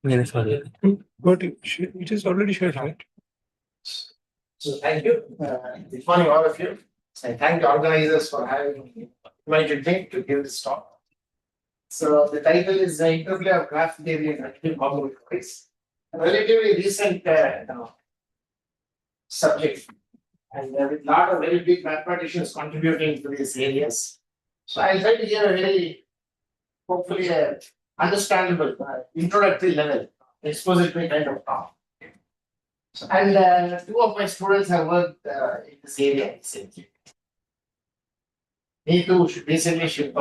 मैंने solve But it is already shared, right? So thank you. Good morning, all of you. I thank the organizers for having invited me to give this talk. So the title is the interplay of graph theory and active combinatorics. A relatively recent subject, and with a lot of very big mathematicians contributing to these areas. So I'll try to give a very, hopefully, understandable introductory level, expository kind of talk. So, and two of my students have worked in this area recently. Me too, recently she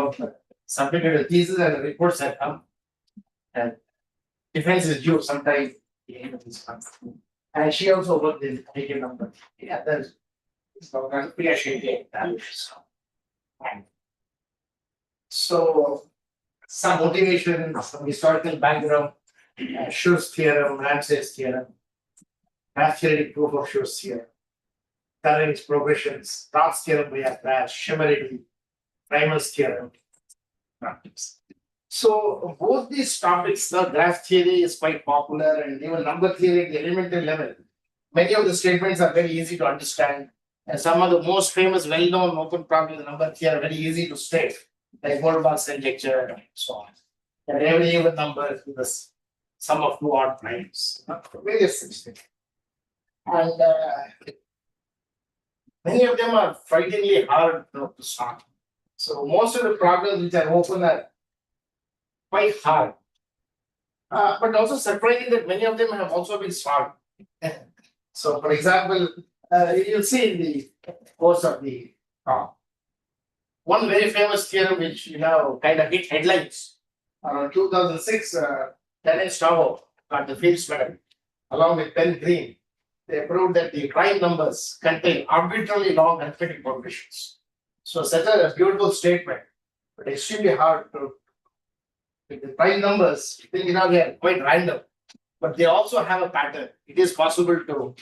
submitted a thesis and the reports have come. And defense is due sometime at the end of this month. And she also worked in the number. Yeah, that's so I'm pretty ashamed that. So some motivation, some historical background, Schur's theorem, Ramsey's theorem, graph theoretic proof of Schur's theorem, coloring progressions, Roth's theorem by graphs, Shimerity, Primal's theorem. So both these topics, the graph theory is quite popular, and even number theory at the elementary level. Many of the statements are very easy to understand, and some of the most famous, well-known open problem number theory are very easy to state, like Goldbach's conjecture and so on. And every even number is the sum of two odd primes, various things. And many of them are frighteningly hard to solve. So most of the problems which are open are quite hard. But also surprising that many of them have also been solved. So, for example, you'll see in the course of the talk, one very famous theorem which kind of hit headlines. Around 2006, Terence Tao got the Fields Medal along with Ben Green. They proved that the prime numbers contain arbitrarily long arithmetic progressions. So, such a beautiful statement, but extremely hard to. The prime numbers, they are quite random, but they also have a pattern. It is possible to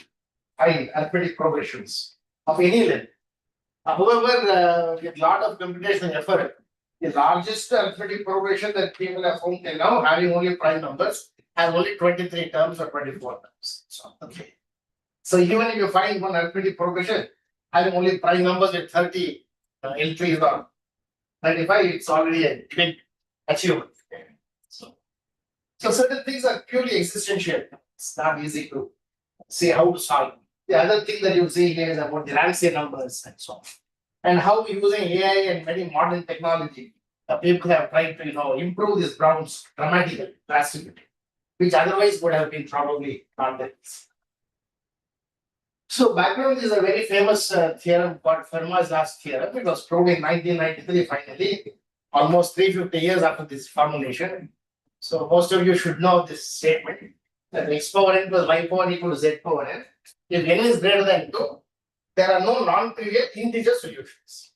find arithmetic progressions of any length. However, with a lot of computational effort, the largest arithmetic progression that people have found till now, having only prime numbers, has only 23 terms or 24 terms. So, okay. So even if you find one arithmetic progression having only prime numbers with 30 entries or 35, it's already a big achievement. So certain things are purely existential. It's not easy to see how to solve. The other thing that you see here is about the Ramsey numbers and so on. And how using AI and many modern technology, people have tried to improve these grounds dramatically, drastically, which otherwise would have been probably not the case. So background is a very famous theorem called Fermat's last theorem. It was proved in 1993 finally, almost 350 years after this formulation. So most of you should know this statement that x power n plus y power n equal to z power n. If n is greater than 2, there are no non-trivial integer solutions.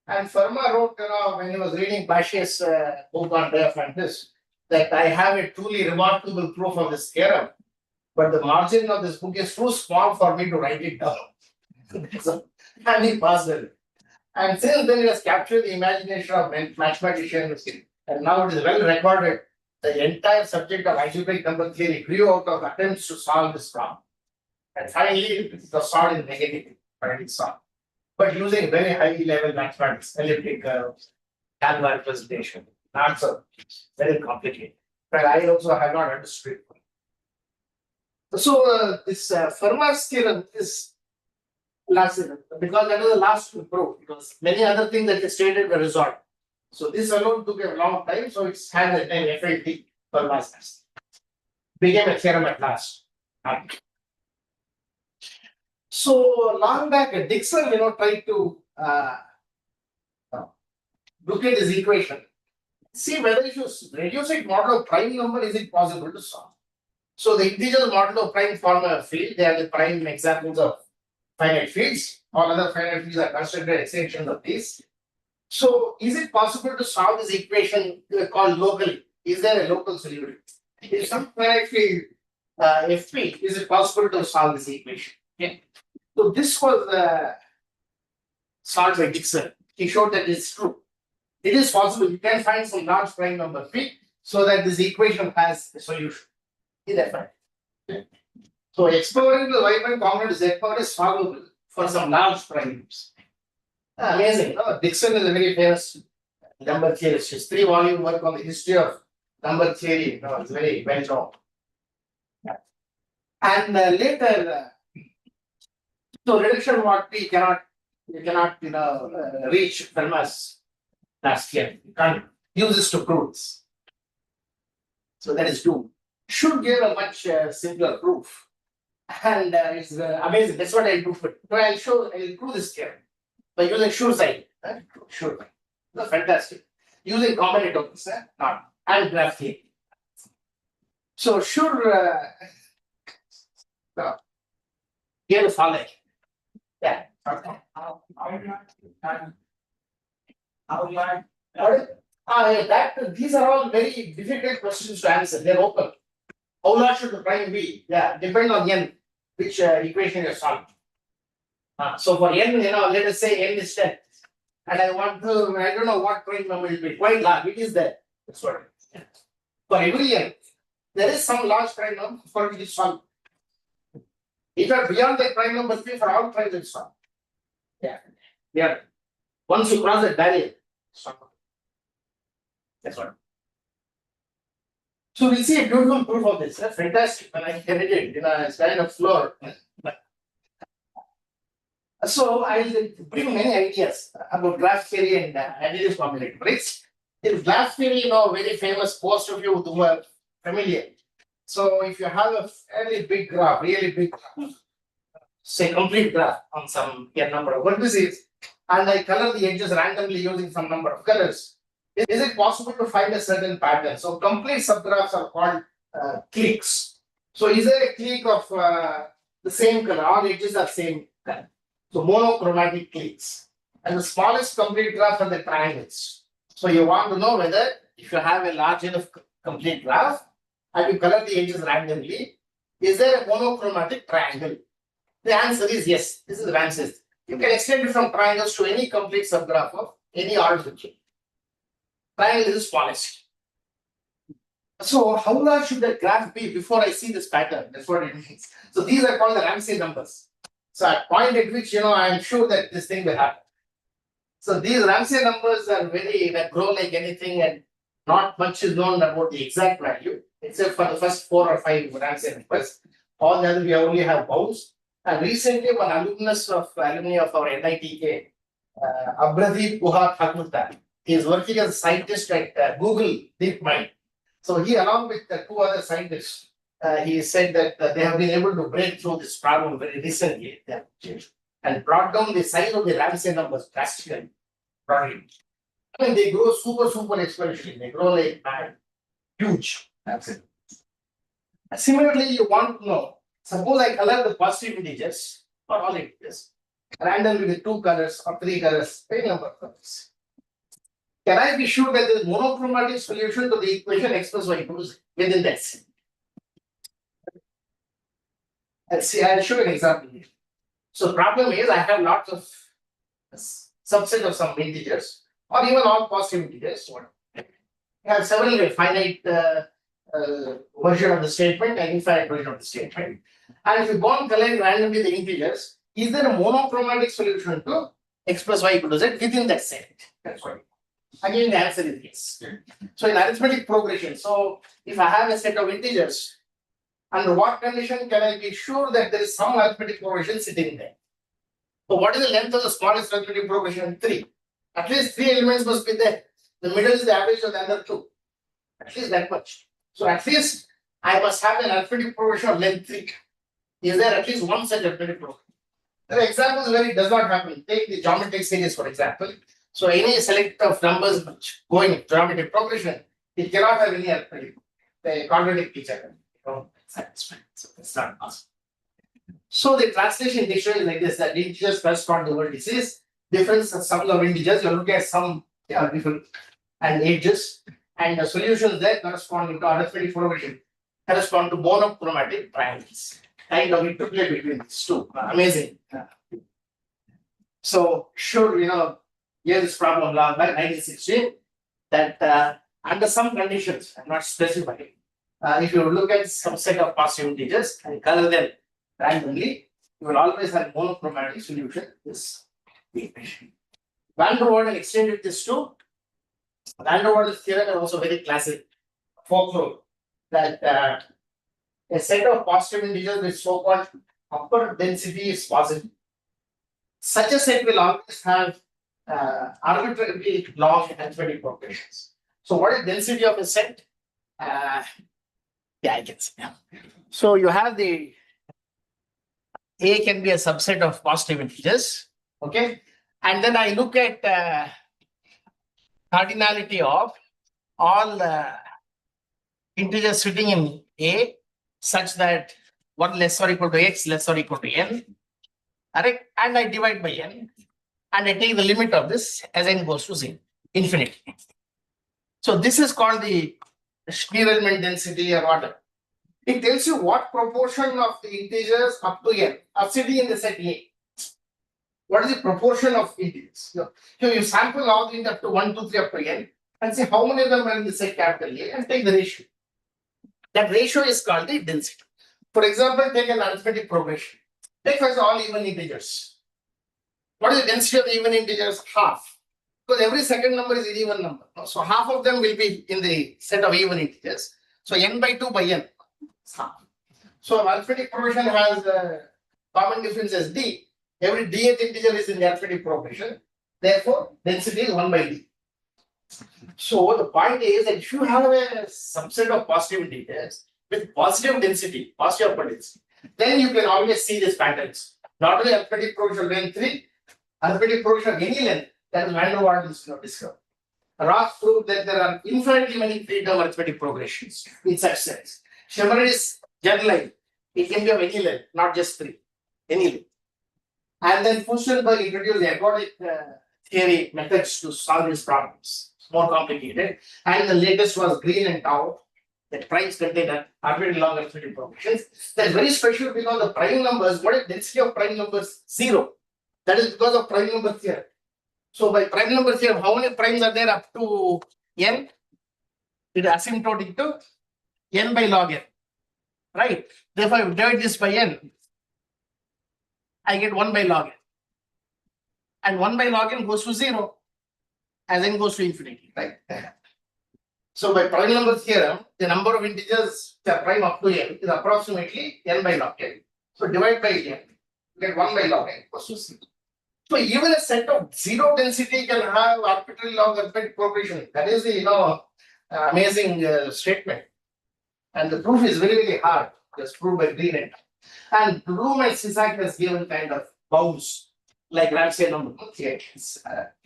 And Fermat wrote, when he was reading Bashir's book on Diophantus, that I have a truly remarkable proof of this theorem, but the margin of this book is too small for me to write it down. So, and he passed it. And since then, it has captured the imagination of mathematicians, and now it is well recorded. The entire subject of algebraic number theory grew out of attempts to solve this problem. And finally, it was solved in negative, finally solved. But using very high level mathematics, elliptic curves, Galois representation, not so very complicated. But I also have not understood it. So this Fermat's theorem is last, because that is the last to prove, because many other things that he stated were resolved. So this alone took a long time, so it's had a time FIT for last. Became a theorem at last. So long back, Dixon, tried to look at this equation, see whether if you reduce it model of prime number, is it possible to solve? So the integers model of prime form a field. They are the prime examples of finite fields. All other finite fields are constructed extensions of these. So, is it possible to solve this equation called locally? Is there a local solution? If some finite field FP, is it possible to solve this equation? Okay. So, this was solved by Dixon. He showed that it's true. It is possible. You can find some large prime number P so that this equation has a solution. is defined. Okay. So exploring the vibrant component Z power is solvable for some large primes. Amazing. No? Dixon is a very famous number theorist. His 3-volume work on the history of number theory. No, it's very well known. And later, so reduction what you cannot reach Fermat's last year. You can't use this to prove this. So that is doomed. Should give a much simpler proof. And it's amazing. That's what I'll do. I'll prove this theorem by using sure sign. Sure. That's fantastic. Using combinatorics, not and graph theory. So sure. Here the following. Yeah. Okay. These are all very difficult questions to answer. They're open. How large should the prime be? Yeah, depend on n, which equation you solve. So for n, let us say n is 10. And I don't know what prime number will be. Quite large. It is there. That's what it is. For every n, there is some large prime number for which it is solved. If you are beyond the prime number 3 for all primes, it's solved. Yeah. Once you cross that barrier, solved. That's what. So we'll see a beautiful proof of this. Fantastic. When I read it, it's kind of floor. So I'll bring many ideas about graph theory and additive combinatorics. In graph theory, very famous, most of you who are familiar. So if you have a fairly big graph, really big graph, say complete graph on some number of vertices, and I color the edges randomly using some number of colors, is it possible to find a certain pattern? So complete subgraphs are called cliques. So is there a clique of the same color? All edges are same color. So monochromatic cliques. And the smallest complete graph are the triangles. So you want to know whether if you have a large enough complete graph and you color the edges randomly, is there a monochromatic triangle? The answer is yes. This is the answer. You can extend it from triangles to any complete subgraph of any order. Triangle is the smallest. So how large should the graph be before I see this pattern? That's what it means. So these are called the Ramsey numbers. So at point at which I am sure that this thing will happen. So these Ramsey numbers are that grow like anything, and not much is known about the exact value, except for the first 4 or 5 Ramsey numbers. All the others we only have bounds. And recently, one alumni of our NITK, Abhradeep Guha Thakurta, he is working as a scientist at Google DeepMind. So he, along with 2 other scientists, he said that they have been able to break through this problem very recently. They have changed and brought down the size of the Ramsey numbers drastically. I mean, they grow super exponentially. They grow like huge. Similarly, you want to know, suppose I color the positive integers or all integers randomly with 2 colors or 3 colors, any number of colors. Can I be sure that there is monochromatic solution to the equation x plus y equals within that set? Let's see, I'll show you an example here. So problem is I have lots of subset of some integers or even all positive integers. I have several finite version of the statement and infinite version of the statement. And if you go and collect randomly the integers, is there a monochromatic solution to x plus y equals z within that set? That's right. Again, the answer is yes. So in arithmetic progression, so if I have a set of integers, under what condition can I be sure that there is some arithmetic progression sitting there? So what is the length of the smallest arithmetic progression? 3. At least 3 elements must be there. The middle is the average of the other 2. At least that much. So at least I must have an arithmetic progression of length 3. Is there at least one such arithmetic progression? There are examples where it does not happen. Take the geometric series, for example. So any select of numbers which go in geometric progression, it cannot have any arithmetic. They contradict each other. So it's not possible. So the translation dictionary is like this: that integers correspond to vertices, difference in sums of integers. You look at some different and edges, and the solutions there corresponding to arithmetic progression correspond to monochromatic triangles. Kind of interplay between these two. Amazing. So sure, here is problem law by 1916 that under some conditions, I'm not specifying, if you look at subset of positive integers and color them randomly, you will always have monochromatic solution. This equation. Van der Waals extended this to Van der Waals theorem is also very classic folklore that a set of positive integers with so-called upper density is positive. Such a set will always have arbitrarily long arithmetic progressions. So, what is density of a set? Yeah, I can see. Yeah. So, you have the A can be a subset of positive integers, okay? And then I look at cardinality of all integers sitting in A such that 1 less or equal to x less or equal to n, correct? And I divide by n and I take the limit of this as n goes to 0, infinity. So this is called the Schneer-Element density or whatever. It tells you what proportion of the integers up to n are sitting in the set A. What is the proportion of integers? Here you sample all the up to 1, 2, 3 up to n and see how many of them are in the set capital A and take the ratio. That ratio is called the density. For example, take an arithmetic progression. Take first all even integers. What is the density of the even integers? Half. Because every second number is an even number. So half of them will be in the set of even integers. So n by 2 by n. Half. So arithmetic progression has a common difference as d. Every dth integer is in the arithmetic progression. Therefore, density is 1 by d. So the point is that if you have a subset of positive integers with positive density, positive upper density, then you can always see these patterns. Not only arithmetic progression of length 3, arithmetic progression of any length, that is Van der Waals discovered. Ross proved that there are infinitely many 3-term arithmetic progressions in such sets. Schemmer is generalized. It can be of any length, not just 3, any length. And then Fusselberg introduced the ergodic theory methods to solve these problems. It's more complicated. And the latest was Green and Tau, that primes contain arbitrarily long arithmetic progressions. That's very special because the prime numbers, what is density of prime numbers? 0. That is because of prime number theorem. So by prime number theorem, how many primes are there up to n? It is asymptotic to n by log n. Right? Therefore, if I divide this by n, I get 1 by log n. And 1 by log n goes to 0 as n goes to infinity, right? So by prime number theorem, the number of integers that are prime up to n is approximately n by log n. So divide by n, you get 1 by log n goes to 0. So even a set of 0 density can have arbitrarily long arithmetic progression. That is the amazing statement. And the proof is very, very hard. It's proved by Green and Bloom and Cisak has given kind of bounds like Ramsey number. It's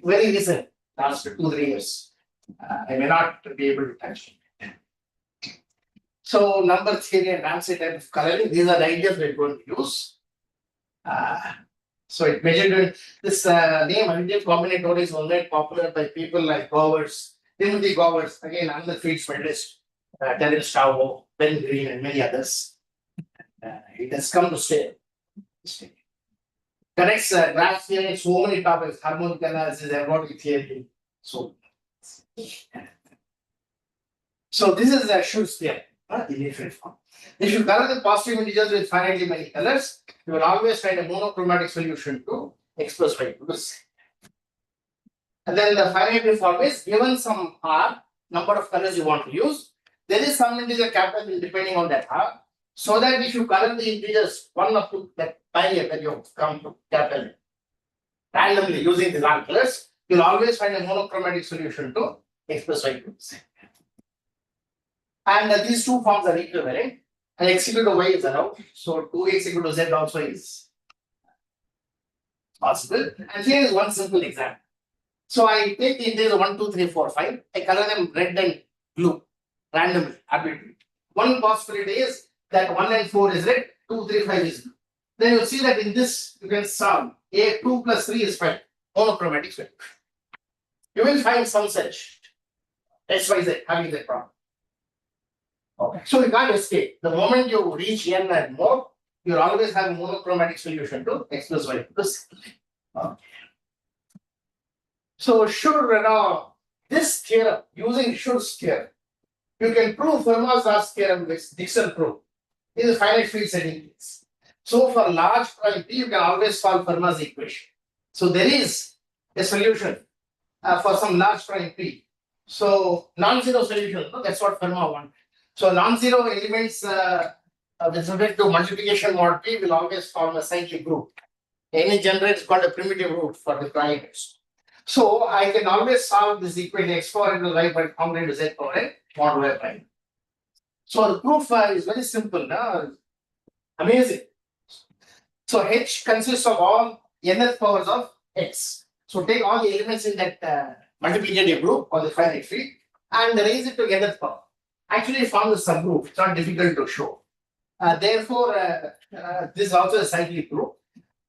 very recent, last 2-3 years. I may not be able to touch it. So number theory and Ramsey type of coloring, these are the ideas we're going to use. So it measured this name additive combinatorics is made popular by people like Gowers, Timothy Gowers, again another field specialist, Terence Tao, Ben Green, and many others. It has come to stay. Connects graph theory, so many topics, harmonic analysis, ergodic theory. So this is a Schur's theorem in different form. If you color the positive integers with finitely many colors, you will always find a monochromatic solution to x plus y equals c. And then the finite form is given some r, number of colors you want to use. There is some integer capital depending on that r. So that if you color the integers 1 up to that binary that you come to capital randomly using these r colors, you'll always find a monochromatic solution to x plus y equals c. And these two forms are equivalent. And x equal to y is allowed. So 2x equal to z also is possible. And here is one simple example. So I take the integers 1, 2, 3, 4, 5. I color them red and blue randomly, arbitrarily. One possibility is that 1 and 4 is red, 2, 3, 5 is blue. Then you see that in this you can solve a 2 plus 3 is 5, monochromatic solution. You will find some such x, y, z having that problem. Okay. So you can't escape. The moment you reach n and more, you'll always have a monochromatic solution to x plus y plus. Okay. So Schur, this theorem, using Schur's theorem, you can prove Fermat's last theorem with Dixon proof. This is a finite field setting case. So for large prime P, you can always solve Fermat's equation. So there is a solution for some large prime P. So non-zero solution, no? That's what Fermat wanted. So non-zero elements with respect to multiplication mod P will always form a cyclic group. Any generator is called a primitive root for the parameters. So I can always solve this equation x power into y by component to z power n mod y prime. So the proof is very simple, amazing. So H consists of all nth powers of x. So take all the elements in that multiplicative group or the finite field and raise it to nth power. Actually, it forms a subgroup. It's not difficult to show. Therefore, this is also a cyclic group.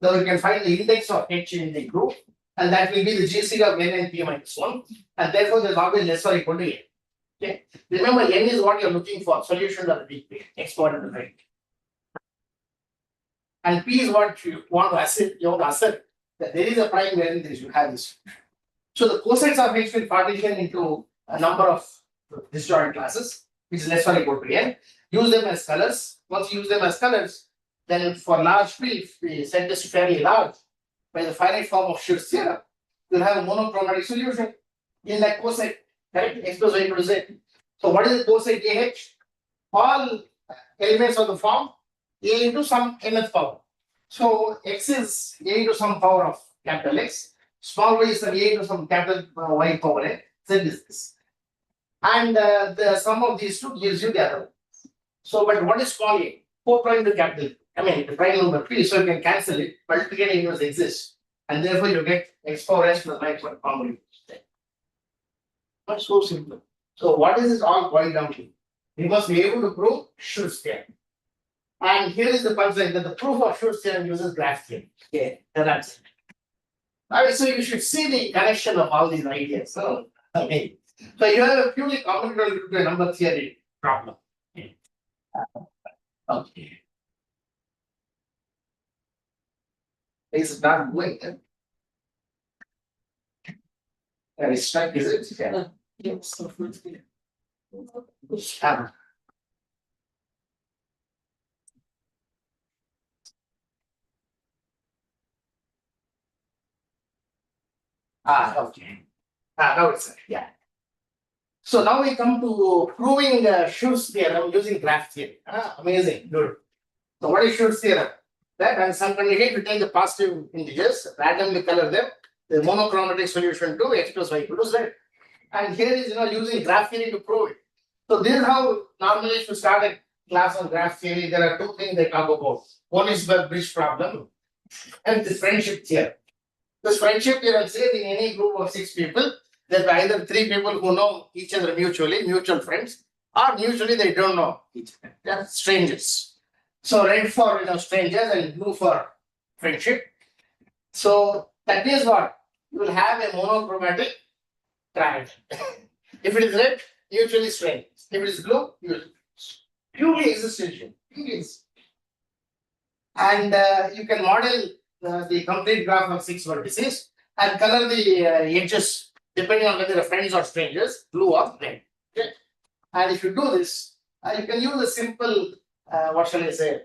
So you can find the index of H in the group, and that will be the GC of n and p minus 1. And therefore, there's always less or equal to n. Okay. Remember, n is what you're looking for, solution of the equation, x power to the right. And p is what you want to assert. You want to assert that there is a prime wherein you should have this. So the cosets of H will partition into a number of disjoint classes, which is less or equal to n. Use them as colors. Once you use them as colors, then for large P, if we set this to fairly large, by the finite form of Schur's theorem, you'll have a monochromatic solution in that coset, right? X plus y equal to z. So what is the coset AH? All elements of the form A into some nth power. So X is A into some power of capital X, small y is some A into some capital Y power n, Z is this. And the sum of these two gives you the other one. So, but what is small a? 4 prime to capital. I mean, the prime number P, so you can cancel it, multiplicating inverse exists. And therefore, you get x power s plus y for common. Not so simple. So, what is this all boiled down to? We must be able to prove Schur's theorem. And here is the punchline that the proof of Schur's theorem uses graph theory. Okay, that's it. All right, so you should see the connection of all these ideas. So, okay. So you have a purely combinatorial to a number theory problem. Okay. It's not going. It's stuck, is it? Yeah. Yes. Okay. Now it's yeah. So now we come to proving Schur's theorem using graph theory. Amazing, good. So what is Schur's theorem? That and some condition, you take the positive integers, randomly color them, the monochromatic solution to x plus y equal to z. And here is using graph theory to prove it. So this is how normally if you start a class on graph theory, there are two things they talk about. One is the bridge problem and the friendship theorem. This friendship theorem says in any group of 6 people, there are either 3 people who know each other mutually, mutual friends, or mutually they don't know each other. They are strangers. So red for strangers and blue for friendship. So that means what? You will have a monochromatic triangle. If it is red, mutually strange. If it is blue, purely existential. And you can model the complete graph of 6 vertices and color the edges depending on whether they are friends or strangers, blue or red. Okay? And if you do this, you can use a simple, what shall I say,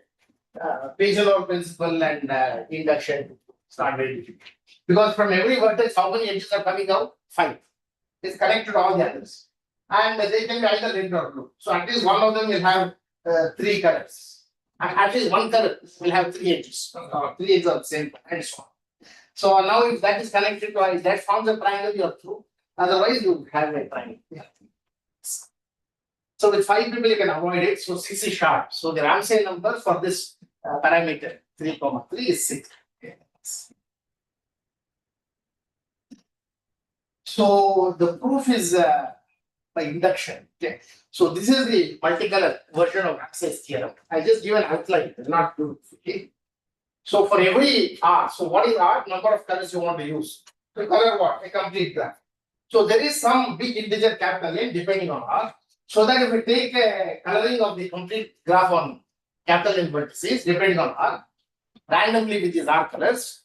Pageant principle and induction. It's not very difficult. Because from every vertex, how many edges are coming out? 5. It's connected to all the others. And they can be either red or blue. So at least one of them will have 3 colors. And at least one color will have 3 edges. 3 edges of the same and so on. So now if that is connected to if that forms a triangle, you are through. Otherwise, you have a triangle. Yeah. So with 5 people, you can avoid it. So 6 is sharp. So the Ramsey number for this parameter 3, 3 is 6. Okay. So the proof is by induction. Okay. So this is the multicolor version of Ramsey's theorem. I just give an outline, not proof. Okay. So for every R, so what is R? Number of colors you want to use. To color what? A complete graph. So there is some big integer capital N depending on R. So that if we take a coloring of the complete graph on capital N vertices depending on R, randomly with these R colors,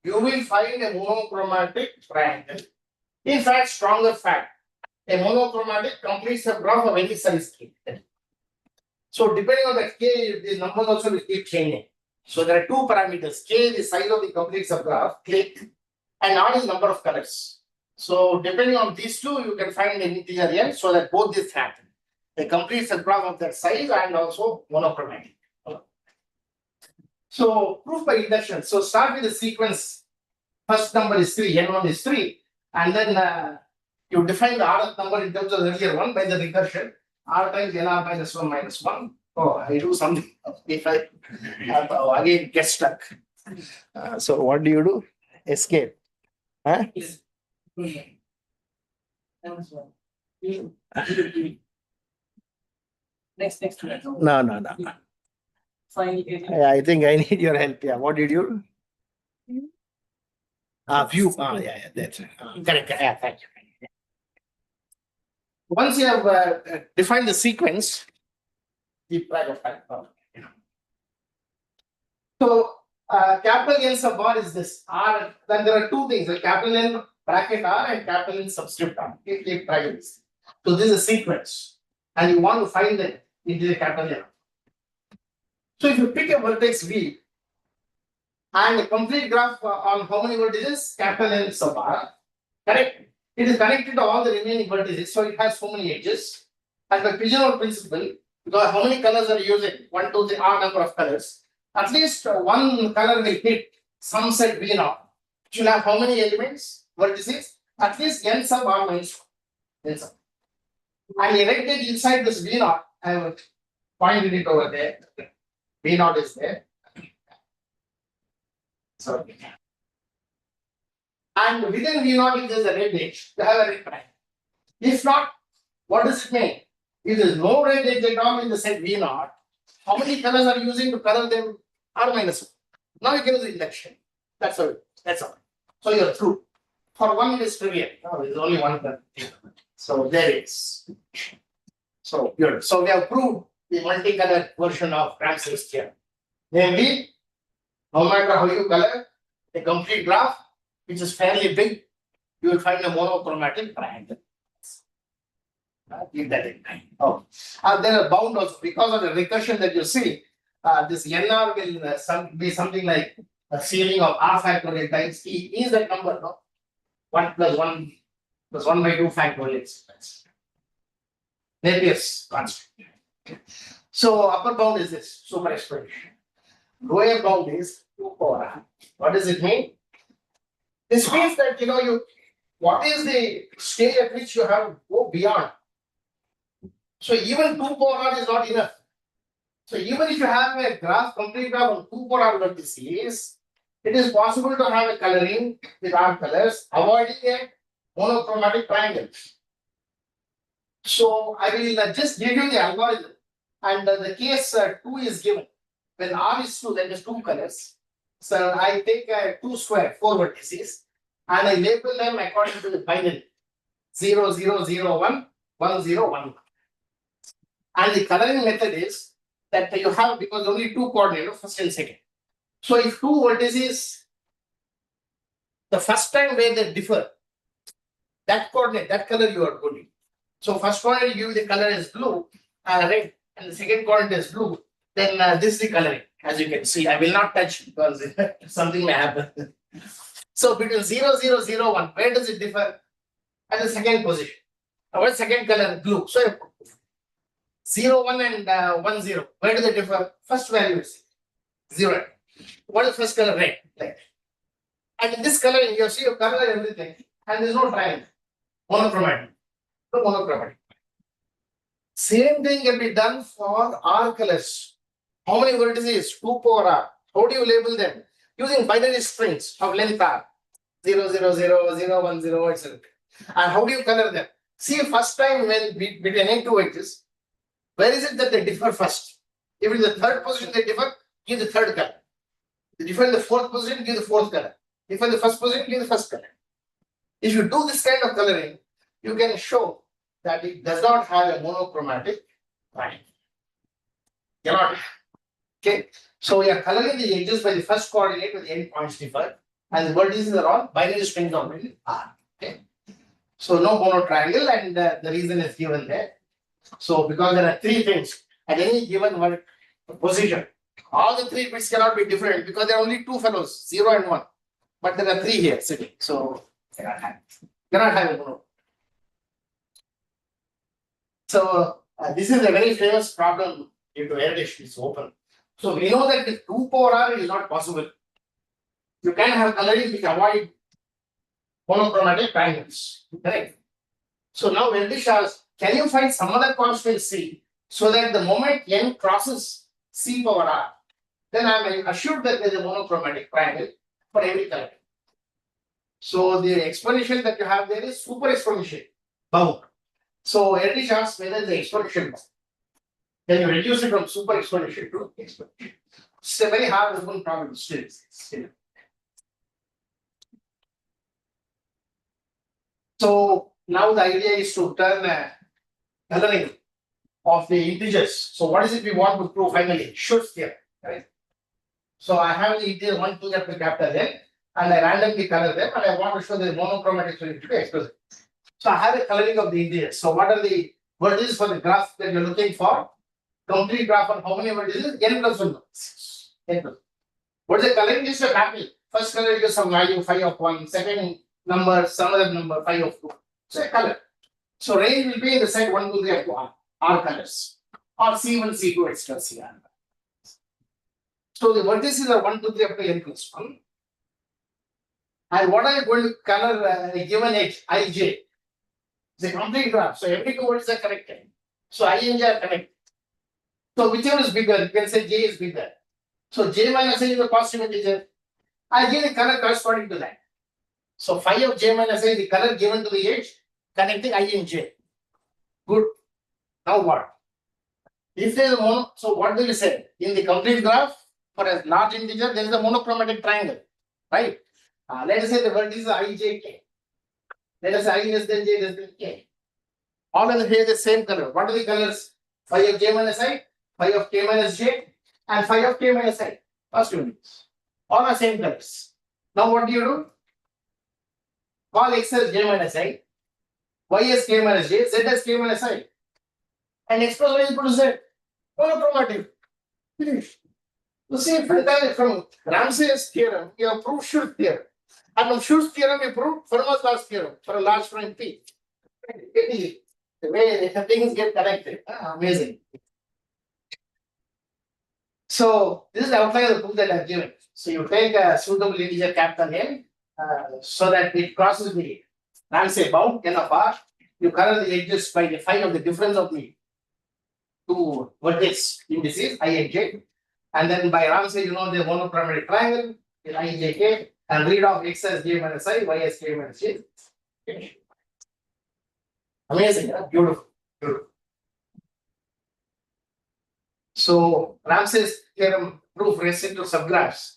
you will find a monochromatic triangle. In fact, stronger fact, A monochromatic completes a graph of any size K. So depending on the K, these numbers also will keep changing. So there are two parameters. K is the size of the complete subgraph, K, and R is number of colors. So depending on these two, you can find an integer N so that both these happen. A complete subgraph of that size and also monochromatic. So proof by induction. So start with the sequence. First number is 3, N1 is 3, and then you define the rth number in terms of the earlier one by the recursion. R times NR minus 1 minus 1. Oh, I do something if I again get stuck. So what do you do? Escape. Huh? Next. No. I think I need your help. Yeah, what did you do? View. Yeah, that's it. Correct. Yeah, thank you. Once you have defined the sequence, keep track of time. So capital N sub R is this R. Then there are two things: like capital N bracket R and capital N subscript R. Keep track of this. So this is a sequence, and you want to find the integer capital N. So if you pick a vertex V and a complete graph on how many vertices, capital N sub R, correct? It is connected to all the remaining vertices, so it has so many edges. And by pigeonhole principle, because how many colors are you using? 1, 2, 3, R number of colors. At least one color will hit some set V naught. It will have how many elements, vertices? At least N sub R minus 1. N sub. And a rectangle inside this V naught, I have pointed it over there. V naught is there. So, and within V naught, if there is a red edge, you have a red prime. If not, what does it mean? If there is no red edge at all in the set V naught, how many colors are you using to color them? R minus 1. Now you can use induction. That's all. That's all. So you're through. For one, it is trivial. No, there is only one color. So there it is. So good. So we have proved the multicolor version of Ramsey's theorem. Namely, no matter how you color a complete graph, which is fairly big, you will find a monochromatic triangle. Keep that in mind. Oh. There are bound also because of the recursion that you see. This NR will be something like a ceiling of R factorial times E. Is that number? No? 1 plus 1 plus 1 by 2 factorial. Napier's constant. So upper bound is this super expression. Lower bound is 2 power R. What does it mean? This means that what is the stage at which you have to go beyond. So even 2 power R is not enough. So even if you have a graph, complete graph on 2 power R vertices, it is possible to have a coloring with R colors, avoiding a monochromatic triangle. So I will just give you the algorithm, and the case 2 is given. When R is 2, then is 2 colors. So I take 2 square, 4 vertices, and I label them according to the binary 0, 0, 0, 1, 1, 0, 1. And the coloring method is that you have, because only 2 coordinates, first and second. So if 2 vertices, the first time where they differ, that coordinate, that color you are putting. So first coordinate you give the color is blue, red, and the second coordinate is blue. Then this is the coloring, as you can see. I will not touch because something may happen. So between 0, 0, 0, 1, where does it differ? At the second position. Our second color blue. So 0, 1 and 1, 0. Where do they differ? First value is 0. What is first color? Red. Like. And in this coloring, you see you color everything, and there is no triangle. Monochromatic. No monochromatic. Same thing can be done for R colors. How many vertices? 2 power R. How do you label them? Using binary strings of length R. 0, 0, 0, 0, 1, 0, etc. And how do you color them? See, first time when between any two edges, where is it that they differ first? If in the third position they differ, give the third color. If differ in the fourth position, give the fourth color. If in the first position, give the first color. If you do this kind of coloring, you can show that it does not have a monochromatic triangle. Cannot. Okay. So we are coloring the edges by the first coordinate with the end points differ, and the vertices are all binary strings of R. Okay. So no mono triangle, and the reason is given there. So because there are three things at any given one position, all the three bits cannot be different because there are only two fellows, 0 and 1. But there are three here sitting, so cannot have a mono. So this is a very famous problem into Erdős is open. So we know that with 2 power r it is not possible. You can have coloring which avoid monochromatic triangles, correct? So now Erdős asks, can you find some other constant c so that the moment n crosses c power r, then I am assured that there is a monochromatic triangle for every color. So the exponential that you have there is super exponential bound. So Erdős asks whether the exponential bound. Then you reduce it from super exponential to exponential. It's a very hard open problem still. So now the idea is to turn coloring of the integers. So what is it we want to prove finally? Schur's theorem, right? So I have the integer 1 to the capital N, and I randomly color them, and I want to show the monochromatic solution to be explicit. So I have a coloring of the integers. So what are the vertices for the graph that you're looking for? Complete graph on how many vertices? N plus 1. N plus. What is the coloring? Just a mapping. First color is some value 5 of 1, second number, some other number 5 of 2. So a color. So range will be in the set 1, 2, 3 of 1, R colors, or C1, C2, etc. CR. So the vertices are 1, 2, 3 up to N plus 1. And what are you going to color a given edge, Ij? It's a complete graph. So every two vertices are connected. So I and J are connected. So whichever is bigger, you can say J is bigger. So J minus A is a positive integer. I give the color corresponding to that. So phi of J minus A is the color given to the edge connecting I and J. Good. Now what? If there is a mono, so what do you say? In the complete graph, for a large integer, there is a monochromatic triangle, right? Let us say the vertices are I, J, K. Let us say I less than J less than K. All of them have the same color. What are the colors? Phi of J minus I, phi of K minus J, and phi of K minus I. First units. All are same colors. Now what do? Call X as J minus I, Y as K minus J, Z as K minus I. And express Y is equal to Z. Monochromatic. Finish. You see, from Ramsey's theorem, we have proved Schur's theorem. And from Schur's theorem, we proved Fermat's last theorem for a large prime P. The way things get connected. Amazing. So this is the outline of the book that I've given. So you take a suitable integer capital N so that it crosses the Ramsey bound N of R. You color the edges by the phi of the difference of the two vertex indices I and J. And then by Ramsey, you know the monochromatic triangle in I, J, K, and read off X as J minus I, Y as K minus J. Amazing, huh? Beautiful, beautiful. So Ramsey's theorem proof rests into subgraphs,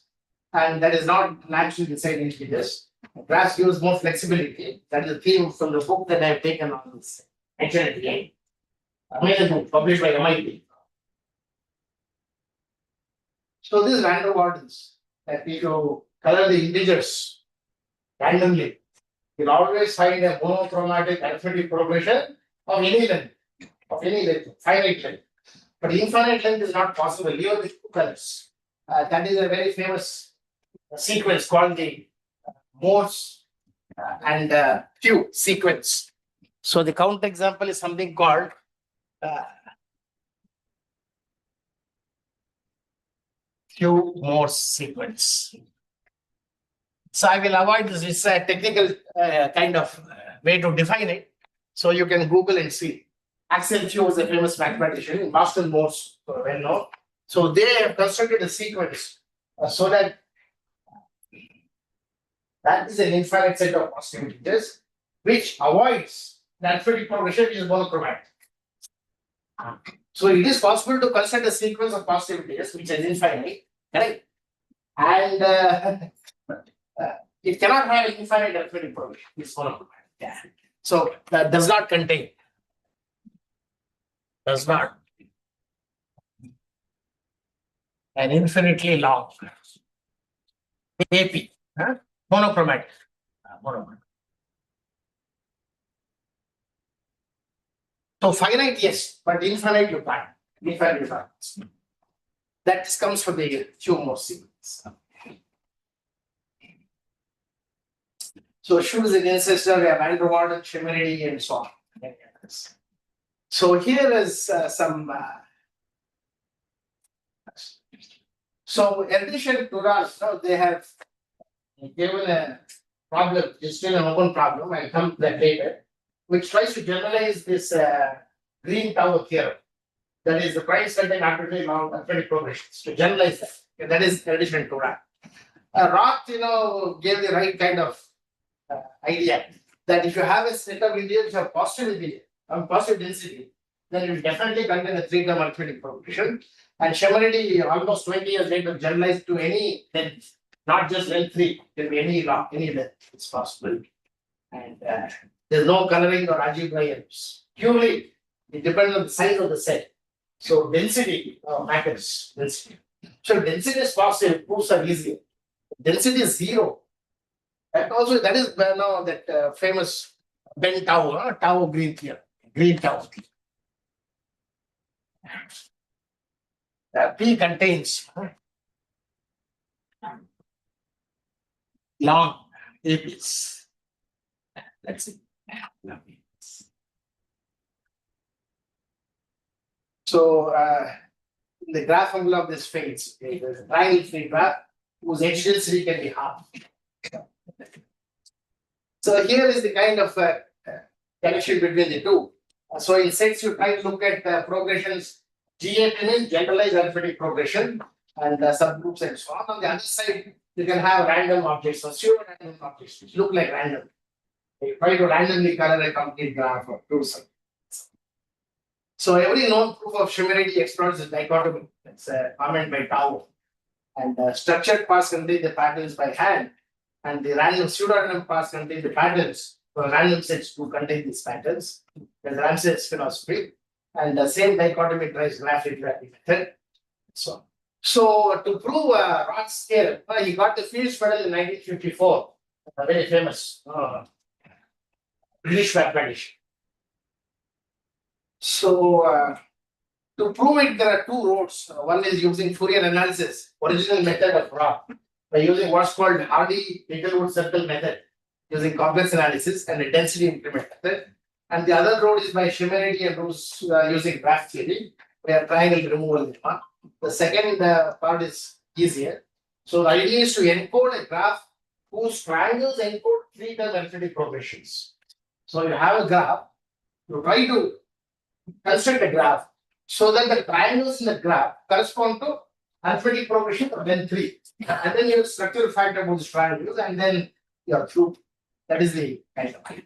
and that is not naturally decided integers. Graphs gives more flexibility. That is the theme from the book that I have taken on this. Actually, amazing book published by MIT. So this is van der Waals that if you color the integers randomly, you'll always find a monochromatic arithmetic progression of any length, finite length. But infinite length is not possible, even with two colors. That is a very famous sequence called the Morse and Q sequence. So the counterexample is something called Q Morse sequence. So I will avoid this. It's a technical kind of way to define it. So you can Google and see. Axel Q was a famous mathematician in Boston Morse, well known. So they have constructed a sequence so that is an infinite set of positive integers, which avoids the arithmetic progression, which is monochromatic. So it is possible to construct a sequence of positive integers, which is infinite, correct? And it cannot have an infinite arithmetic progression. It's monochromatic. Yeah. So that does not contain. Does not. An infinitely long AP, monochromatic. Monochromatic. So finite, yes, but infinite you can't. Infinite you can't. That comes from the Humo sequence. So shoes in ancestor, we have Van Water, Chimeridy, and so on. So here is some. So in addition to that, they have given a problem, it's still an open problem, I'll come to that later, which tries to generalize this green tower theorem. That is the price content arbitrary long arithmetic progressions. To generalize that. Okay, that is in addition to that. Roth, gave the right kind of idea that if you have a set of integers which have positive density, then it will definitely contain a three-term arithmetic progression. And Chimeridy, almost 20 years later, generalized to any length, not just length 3, it can be any length, it's possible. And there's no coloring or algebraic. Purely, it depends on the size of the set. So density matters. Density. So density is positive, proofs are easier. Density is 0. And also that is now that famous Ben Tau, Tau green theorem. Green Tau. P contains long APs. That's it. So the graph envelope this fades. Okay? There's a triangle free graph whose edge density can be half. So here is the kind of connection between the two. So in sets you try to look at progressions. GAP means generalized arithmetic progression and subgroups and so on. On the other side, you can have random objects or pseudo-random objects which look like random. You try to randomly color a complete graph or two subgroups. So every known proof of Chimeridy exploits this dichotomy. That's a comment by Tau. And structured parts contain the patterns by hand, and the random pseudo-random parts contain the patterns. So random sets to contain these patterns. There's Ramsey's philosophy. And the same dichotomy drives graphic method. So to prove Roth's theorem, he got the Fields Medal in 1954, a very famous British mathematician. So to prove it, there are two roads. One is using Fourier analysis, original method of Roth, by using what's called Hardy-Littlewood circle method, using complex analysis and a density increment method. And the other road is by Chimeridy and Roos using graph theory, where triangle removal. The second part is easier. So the idea is to encode a graph whose triangles encode three-term arithmetic progressions. So you have a graph, you try to construct a graph so that the triangles in the graph correspond to arithmetic progression of then 3. And then you have structural fact about the triangles, and then you are through. That is the kind of idea.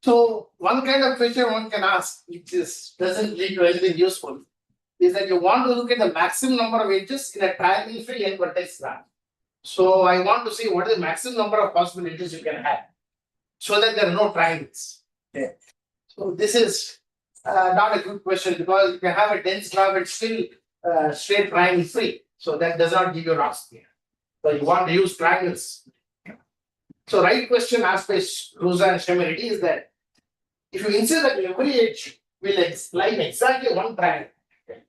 So one kind of question one can ask, which doesn't lead to anything useful, is that you want to look at the maximum number of edges in a triangle-free n vertex graph. So I want to see what is the maximum number of possible edges you can have, so that there are no triangles. Okay. So this is not a good question, because you can have a dense graph, it's still straight triangle-free. So that does not give you Roth's theorem. So you want to use triangles. So right question asked by Rosa and Chimeridy is that if you insist that every edge will line exactly one triangle, okay,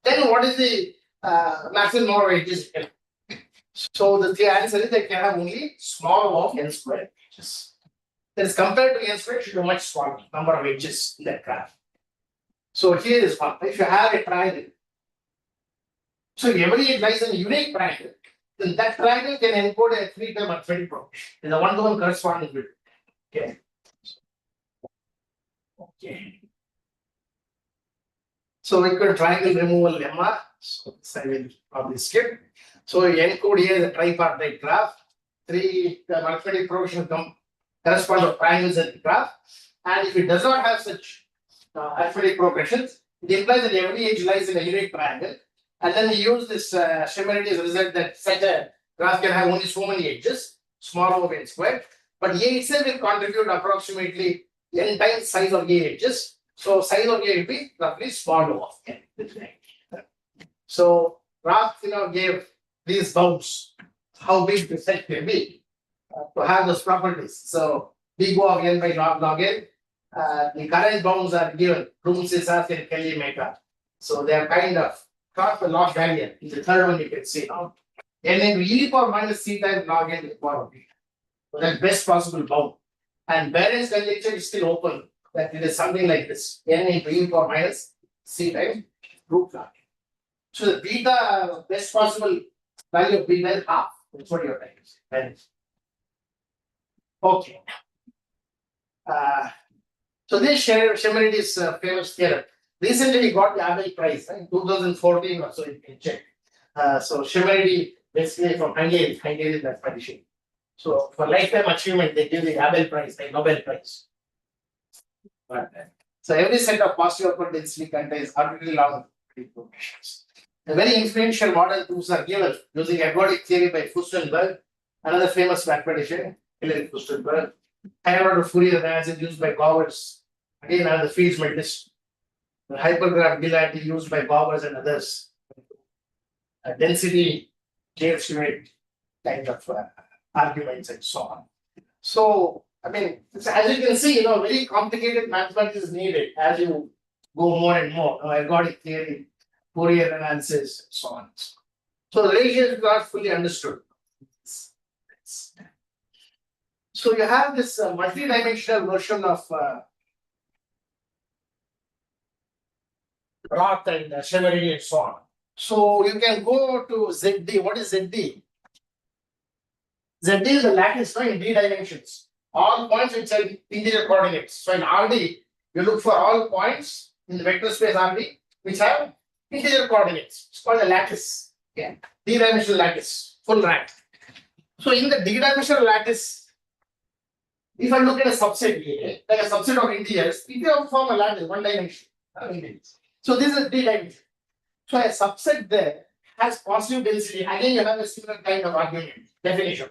then what is the maximum number of edges? So the answer is that you can have only small of n squared edges. That is, compared to n squared, should be much smaller number of edges in that graph. So here is one. If you have a triangle, so every edge lies in a unique triangle, then that triangle can encode a three-term arithmetic progression. Is a one-to-one corresponding with. Okay. Okay. So we could triangle removal lemma. So this I will probably skip. So you encode here the tripartite graph. Three-term arithmetic progression correspond to triangles in the graph. And if it does not have such arithmetic progressions, it implies that every edge lies in a unique triangle. And then we use this Chimeridy's result that such a graph can have only so many edges, small of n squared. But A itself will contribute approximately n times size of A edges. So size of A will be roughly small of n. So Roth gave these bounds, how big the set can be to have those properties. So big O of n by log n, The current bounds are given, Room Caesar and Kelly Mecca. So they are kind of cross the log barrier. In the third one you can see now. N into e power minus c times log n to the power of b. So that's best possible bound. And Barron's conjecture is still open. That it is something like this. N into e power minus c times root log. So the beta best possible value of beta is half. That's what you're trying to say. Okay. So this Shemerides famous theorem. Recently we got the Abel Prize in 2014 or so, you can check. So Shemerides basically from Hungarian mathematician. So for lifetime achievement, they give the Abel Prize, like Nobel Prize. So every set of positive upper density contains arbitrarily long progressions. The very influential model proofs are given using ergodic theory by Furstenberg, another famous mathematician, Hilary Furstenberg. Higher order Fourier analysis used by Bowers, again another fields medalist. The hypergraph duality used by Bowers and others. Density, James Stewart kind of arguments and so on. So, I mean, as you can see, very complicated mathematics is needed as you go more and more. Ergodic theory, Fourier analysis, so on. So the ratios are fully understood. So you have this multi-dimensional version of Roth and Shemerides and so on. So you can go to ZD. What is ZD? ZD is a lattice in d dimensions. All points which are integer coordinates. So in RD, you look for all points in the vector space RD which have integer coordinates. It's called a lattice. Yeah. D-dimensional lattice, full rank. So in the D-dimensional lattice, if I look at a subset here, like a subset of integers, if you have to form a lattice, one dimension. So this is D-dimension. So a subset there has positive density. Again, you have a similar kind of argument, definition.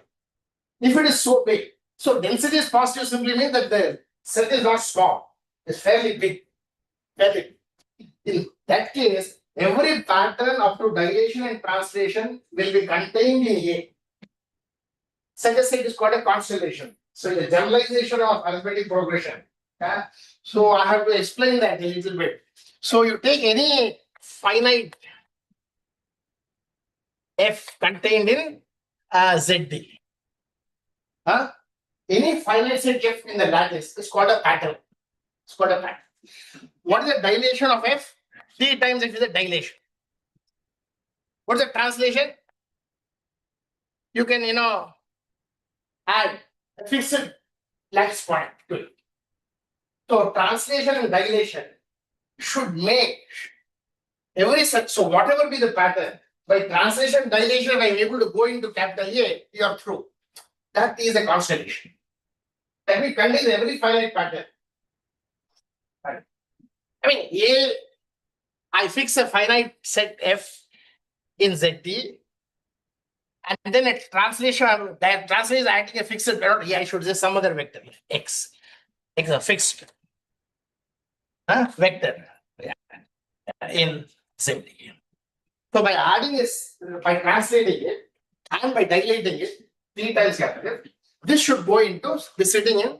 If it is so big, so density is positive simply means that the set is not small, it's fairly big. Fairly big. In that case, every pattern up to dilation and translation will be contained in A. Such a set is called a constellation. So the generalization of arithmetic progression. Yeah? So I have to explain that a little bit. So you take any finite f contained in ZD. Any finite set f in the lattice is called a pattern. It's called a pattern. What is the dilation of f? D times f is the dilation. What is the translation? You can, add a fixed lattice point to it. So translation and dilation should make every such, so whatever be the pattern, by translation and dilation, I am able to go into capital A, you are through. That is a constellation. That we contain every finite pattern. Right. I mean, A, I fix a finite set F in ZD, and then a translation, that translation is acting a fixed vector. Yeah, I should say some other vector, X. X a fixed vector in ZD. So by adding this, by translating it and by dilating it 3 times capital, this should go into the sitting in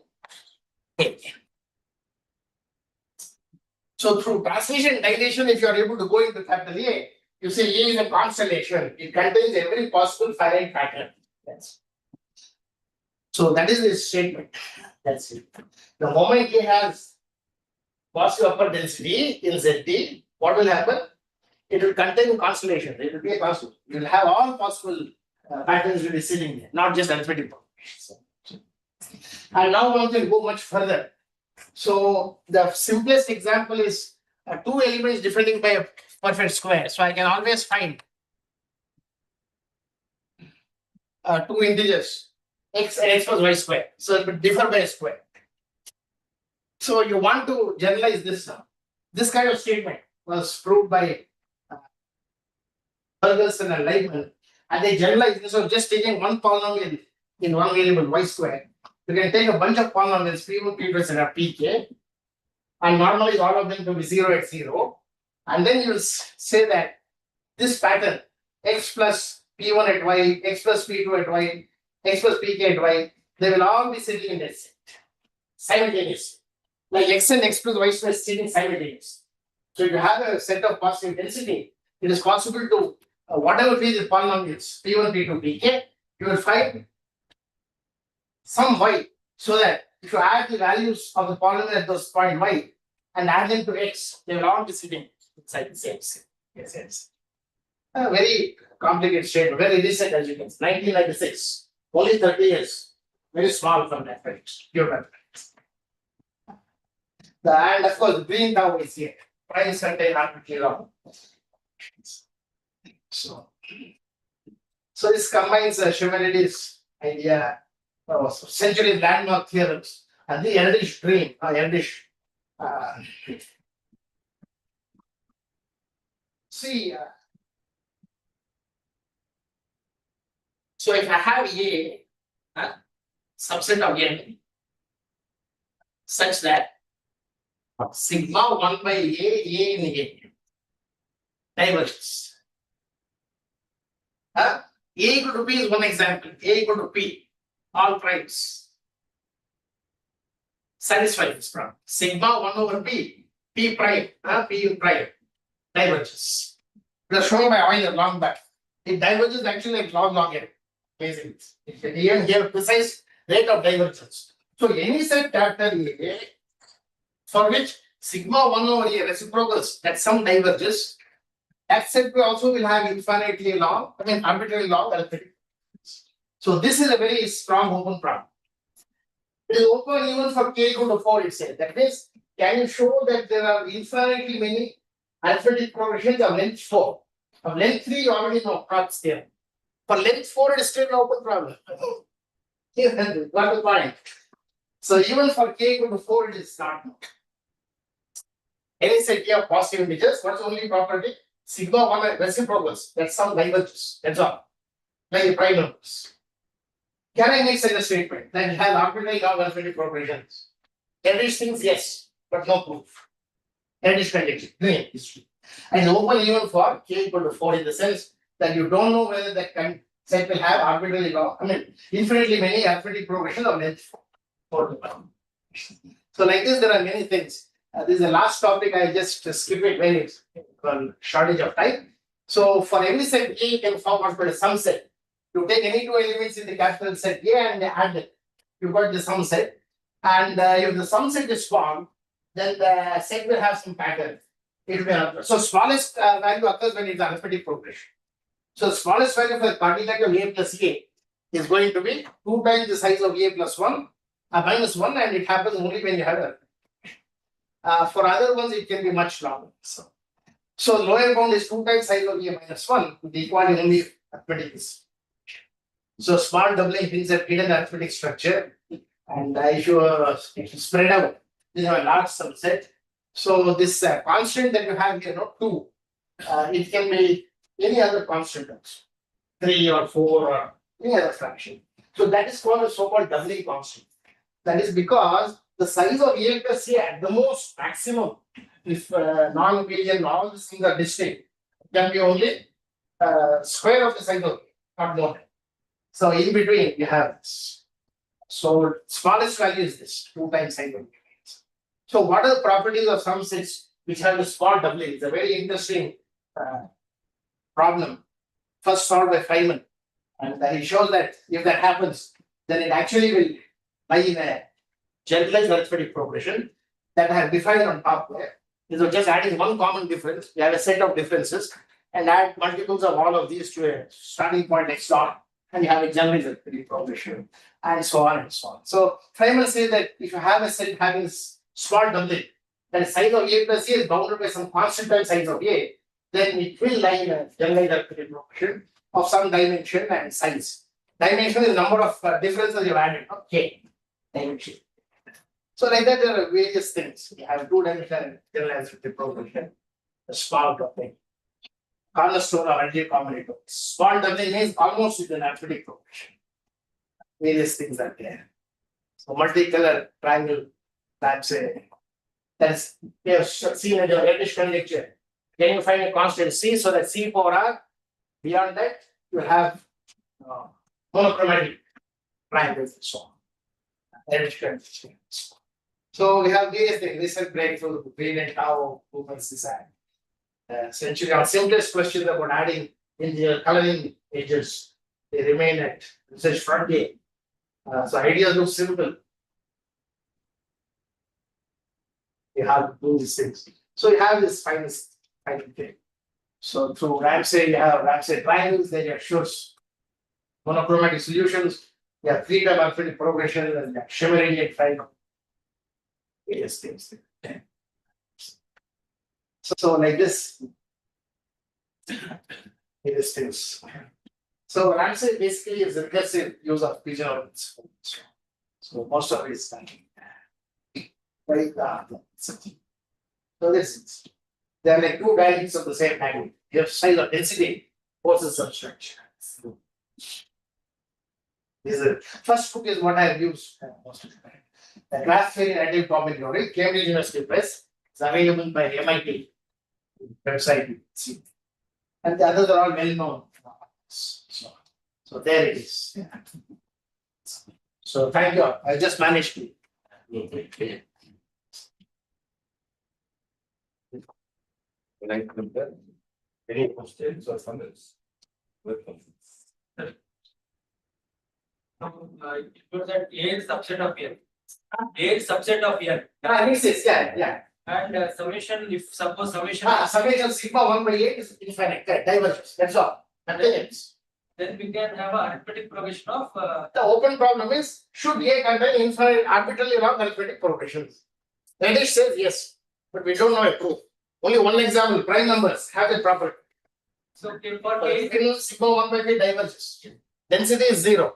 A. So through translation dilation, if you are able to go into capital A, you say A is a constellation. It contains every possible finite pattern. Yes. So that is the statement. That's it. The moment A has positive upper density in ZD, what will happen? It will contain constellation. It will be a constellation. You will have all possible patterns will be sitting there, not just arithmetic progression. And now one can go much further. So the simplest example is two elements differing by a perfect square. So I can always find two integers, x and x plus y square. So it will differ by a square. So you want to generalize this now. This kind of statement was proved by Ferguson and Leibman, and they generalized this of just taking one polynomial in one variable y square. You can take a bunch of polynomials, P1, P2, etc., Pk, and normalize all of them to be 0 at 0. And then you will say that this pattern, x plus P1 at y, x plus P2 at y, x plus Pk at y, they will all be sitting in that set simultaneously. like x and x plus y square sitting simultaneous. So if you have a set of positive density, it is possible to whatever be the polynomials p1, p2, pk, you will find some y, so that if you add the values of the polynomial at those point y and add them to x, they will all be sitting inside the same set. Yes. A very complicated statement, very recent as you can see, 1996, only 30 years, very small from mathematics, pure mathematics. And of course, green tau is here, primes contain arbitrary long. So this combines Chevalier's idea, century landmark theorems, and the Erdős dream, so if I have A, subset of N, such that sigma 1 by A in A diverges. A equal to P is one example, A equal to P, all primes. Satisfy this problem. Sigma 1 over P, P prime, P prime, diverges. It was shown by Euler long back. It diverges actually like log n. Basically, if here precise rate of divergence. So any set capital A for which sigma 1 over A reciprocals that sum diverges, that set will also will have infinitely long, arbitrarily long arithmetic. So this is a very strong open problem. It is open even for k equal to 4 itself. That means, can you show that there are infinitely many arithmetic progressions of length 4? Of length 3, you already know Proust's theorem. For length 4, it is still an open problem. Got the point. So even for k equal to 4, it is not. Any set of positive integers, what's the only property? Sigma 1 reciprocals, that sum diverges. That's all. Like the prime numbers. Can I make such a statement that it has arbitrary long arithmetic progressions? Erdős things, yes, but no proof. Erdős conjecture, history. And open even for k equal to 4 in the sense that you don't know whether that set will have arbitrarily long, infinitely many arithmetic progressions of length 4. So like this, there are many things. This is the last topic. I just skip it when it's shortage of time. So for every set A, you can form what's called a sum set. You take any two elements in the capital set A and add it. You got the sum set. And if the sum set is formed, then the set will have some pattern. It will. So smallest value occurs when it's arithmetic progression. So smallest value for the particle of A plus A is going to be 2 times the size of A plus 1 minus 1, and it happens only when you have a. For other ones, it can be much longer. So lower bound is 2 times size of A minus 1, the equality only arithmetic. So small doubling brings a hidden arithmetic structure, and if you spread out, you have a large subset. So this constant that you have here, not 2, it can be any other constant, 3 or 4 or any other fraction. So that is called a so-called doubling constant. That is because the size of A plus A at the most maximum, if non-abelian, all these things are distinct, can be only square of the size of A, not more. So in between you have this. So smallest value is this, 2 times size of A. So what are the properties of some sets which have the small doubling? It's a very interesting problem. First solved by Feynman, and he shows that if that happens, then it actually will lie in a generalized arithmetic progression that I have defined on top there. So just adding one common difference, you have a set of differences and add multiples of all of these to a starting point x dot, and you have a generalized arithmetic progression, and so on and so on. So Feynman says that if you have a set having small doubling, that size of A plus A is bounded by some constant times size of A, then it will lie in a generalized arithmetic progression of some dimension and size. Dimension is number of differences you added, k dimension. So like that, there are various things. You have 2-dimensional generalized arithmetic progression, a small doubling, cornerstone of algebraic combinator. Small doubling means almost with an arithmetic progression. Various things are there. So multicolor triangle, that's we have seen in the Erdős conjecture. Can you find a constant C so that C power R? Beyond that, you have monochromatic triangles and so on. So we have various things, recent breakthrough, gradient tau, movements design. Essentially, our simplest questions about adding in the coloring edges, they remain at research frontier. So ideas look simple. You have to do these things. So you have this finest kind of thing. So through Ramsey, you have Ramsey triangles, then you have Schur's monochromatic solutions, you have three-time arithmetic progression, and you have Schemerian triangle. Various things. So like this. Various things. So Ramsey basically is a recursive use of pigeon orbits. So most of it is done. Like that. So this is. They are like two values of the same magnitude. You have size of density versus substructure. This is the first book is what I have used most of the time. The class theory and ideal combinatorial, Cambridge University Press. It's available by MIT website. See. And the others are all well known. So there it is. So thank you. I just managed to. Any questions or comments? It was that A is subset of N. A is subset of N. This is, yeah. And summation, if suppose summation, Summation sigma 1 by 8 is infinite, correct, divergence, that's all. Nothing else. then we can have an arithmetic progression of The open problem is, should A contain infinite arbitrarily long arithmetic progressions? Reddish says yes, but we don't know a proof. Only one example, prime numbers have the property. so okay, for K is Sigma 1 by 8 diverges. Density is 0.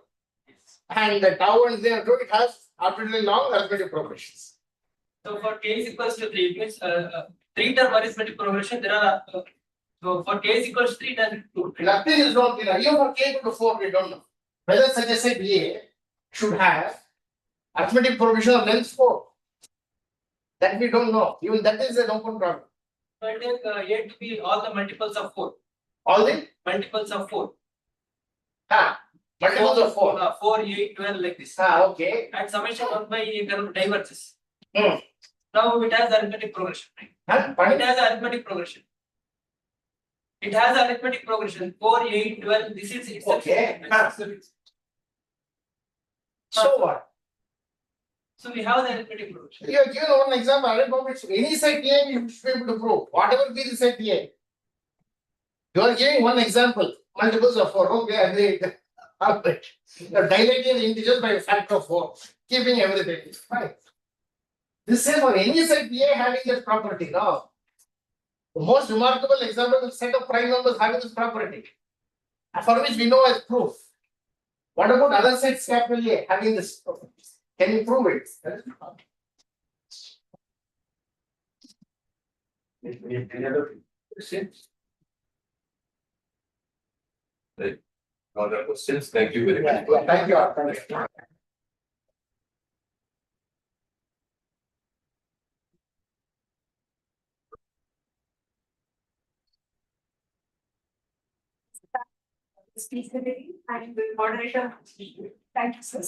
And the tau and there too, it has arbitrarily long arithmetic progressions. so for K is equals to 3, it means 3 term arithmetic progression. There are so for K is equals to 3, does it 2? Nothing is not clear. Even for K equal to 4, we don't know. Whether such a set A should have arithmetic progression of length 4. That we don't know. Even that is an open problem. So I take A to be all the multiples of 4. All the Multiples of 4. multiples of 4. 4, 8, 12 like this. Okay. And summation 1 by diverges. Hmm. Now it has arithmetic progression. It Pardon? has arithmetic progression. It has arithmetic progression. 4, 8, 12. This is itself. Okay. So what? So we have the arithmetic progression. You have given one example. Any set A, you should be able to prove. Whatever be the set A. You are giving one example. Multiples of 4. Okay, agreed. Alright. You are dilating the integers by a factor of 4. Keeping everything. It's fine. This is for any set A having this property. No. The most remarkable example is set of prime numbers having this property. For which we know as proof. What about other sets capital A having this property? Can you prove it? Any other questions? Right. Other questions? Thank you very much. Thank you. Speaker and the moderator. Thank you, sir.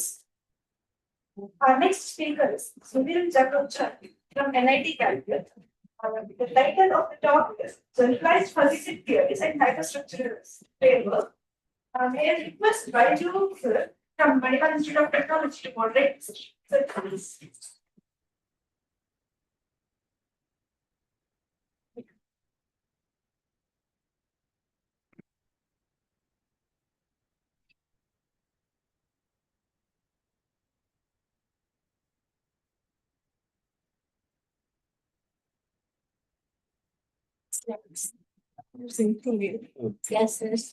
Our next speaker is Sudhir Chakracha from NIT Calcutta. The title of the talk is Generalized Fuzzy Theories and Hyperstructures Framework. May I request Baiju sir from Manipal Institute of Technology to moderate the session. Sir, please. Yes, yes.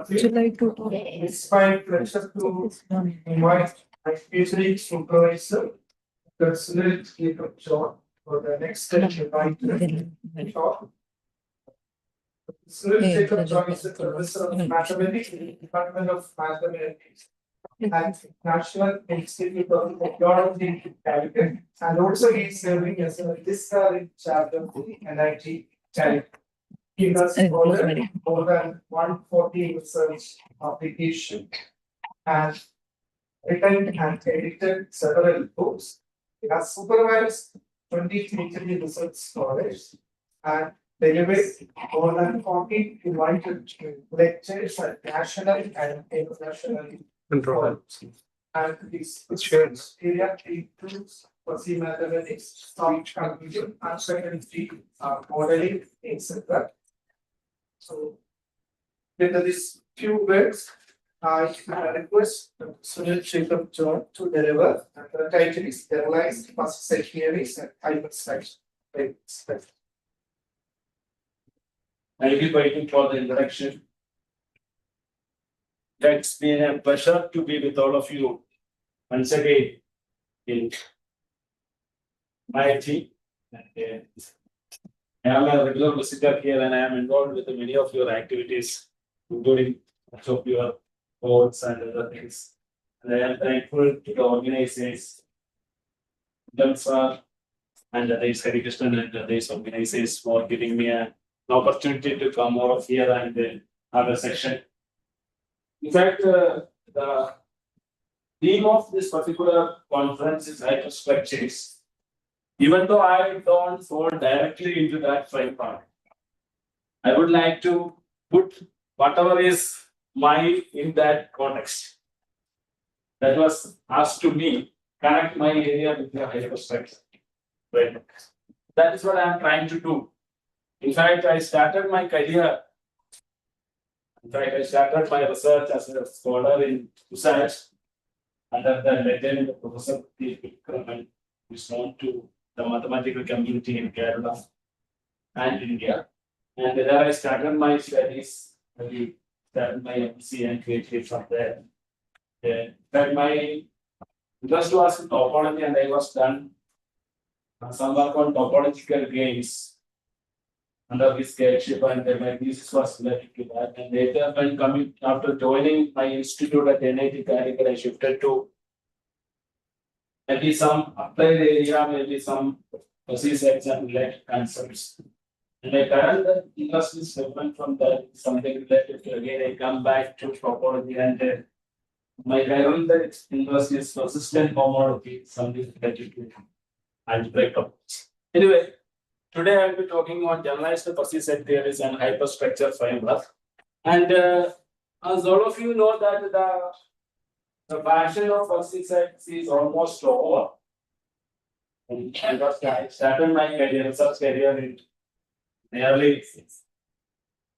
July 2. It's my pleasure to invite my PhD supervisor, President Jacob John, for the next session. President Jacob John is the professor of mathematics in the Department of Mathematics, at National Institute of Technology, Calicut, and also he is serving as a registrar's chapter of the NIT Calicut. He has ordered more than 140 research applications and written and edited several books. He has supervised 23 research scholars and delivered more than 40 invited lectures at national and international forums. And his research area includes fuzzy mathematics, speech computing, and secondary modeling, etc. So, with these few words, I request Sunil Jacob John to deliver. And the title is Generalized Fuzzy Set Theories and Hyperstructures. Thank you, Baitu, for the introduction. It's been a pleasure to be with all of you once again in my team. I am a regular visitor here and I am involved with many of your activities, including much of your boards and other things. And I am thankful to the organizers, Damsar and others, Harikrishnan and others organizers for giving me an opportunity to come over here and have a session. In fact, the theme of this particular conference is hyperstructures. Even though I don't fall directly into that framework, I would like to put whatever is mine in that context. That was asked to me, connect my area with the hyperstructure. Right. That is what I am trying to do. In fact, I started my career. In fact, I started my research as a scholar in research under the legend of Professor P. Vikram, who is known to the mathematical community in Kerala and India. And there I started my studies. I started my MC and PhD from there. But my interest was in topology, and I was done some work on topological games under his headship, and my thesis was related to that. And later, when coming after joining my institute at NIT Calicut, I shifted to maybe some applied area, maybe some fuzzy sets and related concepts. And my current interest is different from that, something related to, again, I come back to topology, and my current interest is persistent homology, something related to algebraic topology. Anyway, today I will be talking on generalized fuzzy set theories and hyperstructure framework. And as all of you know that the fashion of fuzzy sets is almost over. And I started my career, research career in the early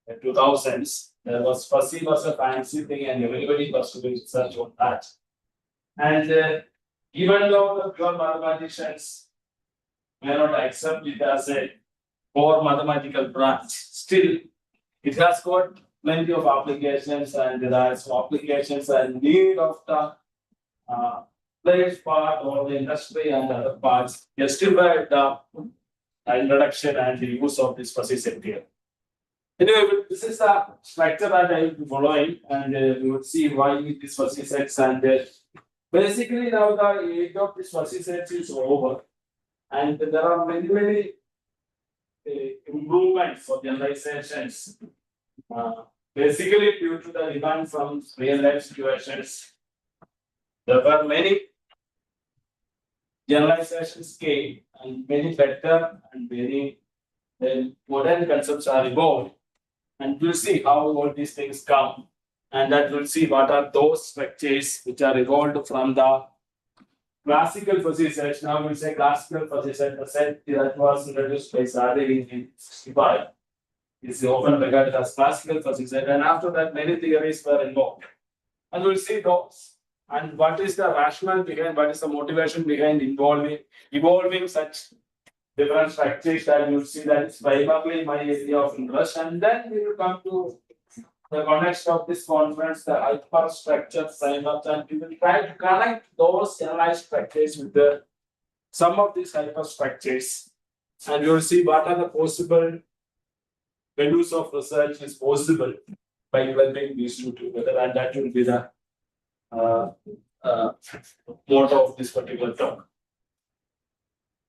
2000s. There was fuzzy was a fancy thing, and everybody was doing research on that. And even though the pure mathematicians may not accept it as a core mathematical branch, still it has got plenty of applications, and there are some applications and need of the players part or the industry and other parts justify the introduction and the use of this fuzzy set theory. Anyway, this is the structure that I will be following, and we will see why this fuzzy sets. And basically, now the age of this fuzzy sets is over, and there are many improvements or generalizations. Basically, due to the demand from real life situations, there were many generalizations came, and many better and very modern concepts are evolved. And we'll see how all these things come, and that we'll see what are those structures which are evolved from the classical fuzzy sets. Now we'll say classical fuzzy set, the set that was introduced by Sade in 1965 is often regarded as classical fuzzy set, and after that many theories were involved. And we'll see those, and what is the rationale behind, what is the motivation behind evolving such different structures, that you'll see that it's primarily my area of interest. And then we will come to the context of this conference, the hyperstructure framework, and we will try to connect those generalized structures with some of these hyperstructures, and we will see what are the possible venues of research is possible by clubbing these two together, and that will be the motto of this particular talk.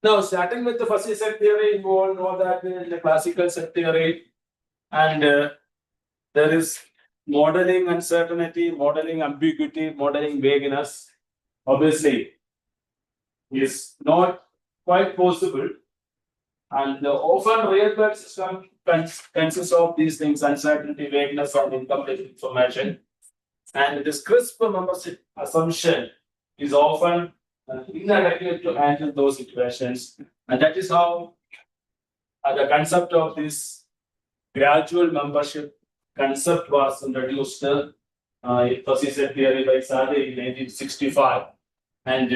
Now, starting with the fuzzy set theory, you all know that in the classical set theory, and there is modeling uncertainty, modeling ambiguity, modeling vagueness. Obviously, is not quite possible, and often real world system consists of these things: uncertainty, vagueness, and incomplete information. And this crisp membership assumption is often inadequate to handle those situations. And that is how the concept of this gradual membership concept was introduced in persistent theory by Sade in 1965. And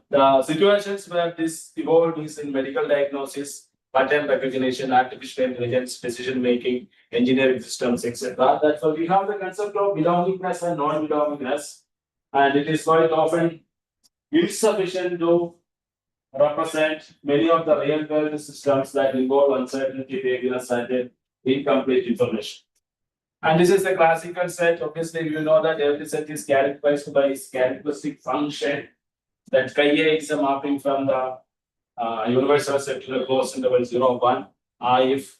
the situations where this evolved is in medical diagnosis, pattern recognition, artificial intelligence, decision making, engineering systems, etc. That's why we have the concept of belongingness and non-belongingness, and it is quite often insufficient to represent many of the real world systems that involve uncertainty, vagueness, and incomplete information. And this is the classical set. Obviously, you know that every set is characterized by its characteristic function. That chi A is a mapping from the universal set to the closed interval 0, 1. If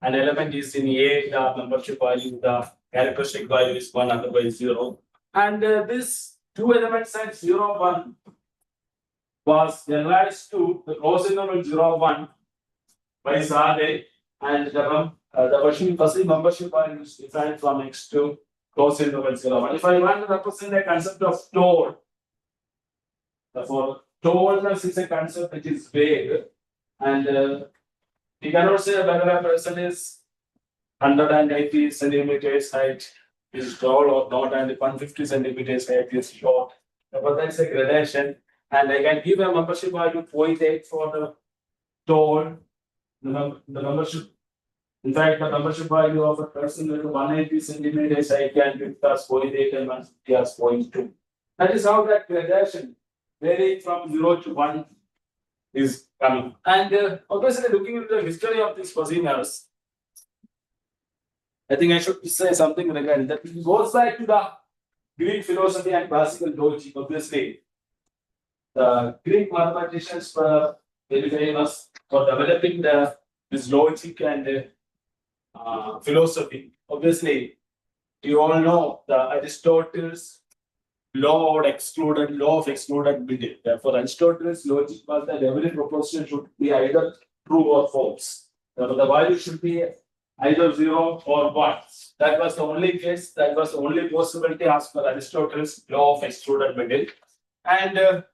an element is in A, the membership value, the characteristic value is 1, otherwise 0. And this two element set 0, 1 was generalized to the closed interval 0, 1 by Sade, and the fuzzy membership value is defined from X to closed interval 0, 1. If I want to represent the concept of tore, therefore, toreness is a concept which is vague, and you cannot say whether a person is 180 centimeters height is tall or not, and 150 centimeters height is short. But that's a gradation, and I can give a membership value 0.8 for the tall. The membership, in fact, the membership value of a person with 180 centimeters height can be plus 0.8 and 150 as 0.2. That is how that gradation varying from 0 to 1 is coming. And obviously, looking into the history of these fuzziness, I think I should say something regarding that. It goes back to the Greek philosophy and classical logic. Obviously, the Greek mathematicians were very famous for developing this logic and philosophy. Obviously, you all know the Aristotle's law of excluded middle. Therefore, Aristotle's logic was that every proposition should be either true or false. Therefore, the value should be either 0 or 1. That was the only case, that was the only possibility as per Aristotle's law of excluded middle. And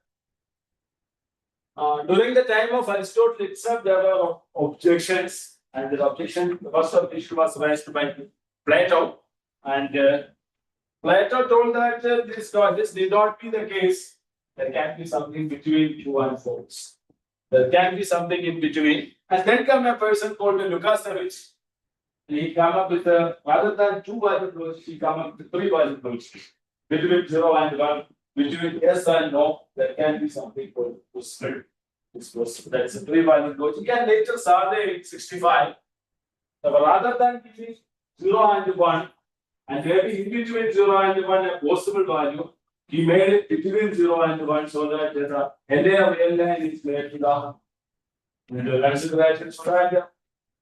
during the time of Aristotle itself, there were objections, and the first objection was raised by Plato. And Plato told that this need not be the case. There can be something between true and false. There can be something in between. And then come a person called Lukasiewicz. He came up with rather than two-value logic, he came up with three-value logic. Between 0 and 1, between yes and no, there can be something called possible. That's a three-value logic. And later Sade in 65. So rather than between 0 and 1, and maybe in between 0 and 1 a possible value, he made it between 0 and 1 so that the LA real line is made to the consideration. So that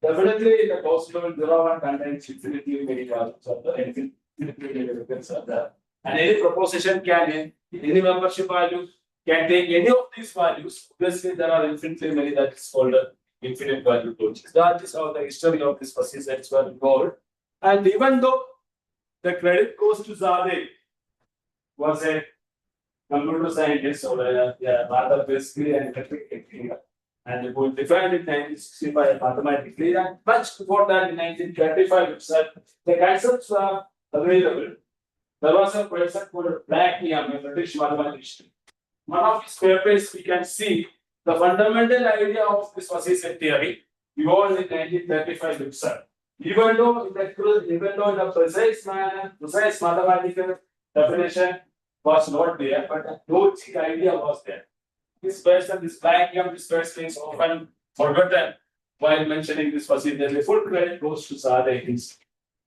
definitely the possible 0 1 contains infinitely many values of the infinitely many records of that. And any proposition can, any membership value can take any of these values. Obviously, there are infinitely many that is called infinite value logic. That is how the history of these fuzzy sets were involved. And even though the credit goes to Sade, was a computer scientist or rather basically an electric engineer, and it was defined in 1965 mathematically, and much before that in 1925 itself, the concepts were available. There was a person called Blackham, a British mathematician. One of his papers, we can see the fundamental idea of this fuzzy set theory evolved in 1935 itself. Even though in the precise manner, precise mathematical definition was not there, but the logic idea was there. This person, this Blackham, this person is often forgotten while mentioning this fuzzy theory. Full credit goes to Sade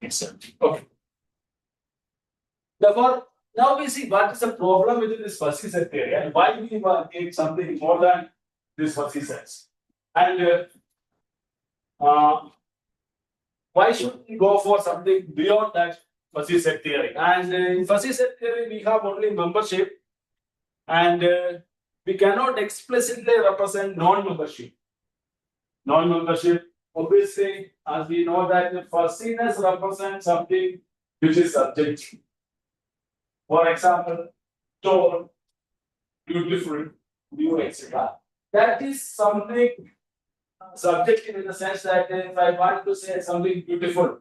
itself. Okay. Therefore, now we see what is the problem with this fuzzy set theory and why we need something more than this fuzzy sets. And why should we go for something beyond that fuzzy set theory? And in fuzzy set theory, we have only membership, and we cannot explicitly represent non-membership. Non-membership, obviously, as we know that the fuzziness represents something which is subjective. For example, tall, beautiful, new, etc. That is something subjective in the sense that if I want to say something beautiful,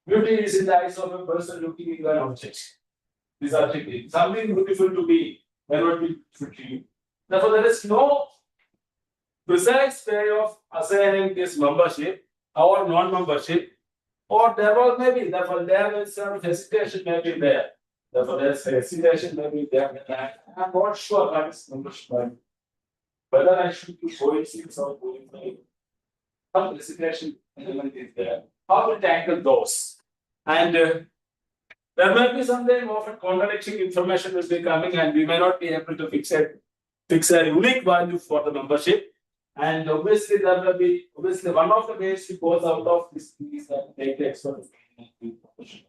beauty is in the eyes of a person looking into an object. This objective. Something beautiful to me may not be beautiful to you. Therefore, there is no precise way of assigning this membership or non-membership, or there was maybe, therefore, there is some hesitation may be there. Therefore, there is hesitation may be there. I'm not sure what is membership. Whether I should do coincidence or coincidence. Some hesitation element is there. How to tackle those? And there may be something often contradicting information will be coming, and we may not be able to fix a unique value for the membership. And obviously, there will be one of the ways to go out of this is that take the expert opinion. If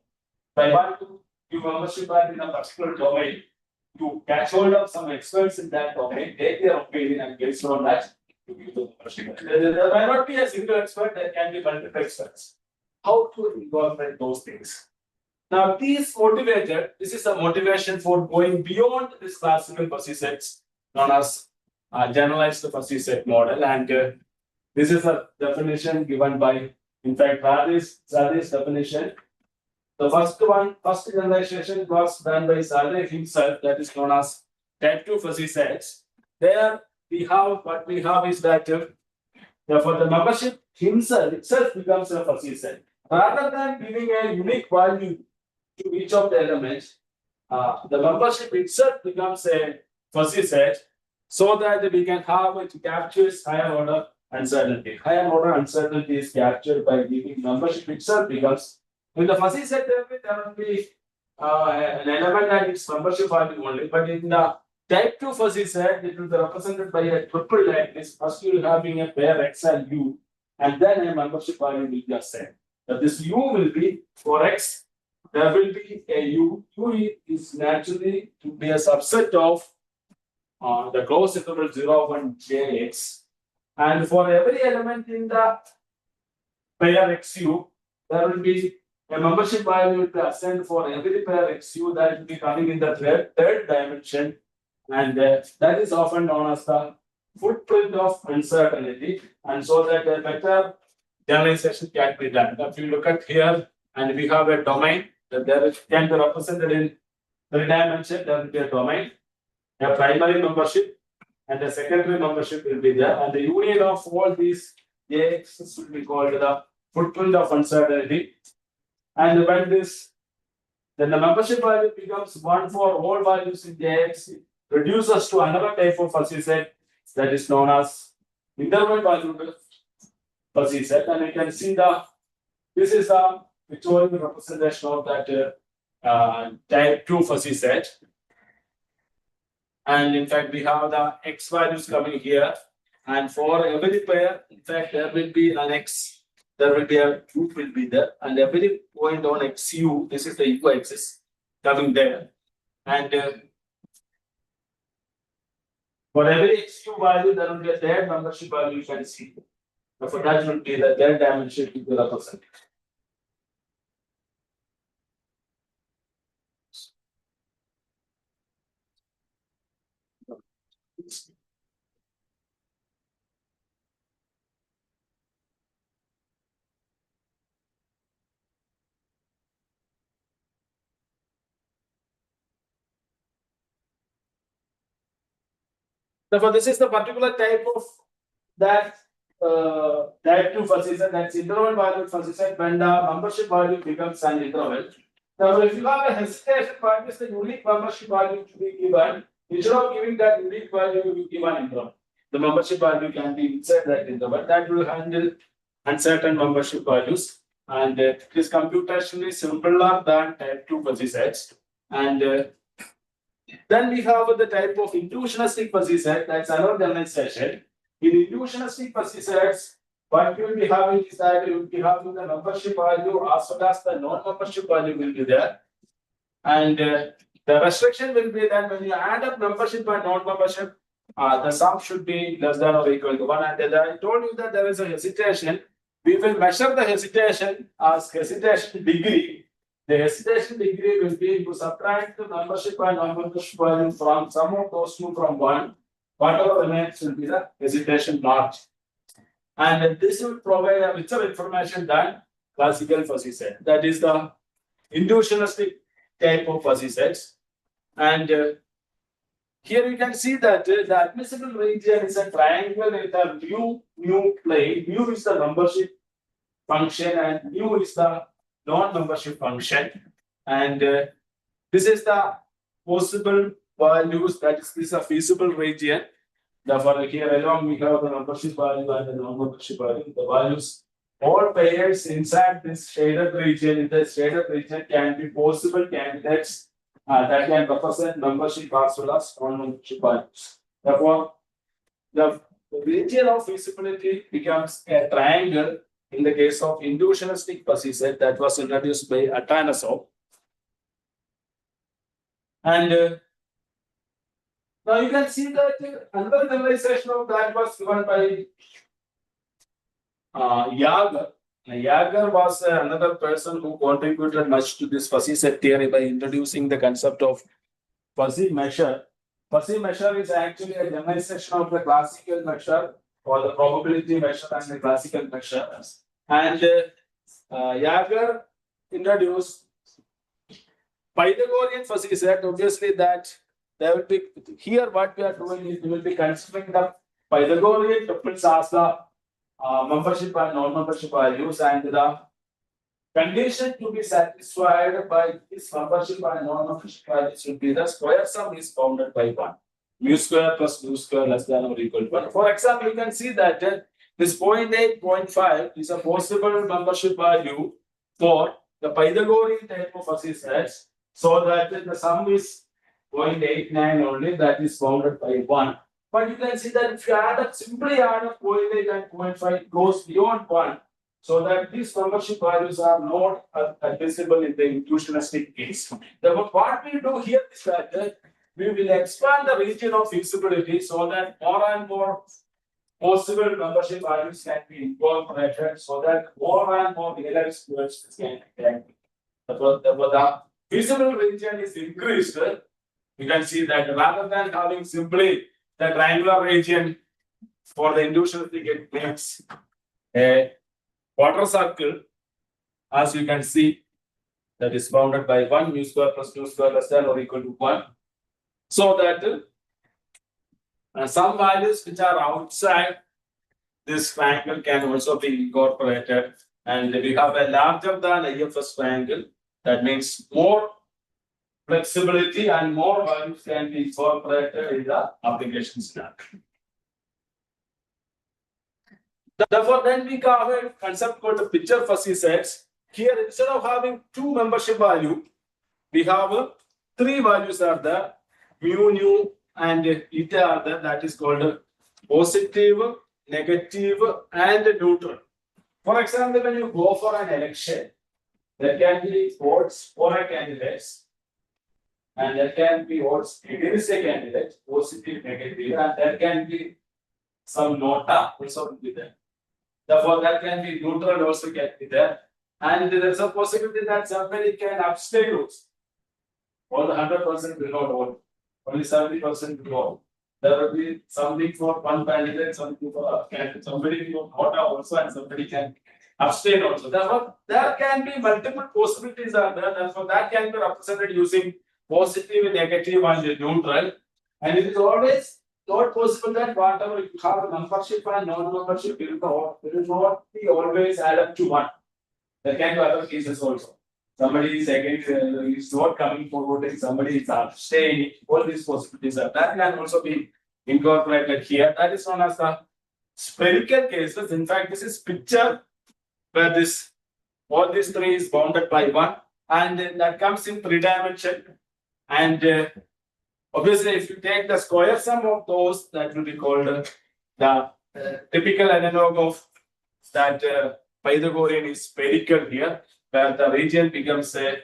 I want to give membership in a particular domain, you catch hold of some experts in that domain, take their opinion, and based on that, you give the membership. There might not be a single expert, there can be multiple experts. How to incorporate those things? Now, this is a motivation for going beyond this classical fuzzy sets known as generalized fuzzy set model, and this is a definition given by, in fact, Sadi's definition. The first generalization was done by Sadi himself, that is known as type 2 fuzzy sets. There we have what we have is that therefore the membership itself becomes a fuzzy set. Rather than giving a unique value to each of the elements, the membership itself becomes a fuzzy set, so that we can have it captures higher order uncertainty. Higher order uncertainty is captured by giving membership itself, because in the fuzzy set there will be an element that is membership value only, but in the type 2 fuzzy set it will be represented by a triple like this. First you will having a pair X and U, and then a membership value will be assigned. But this U will be for X, there will be a U. U is naturally to be a subset of the closed interval 0, 1, Jx, and for every element in the pair XU, there will be a membership value will be assigned for every pair XU that will be coming in the third dimension, and that is often known as the footprint of uncertainty, and so that a better generalization can be done. If you look at here, and we have a domain that there can be represented in 3 dimensions, there will be a domain, a primary membership, and a secondary membership will be there, and the union of all these Jx will be called the footprint of uncertainty. And when then the membership value becomes 1 for all values in Jx, it reduces to another type of fuzzy set that is known as interval value fuzzy set, and you can see this is the pictorial representation of that type 2 fuzzy set. And in fact, we have the X values coming here, and for every pair, in fact, there will be an X, there will be a group will be there, and every point on XU, this is the U axis coming there, and for every XU value, there will be a third membership value you can see. For that will be the third dimension to be represented. Therefore, this is the particular type of that type 2 fuzzy set, that's interval value fuzzy set when the membership value becomes an interval. Now, if you have a hesitation, what is the unique membership value to be given? Instead of giving that unique value, you give an interval. The membership value can be inside that interval. That will handle uncertain membership values, and it is computationally simpler than type 2 fuzzy sets. And then we have the type of inclusionistic fuzzy set, that's another generalization. In inclusionistic fuzzy sets, what you will be having is that you will be having the membership value as well as the non-membership value will be there. And the restriction will be that when you add up membership and non-membership, the sum should be less than or equal to 1. And I told you that there is a hesitation. We will measure the hesitation as hesitation degree. The hesitation degree will be to subtract the membership and non-membership value from sum of those two from 1. Whatever remains will be the hesitation mark. And this will provide a richer information than classical fuzzy set. That is the inductionistic type of fuzzy sets. And here you can see that the admissible region is a triangle with a mu plane. Mu is the membership function and mu is the non-membership function. And this is the possible values, that is, this is a feasible region. Therefore, here along we have the membership value and the non-membership value. The values, all pairs inside this shaded region, in the shaded region can be possible candidates that can represent membership as well as non-membership values. Therefore, the region of feasibility becomes a triangle in the case of inductionistic fuzzy set that was introduced by Atanasov. And now you can see that another generalization of that was given by Jaeger. Jaeger was another person who contributed much to this fuzzy set theory by introducing the concept of fuzzy measure. Fuzzy measure is actually a generalization of the classical measure or the probability measure and the classical measure. And Jaeger introduced Pythagorean fuzzy set. Obviously, that there will be here what we are doing is we will be considering the Pythagorean tuples as the membership and non-membership values, and the condition to be satisfied by this membership and non-membership values will be the square sum is bounded by 1. Mu square plus mu square less than or equal to 1. For example, you can see that this 0.8, 0.5 is a possible membership value for the Pythagorean type of fuzzy sets, so that the sum is 0.89 only, that is bounded by 1. But you can see that if you simply add up 0.8 and 0.5, it goes beyond 1, so that these membership values are not admissible in the inclusionistic case. Therefore, what we do here is that we will expand the region of feasibility so that more and more possible membership values can be incorporated, so that more and more realized questions can be taken. Therefore, the feasible region is increased. You can see that rather than having simply the triangular region for the inductionistic, it makes a quarter circle, as you can see, that is bounded by 1 mu square plus mu square less than or equal to 1. So that some values which are outside this triangle can also be incorporated, and we have a larger than IFS triangle. That means more flexibility and more values can be incorporated in the application scenario. Therefore, then we have a concept called the picture fuzzy sets. Here, instead of having 2 membership value, we have 3 values are there. Mu, nu, and eta are there. That is called positive, negative, and neutral. For example, when you go for an election, there can be votes for a candidate, and there can be votes against a candidate, positive, negative, and there can be some nota also be there. Therefore, that can be neutral also can be there. And there is a possibility that somebody can abstain also. All the 100% will not vote. Only 70% will vote. There will be something for one candidate, something for a candidate, somebody will vote also, and somebody can abstain also. Therefore, there can be multiple possibilities are there. Therefore, that can be represented using positive, negative, and neutral. And it is always not possible that whatever you have membership and non-membership will not be always add up to 1. There can be other cases also. Somebody is against, is not coming for voting, somebody is abstaining. All these possibilities are that can also be incorporated here. That is known as the spherical cases. In fact, this is picture where this all these 3 is bounded by 1, and that comes in 3 dimension. And obviously, if you take the square sum of those, that will be called the typical analog of that Pythagorean is spherical here, where the region becomes a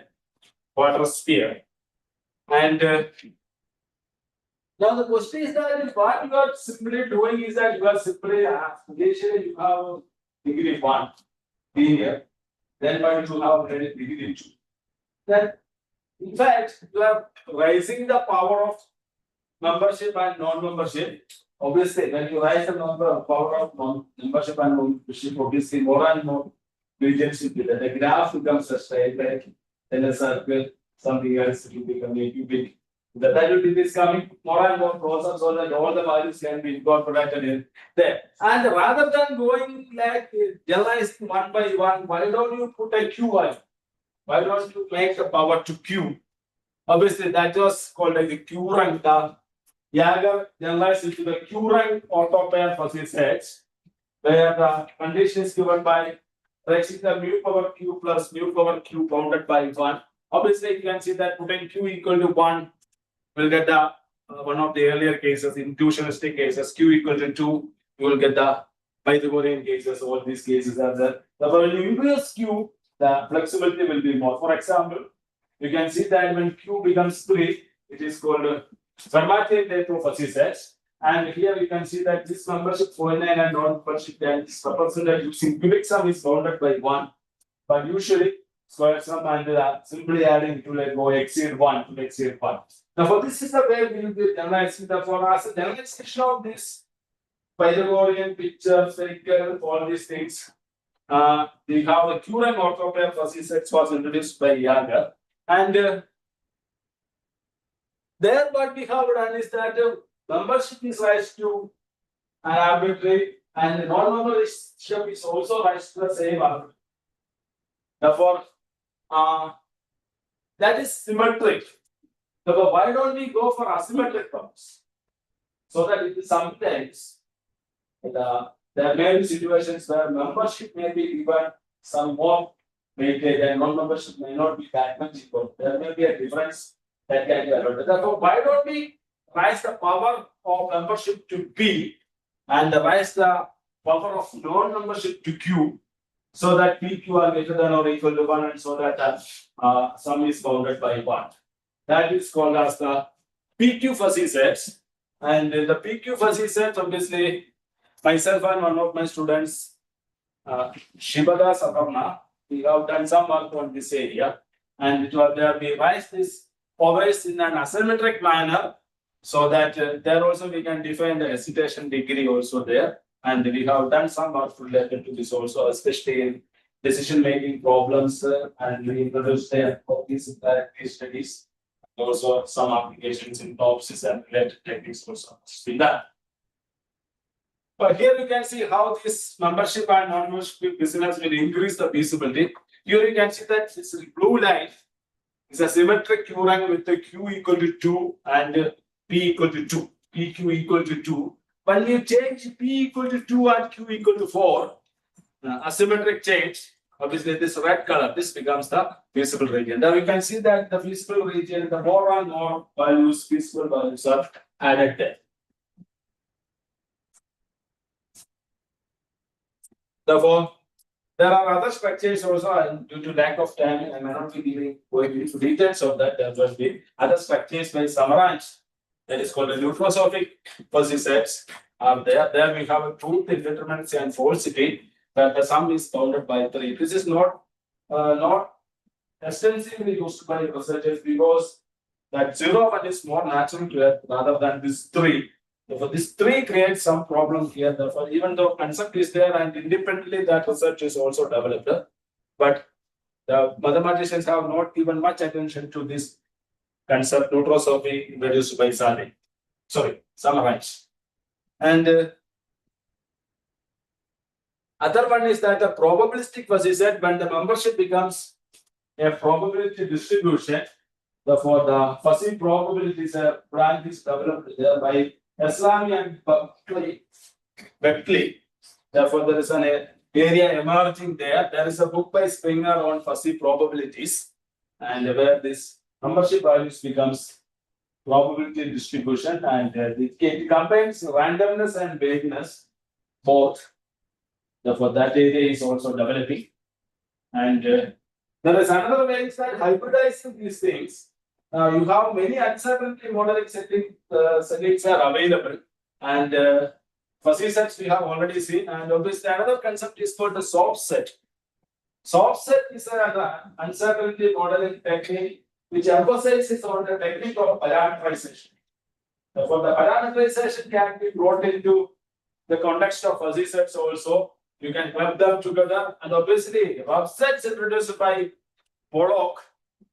quarter sphere. And now the question is that what you are simply doing is that you are simply initially you have degree 1 linear, then what you have degree 2. Then in fact you are raising the power of membership and non-membership. Obviously, when you raise the power of membership and non-membership, obviously more and more regions will be there. The graph becomes a straight line, then a circle, something else will become a cubic. The value is coming more and more closer so that all the values can be incorporated in there. And rather than going like generalized one by one, why don't you put a Q value? Why don't you make the power to Q? Obviously, that was called like the Q rank. The Jaeger generalized into the Q rank orthopair fuzzy sets, where the condition is given by raising the mu power Q plus mu power Q bounded by 1. Obviously, you can see that putting Q equal to 1 will get the one of the earlier cases, intuitionistic cases, Q equal to 2, you will get the Pythagorean cases, all these cases are there. Therefore, when you increase Q, the flexibility will be more. For example, you can see that when Q becomes 3, it is called Fermatian type of fuzzy sets. And here you can see that this membership 49 and non-membership is represented using cubic sum is bounded by 1. But usually, square sum and simply adding to like go exceed 1 to exceed 1. Now, for this is the way we will be generalizing. Therefore, as a generalization of this Pythagorean picture, spherical, all these things, we have the Q-rank orthopair fuzzy sets was introduced by Jaeger. And there, what we have done is that membership is raised to an arbitrary, and non-membership is also raised to the same arbitrary. Therefore, that is symmetric. Therefore, why don't we go for asymmetric terms? So that it is sometimes there may be situations where membership may be given some more weightage and non-membership may not be that much equal. There may be a difference that can be allotted. Therefore, why don't we raise the power of membership to P and raise the power of non-membership to Q, so that PQ are greater than or equal to 1, and so that sum is bounded by 1. That is called as the PQ fuzzy sets. And the PQ fuzzy sets, obviously, myself and one of my students, Shibada Saparna, we have done some work on this area. And it was there we raise this always in an asymmetric manner, so that there also we can define the hesitation degree also there. And we have done some work related to this also, especially in decision-making problems, and we introduced there of these case studies. Also, some applications in topsis and related techniques also been done. But here you can see how this membership and non-membership business will increase the feasibility. Here you can see that this blue line is a symmetric Q rank with the Q equal to 2 and P equal to 2, PQ equal to 2. When you change P equal to 2 and Q equal to 4, asymmetric change, obviously this red color, this becomes the feasible region. Now you can see that the feasible region, the more and more values, feasible values are added there. Therefore, there are other structures also, and due to lack of time, I may not be going into details of that. There will be other structures by Samaranch. That is called the neutrosophic fuzzy sets are there. There we have a truth, indeterminacy, and falsity, where the sum is bounded by 3. This is not extensively used by researchers because that 0 one is more natural to it rather than this 3. Therefore, this 3 creates some problem here. Therefore, even though concept is there and independently that research is also developed, but the mathematicians have not given much attention to this concept neutrosophy introduced by Samaranch. And other one is that a probabilistic fuzzy set, when the membership becomes a probability distribution, therefore the fuzzy probabilities branch is developed there by Eslami and Beckley. Therefore, there is an area emerging there. There is a book by Springer on fuzzy probabilities, and where this membership values becomes probability distribution, and it combines randomness and vagueness both. Therefore, that area is also developing. And there is another way is that hybridizing these things. You have many uncertainty modeling settings are available, and fuzzy sets we have already seen. And obviously, another concept is called the soft set. Soft set is an uncertainty modeling technique which emphasizes on the technique of parameterization. Therefore, the parameterization can be brought into the context of fuzzy sets also. You can club them together, and obviously, rough sets introduced by Pollock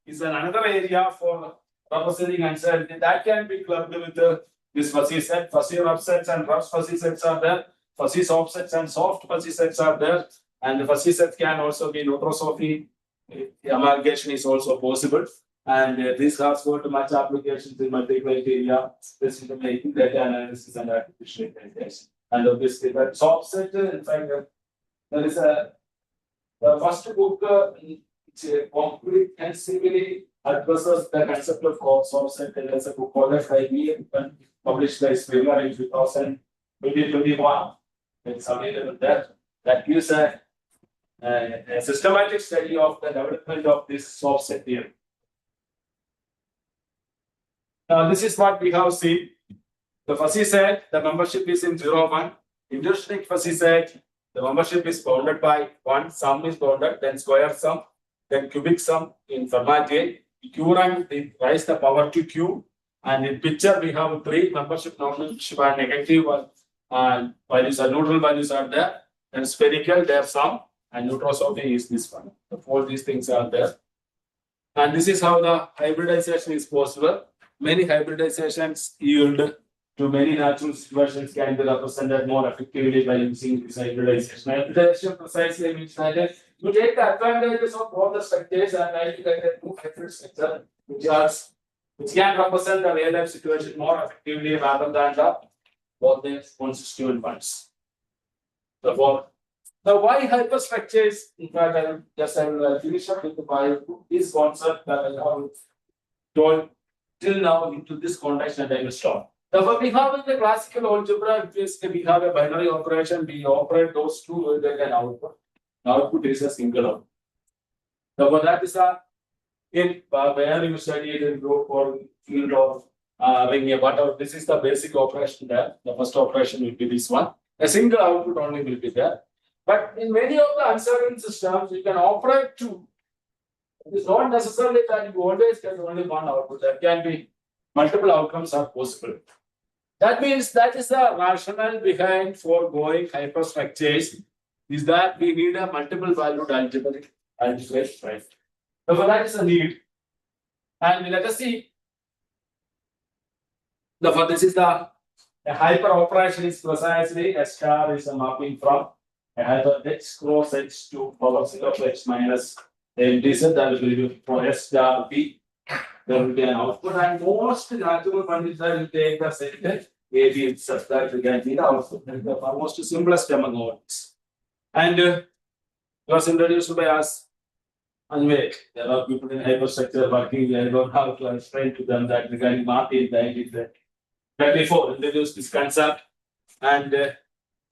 is another area for representing uncertainty that can be clubbed with this fuzzy set. Fuzzy rough sets and rough fuzzy sets are there. Fuzzy soft sets and soft fuzzy sets are there. And the fuzzy sets can also be neutropsophy. Amalgamation is also possible. And this has got much applications in multi-criteria, specifically making data analysis and artificial intelligence. And obviously, the soft set, in fact, there is the first book which comprehensively addresses the concept of soft set. There is a book called IBM, published by Springer in 2021. It's available there. That gives a systematic study of the development of this soft set theory. Now, this is what we have seen. The fuzzy set, the membership is in 0, 1. Intrinsic fuzzy set, the membership is bounded by 1, sum is bounded, then square sum, then cubic sum in Fermat. Q rank, they rise the power to Q. And in picture, we have 3 membership, non-membership, and negative values are neutral values are there. And spherical, their sum, and neutropsophy is this one. All these things are there. And this is how the hybridization is possible. Many hybridizations yield to many natural situations can be represented more effectively by using this hybridization. Hybridization precisely means that you take the advantages of both the structures and try to get a two different structure which can represent the real life situation more effectively rather than the both the constituent ones. Therefore, now why hyperstructures? In fact, I will finish up with this concept that I have told till now into this context, and I will stop. Therefore, we have in the classical algebra, we have a binary operation, we operate those two, we get an output. The output is a single output. Therefore, that is in where you study it in group or field or ring, whatever. This is the basic operation there. The first operation will be this one. A single output only will be there. But in many of the uncertain systems, you can operate two. It is not necessarily that you always get only one output. There can be multiple outcomes are possible. That means that is the rationale behind foregoing hyperstructures is that we need a multiple valued algebraic right? Therefore, that is a need. And let us see. Therefore, this is the hyper operation is precisely a star is a mapping from a hyper x cross x to power 0 of x minus the integer that will be for s star b. There will be an output, and most natural conditions will take the set A B such that we can see the output. The most simplest among all this. And it was introduced by us. Anyway, there are people in hyperstructure working. I don't have to explain to them that regarding Martin, the 24 introduced this concept, and a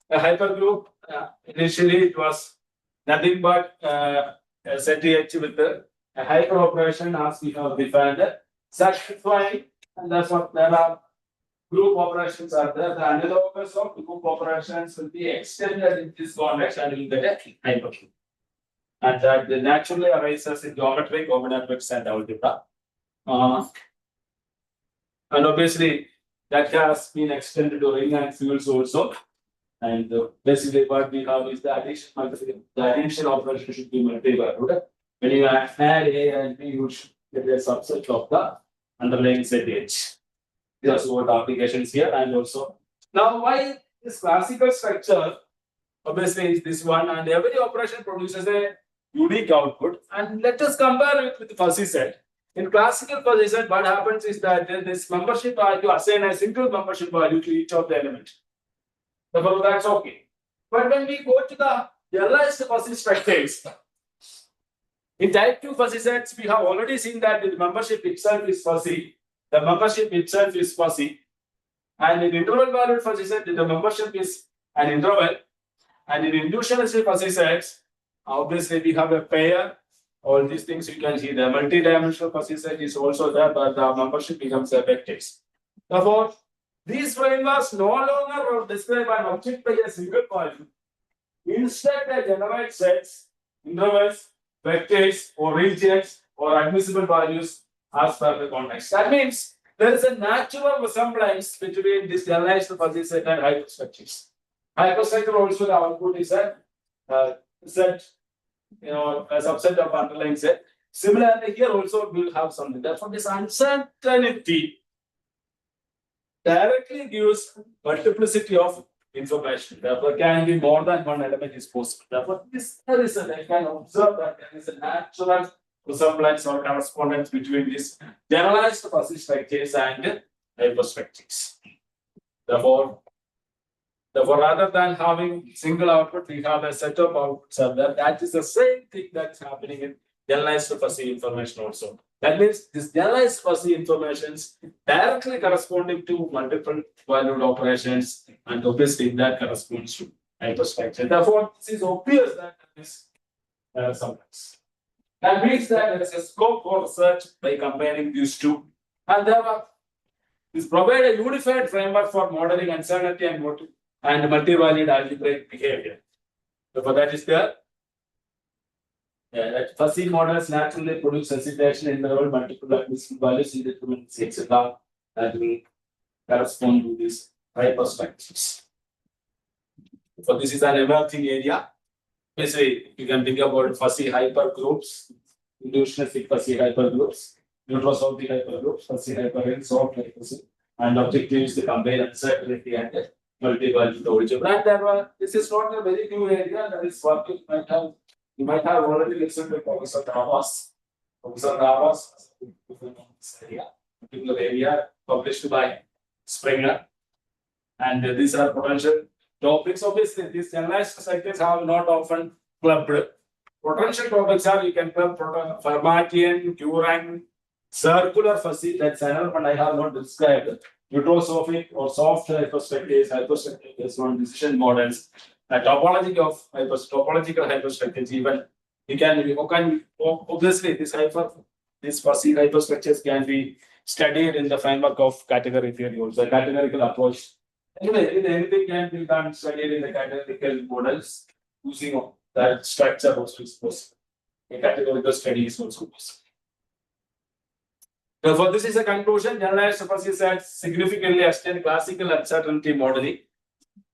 hypergroup. Initially, it was nothing but a set H with a hyper operation as we have defined it, satisfying, and that's what there are group operations are there. The analogues of group operations will be extended in this context and will get a hypergroup. And that naturally arises in geometric, combinatorics, and algebra. And obviously, that has been extended to ring and fields also. And basically, what we have is the addition operation should be multi-valued. When you add A and B, you should get a subset of the underlying set H. These are what applications here, and also now why this classical structure obviously is this one, and every operation produces a unique output. And let us compare it with the fuzzy set. In classical fuzzy set, what happens is that this membership value assign a single membership value to each of the elements. Therefore, that's okay. But when we go to the generalized fuzzy structures, In type 2 fuzzy sets, we have already seen that the membership itself is fuzzy. The membership itself is fuzzy. And in interval valued fuzzy set, the membership is an interval. And in inductionist fuzzy sets, obviously we have a pair. All these things you can see. The multi-dimensional fuzzy set is also there, but the membership becomes a vectors. Therefore, these frameworks no longer describe an object by a single value. Instead, they generate sets, intervals, vectors, or regions, or admissible values as per the context. That means there is a natural resemblance between this generalized fuzzy set and hyperstructures. Hyperstructure also the output is a set, a subset of underlying set. Similarly, here also we will have something. Therefore, this uncertainty directly gives multiplicity of information. Therefore, can be more than one element is possible. Therefore, there is I can observe that there is a natural resemblance or correspondence between these generalized fuzzy structures and hyperstructures. Therefore, rather than having single output, we have a set of outputs. That is the same thing that's happening in generalized fuzzy information also. That means this generalized fuzzy informations directly corresponding to multiple valued operations, and obviously that corresponds to hyperstructure. Therefore, this is obvious that there is resemblance. That means that there is a scope for research by comparing these two, and this provide a unified framework for modeling uncertainty and multivariate algebraic behavior. Therefore, that is there. That fuzzy models naturally produce hesitation interval, multiple admissible values, indeterminacy, etc. That will correspond to these hyperstructures. So this is an emerging area. Basically, you can think about fuzzy hypergroups, inductionistic fuzzy hypergroups, neutrosoptic hypergroups, fuzzy hyperrings, soft hypergroups, and objective is to combine uncertainty and multivariate algebra. And this is not a very new area. That is what you might have already listened to Professor Davos. Professor Davos, particular area published by Springer. And these are potential topics. Obviously, these generalized cycles have not often clubbed. Potential topics are you can club Fermatian, Curang, circular fuzzy, that's another one I have not described. Neutrosophic or soft hyperstructures based on decision models. Topological hyperstructures, even you can obviously these fuzzy hyperstructures can be studied in the framework of category theory also, a categorical approach. Anyway, anything can be done studied in the categorical models using that structure also is possible. A categorical study is also possible. Therefore, this is a conclusion. Generalized fuzzy sets significantly extend classical uncertainty modeling.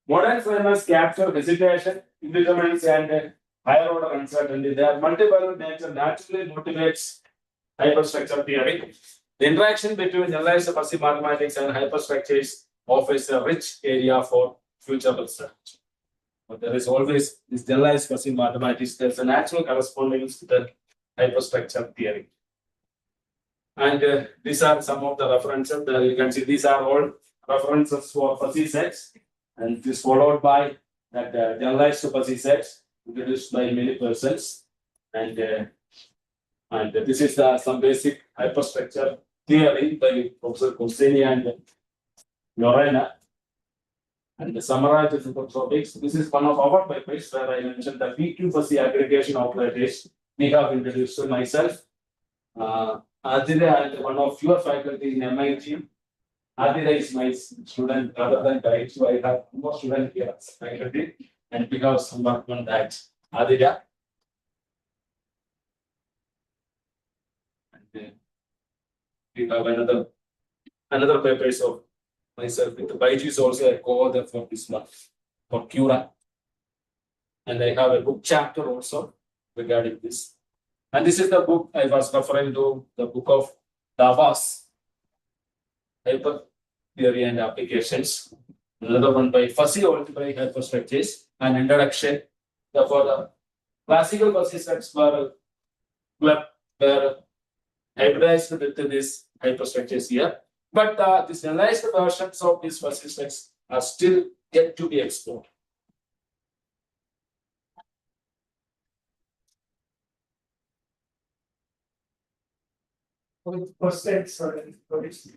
Modern frameworks capture hesitation, indeterminacy, and higher order uncertainty. Their multivariate nature naturally motivates hyperstructure theory. The interaction between generalized fuzzy mathematics and hyperstructures offers a rich area for future research. But there is always this generalized fuzzy mathematics. There's a natural correspondence to the hyperstructure theory. And these are some of the references. You can see these are all references for fuzzy sets. And this followed by that generalized fuzzy sets introduced by many persons. And this is some basic hyperstructure theory by Professor Corsini and Lorena. And the summarized topics. This is one of our papers where I mentioned the PQ fuzzy aggregation operators. We have introduced myself. Adira and one of your faculty in MIT. Adira is my student rather than Guide, so I have more students here as faculty, and we have some work on that. Adira. And we have another papers of myself with the Guide is also a co-author for this month for Cura. And I have a book chapter also regarding this. And this is the book I was referring to, the book of Davos, Hyper Theory and Applications. Another one by Fuzzy Algebraic Hyperstructures, an introduction. Therefore, the classical fuzzy sets were hybridized with these hyperstructures here. But these generalized versions of these fuzzy sets are still yet to be explored. with percents or anything.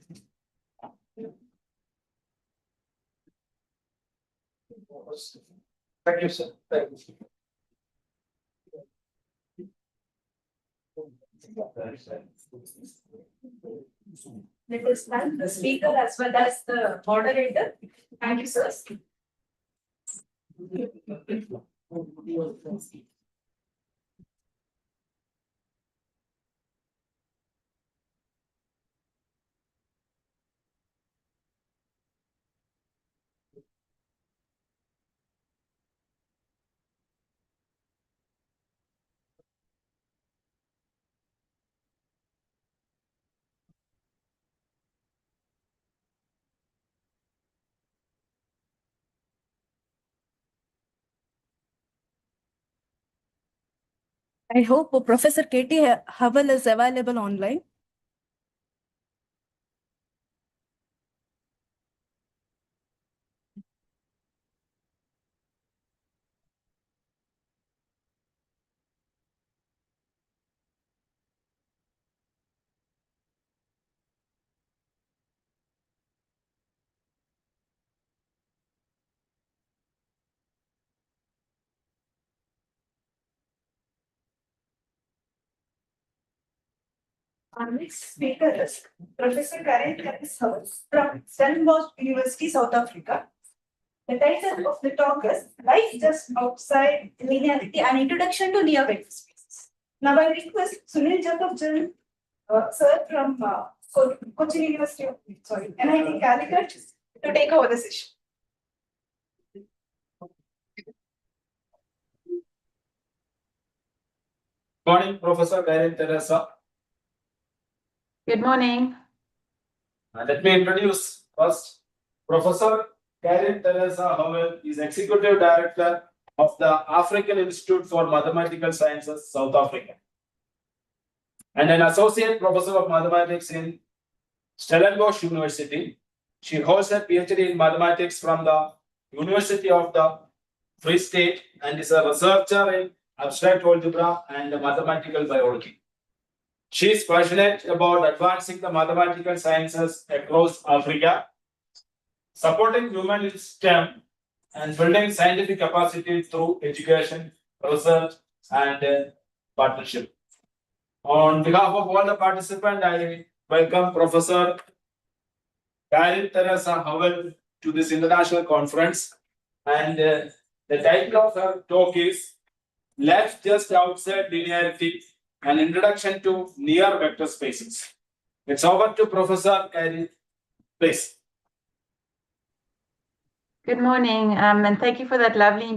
Thank you, sir. Thank you. Let us thank the speaker as well as the moderator. Thank you, sir. I hope Professor Katie Howell is available online. Our next speaker is Professor Karen Harris from Stellenbosch University, South Africa. The title of the talk is Life Just Outside Linearity, an Introduction to Near Vector Spaces. Now I request Sunil Jacob, sir from Cochin University, NIT Calicut, to take over the session. Morning, Professor Karen Teresa. Good morning. Let me introduce first Professor Karen Teresa Howell is Executive Director of the African Institute for Mathematical Sciences, South Africa, and an Associate Professor of Mathematics in Stellenbosch University. She holds a PhD in Mathematics from the University of the Free State and is a researcher in abstract algebra and mathematical biology. She is passionate about advancing the mathematical sciences across Africa, supporting women in STEM, and building scientific capacity through education, research, and partnership. On behalf of all the participants, I welcome Professor Karen Teresa Howell to this international conference. And the title of her talk is Life Just Outside Linearity, an Introduction to Near Vector Spaces. It's over to Professor Karen, please. Good morning, and thank you for that lovely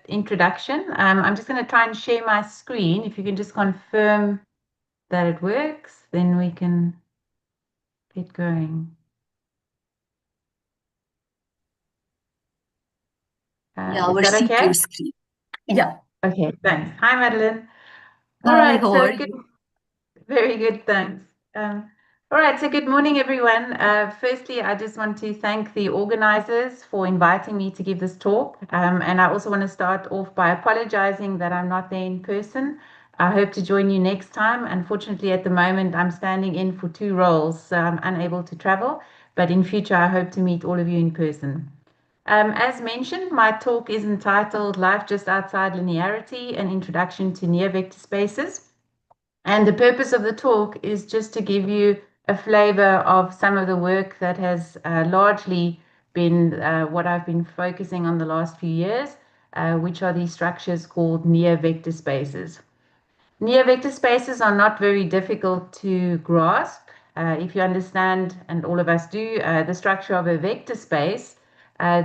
introduction. I'm just going to try and share my screen. If you can just confirm that it works, then we can get going. Yeah, is our that okay? screen. Yeah. Okay, thanks. Hi, Madeline. Hi, All right, how so are good. you? Very good, thanks. All right, so good morning, everyone. Firstly, I just want to thank the organizers for inviting me to give this talk. And I also want to start off by apologizing that I'm not there in person. I hope to join you next time. Unfortunately, at the moment, I'm standing in for 2 roles, so I'm unable to travel. But in future, I hope to meet all of you in person. As mentioned, my talk is entitled Life Just Outside Linearity, an Introduction to Near Vector Spaces. And the purpose of the talk is just to give you a flavor of some of the work that has largely been what I've been focusing on the last few years, which are these structures called near vector spaces. Near vector spaces are not very difficult to grasp. If you understand, and all of us do, the structure of a vector space,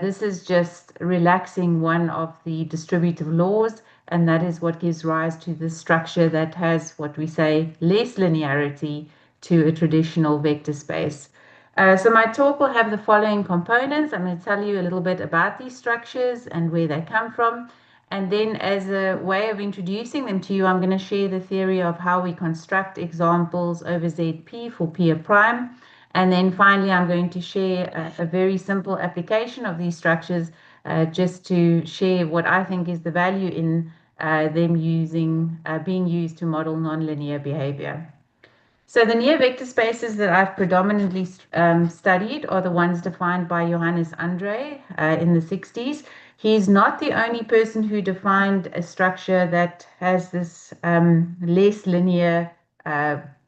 this is just relaxing one of the distributive laws, and that is what gives rise to the structure that has what we say less linearity to a traditional vector space. So my talk will have the following components. I'm going to tell you a little bit about these structures and where they come from. And then as a way of introducing them to you, I'm going to share the theory of how we construct examples over ZP for P prime. And then finally, I'm going to share a very simple application of these structures just to share what I think is the value in them being used to model nonlinear behavior. So the near vector spaces that I've predominantly studied are the ones defined by Johannes Andre in the 60s. He's not the only person who defined a structure that has this less linear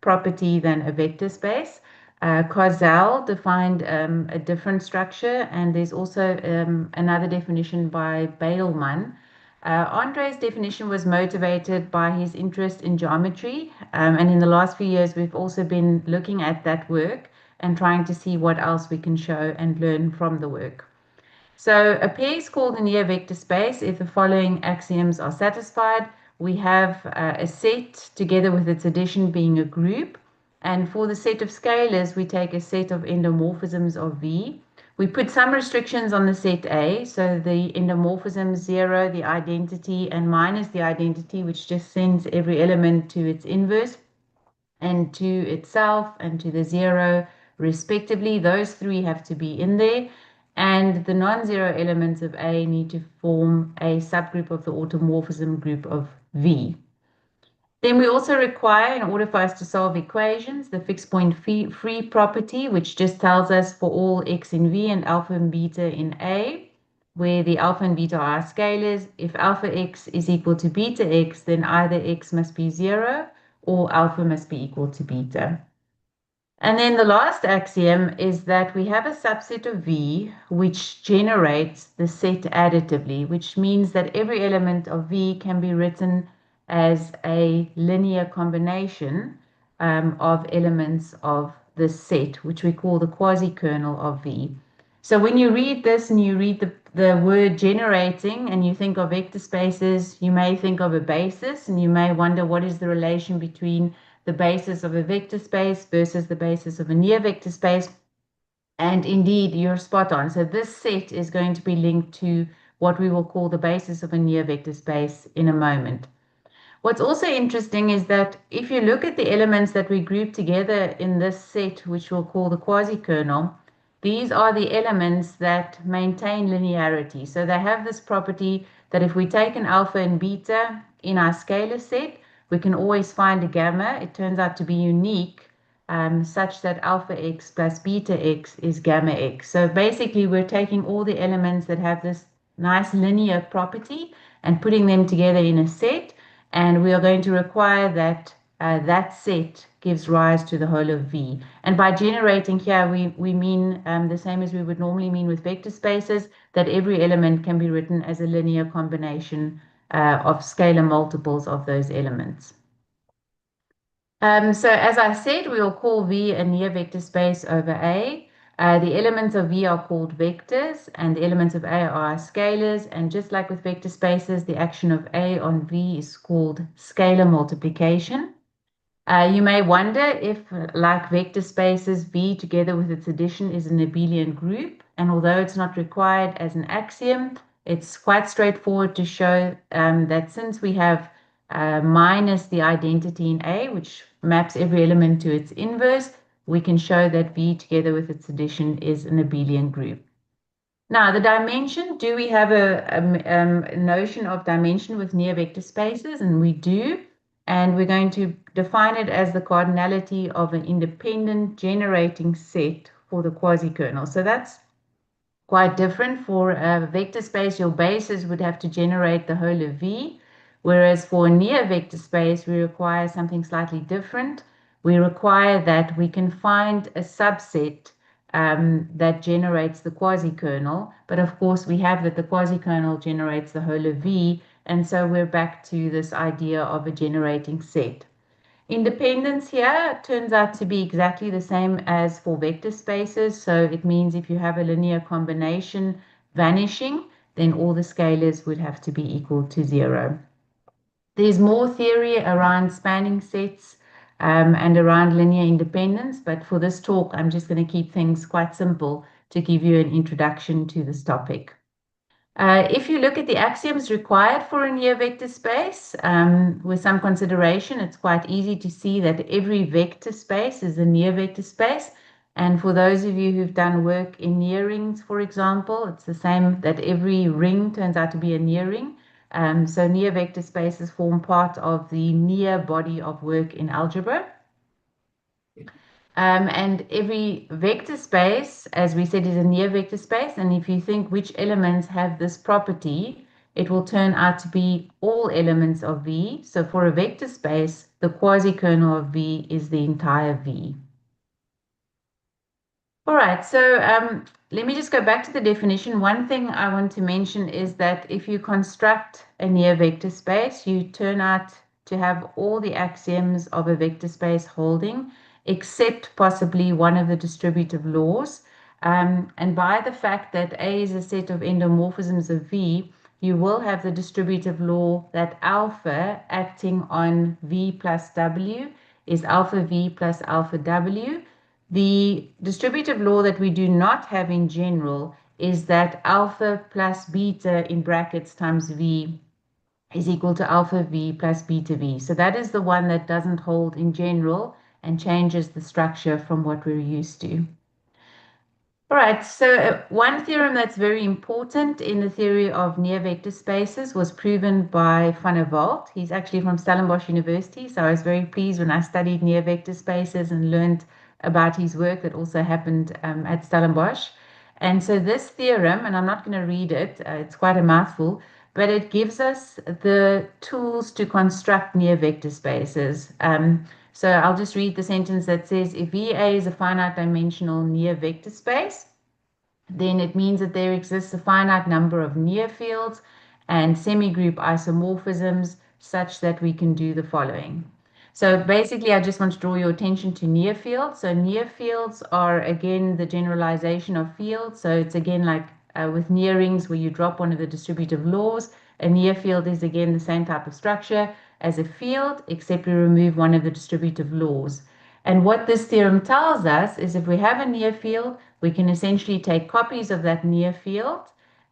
property than a vector space. Kozel defined a different structure, and there's also another definition by Beilman. Andre's definition was motivated by his interest in geometry, and in the last few years, we've also been looking at that work and trying to see what else we can show and learn from the work. So a pair is called a near vector space if the following axioms are satisfied. We have a set together with its addition being a group, and for the set of scalars, we take a set of endomorphisms of V. We put some restrictions on the set A, so the endomorphism 0, the identity, and minus the identity, which just sends every element to its inverse and to itself and to the 0 respectively. Those three have to be in there. And the non-zero elements of A need to form a subgroup of the automorphism group of V. Then we also require, in order for us to solve equations, the fixed point free property, which just tells us for all x in V and alpha and beta in A, where the alpha and beta are scalars. If alpha x is equal to beta x, then either x must be 0 or alpha must be equal to beta. And then the last axiom is that we have a subset of V which generates the set additively, which means that every element of V can be written as a linear combination of elements of this set, which we call the quasi-kernel of V. So when you read this and you read the word generating and you think of vector spaces, you may think of a basis and you may wonder what is the relation between the basis of a vector space versus the basis of a near vector space. And indeed, you're spot on. So this set is going to be linked to what we will call the basis of a near vector space in a moment. What's also interesting is that if you look at the elements that we group together in this set, which we'll call the quasi-kernel, these are the elements that maintain linearity. So they have this property that if we take an alpha and beta in our scalar set, we can always find a gamma. It turns out to be unique, such that alpha x plus beta x is gamma x. So basically, we're taking all the elements that have this nice linear property and putting them together in a set, and we are going to require that that set gives rise to the whole of V. And by generating here, we mean the same as we would normally mean with vector spaces, that every element can be written as a linear combination of scalar multiples of those elements. So as I said, we will call V a near vector space over A. The elements of V are called vectors and the elements of A are scalars. And just like with vector spaces, the action of A on V is called scalar multiplication. You may wonder if, like vector spaces, V together with its addition is an abelian group. And although it's not required as an axiom, it's quite straightforward to show that since we have minus the identity in A, which maps every element to its inverse, we can show that V together with its addition is an abelian group. Now, the dimension, do we have a notion of dimension with near vector spaces? And we do. And we're going to define it as the cardinality of an independent generating set for the quasi-kernel. So that's quite different. For a vector space, your basis would have to generate the whole of V, whereas for a near vector space, we require something slightly different. We require that we can find a subset that generates the quasi-kernel, but of course we have that the quasi-kernel generates the whole of V, and so we're back to this idea of a generating set. Independence here turns out to be exactly the same as for vector spaces. So it means if you have a linear combination vanishing, then all the scalars would have to be equal to 0. There's more theory around spanning sets and around linear independence, but for this talk, I'm just going to keep things quite simple to give you an introduction to this topic. If you look at the axioms required for a near vector space, with some consideration, it's quite easy to see that every vector space is a near vector space. And for those of you who've done work in near rings, for example, it's the same that every ring turns out to be a near ring. So near vector spaces form part of the near body of work in algebra. And every vector space, as we said, is a near vector space. And if you think which elements have this property, it will turn out to be all elements of V. So for a vector space, the quasi-kernel of V is the entire V. All right, so let me just go back to the definition. One thing I want to mention is that if you construct a near vector space, you turn out to have all the axioms of a vector space holding, except possibly one of the distributive laws. And by the fact that A is a set of endomorphisms of V, you will have the distributive law that alpha acting on V plus W is alpha V plus alpha W. The distributive law that we do not have in general is that alpha plus beta in brackets times V is equal to alpha V plus beta V. So that is the one that doesn't hold in general and changes the structure from what we're used to. All right, so one theorem that's very important in the theory of near vector spaces was proven by Van der Walt. He's actually from Stellenbosch University, so I was very pleased when I studied near vector spaces and learned about his work that also happened at Stellenbosch. And so this theorem, and I'm not going to read it, it's quite a mouthful, but it gives us the tools to construct near vector spaces. So I'll just read the sentence that says, if VA is a finite dimensional near vector space, then it means that there exists a finite number of near fields and semigroup isomorphisms such that we can do the following. So basically, I just want to draw your attention to near fields. So near fields are, again, the generalization of fields. So it's, again, like with near rings where you drop one of the distributive laws. A near field is, again, the same type of structure as a field, except we remove one of the distributive laws. And what this theorem tells us is if we have a near field, we can essentially take copies of that near field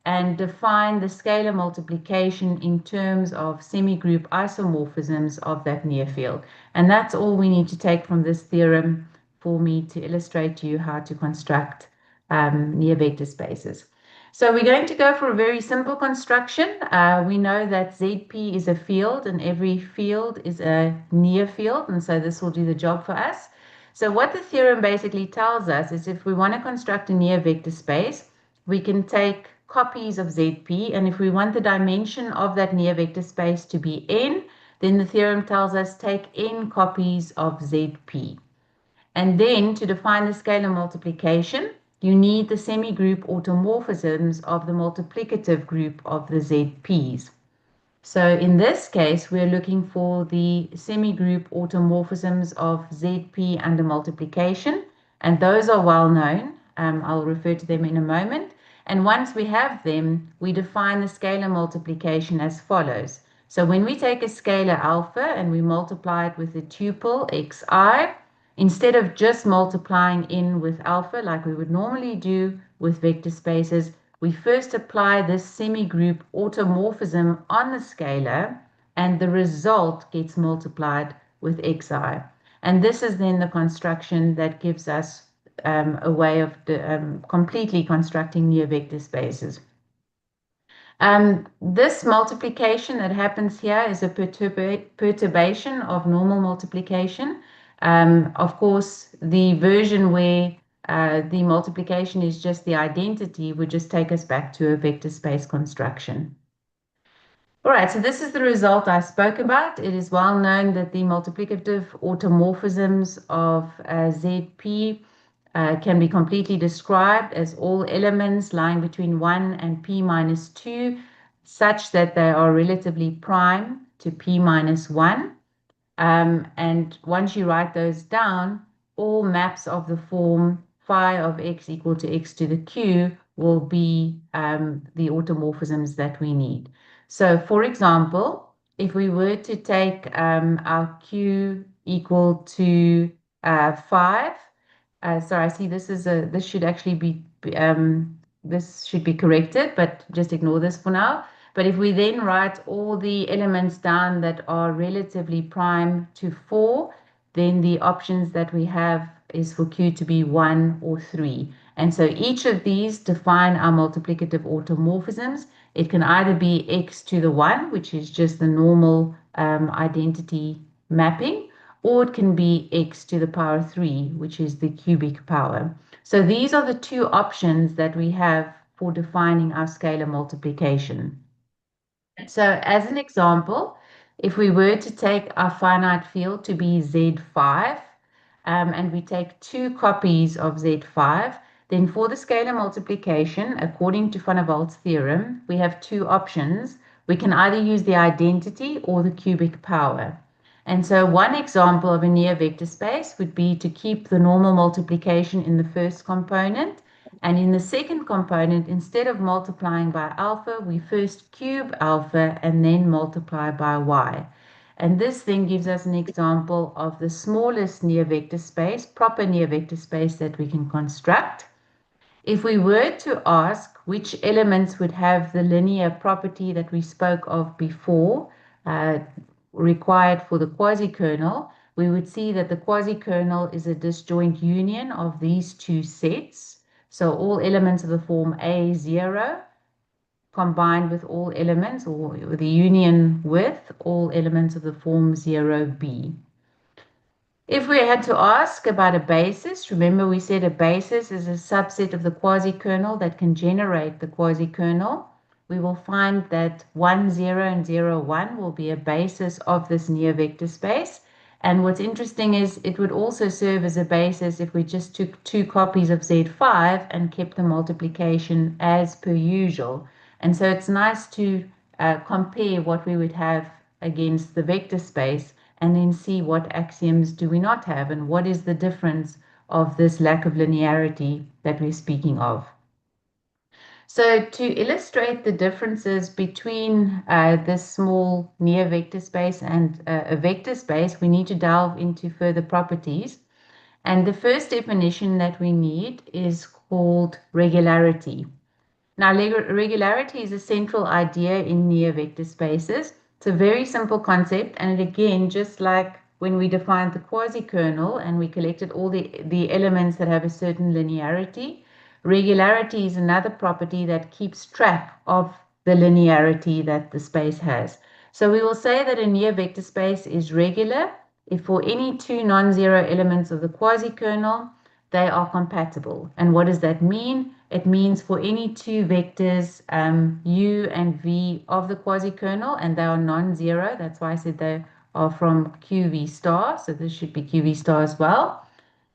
and define the scalar multiplication in terms of semigroup isomorphisms of that near field. And that's all we need to take from this theorem for me to illustrate to you how to construct near vector spaces. So we're going to go for a very simple construction. We know that ZP is a field and every field is a near field. And so this will do the job for us. So what the theorem basically tells us is if we want to construct a near vector space, we can take copies of ZP. And if we want the dimension of that near vector space to be n, then the theorem tells us take n copies of ZP. And then to define the scalar multiplication, you need the semigroup automorphisms of the multiplicative group of the ZPs. So in this case, we're looking for the semigroup automorphisms of ZP under multiplication, and those are well known. I'll refer to them in a moment. And once we have them, we define the scalar multiplication as follows. So when we take a scalar alpha and we multiply it with the tuple xi, instead of just multiplying in with alpha like we would normally do with vector spaces, we first apply this semigroup automorphism on the scalar, and the result gets multiplied with xi. And this is then the construction that gives us a way of completely constructing near vector spaces. This multiplication that happens here is a perturbation of normal multiplication. Of course, the version where the multiplication is just the identity would just take us back to a vector space construction. All right, so this is the result I spoke about. It is well known that the multiplicative automorphisms of ZP can be completely described as all elements lying between 1 and p minus 2, such that they are relatively prime to p minus 1. And once you write those down, all maps of the form phi of x equal to x to the q will be the automorphisms that we need. So for example, if we were to take our q equal to 5, sorry, I see this should actually be, this should be corrected, but just ignore this for now. But if we then write all the elements down that are relatively prime to 4, then the options that we have is for q to be 1 or 3. And so each of these define our multiplicative automorphisms. It can either be x to the 1, which is just the normal identity mapping, or it can be x to the power 3, which is the cubic power. So these are the two options that we have for defining our scalar multiplication. So as an example, if we were to take our finite field to be Z5, and we take 2 copies of Z5, then for the scalar multiplication, according to Van der Waals theorem, we have 2 options. We can either use the identity or the cubic power. And so one example of a near vector space would be to keep the normal multiplication in the first component. And in the second component, instead of multiplying by alpha, we first cube alpha and then multiply by y. And this then gives us an example of the smallest near vector space, proper near vector space that we can construct. If we were to ask which elements would have the linear property that we spoke of before, required for the quasi-kernel, we would see that the quasi-kernel is a disjoint union of these two sets. So all elements of the form A0 combined with all elements, or the union with all elements of the form 0b. If we had to ask about a basis, remember we said a basis is a subset of the quasi-kernel that can generate the quasi-kernel. We will find that 1, 0, and 0, 1 will be a basis of this near vector space. And what's interesting is it would also serve as a basis if we just took 2 copies of Z5 and kept the multiplication as per usual. And so it's nice to compare what we would have against the vector space and then see what axioms do we not have and what is the difference of this lack of linearity that we're speaking of. So to illustrate the differences between this small near vector space and a vector space, we need to delve into further properties. And the first definition that we need is called regularity. Now, regularity is a central idea in near vector spaces. It's a very simple concept, and again, just like when we defined the quasi-kernel and we collected all the elements that have a certain linearity, regularity is another property that keeps track of the linearity that the space has. So we will say that a near vector space is regular if for any 2 non-zero elements of the quasi-kernel, they are compatible. And what does that mean? It means for any 2 vectors, u and v of the quasi-kernel, and they are non-zero. That's why I said they are from qv star. So this should be qv star as well.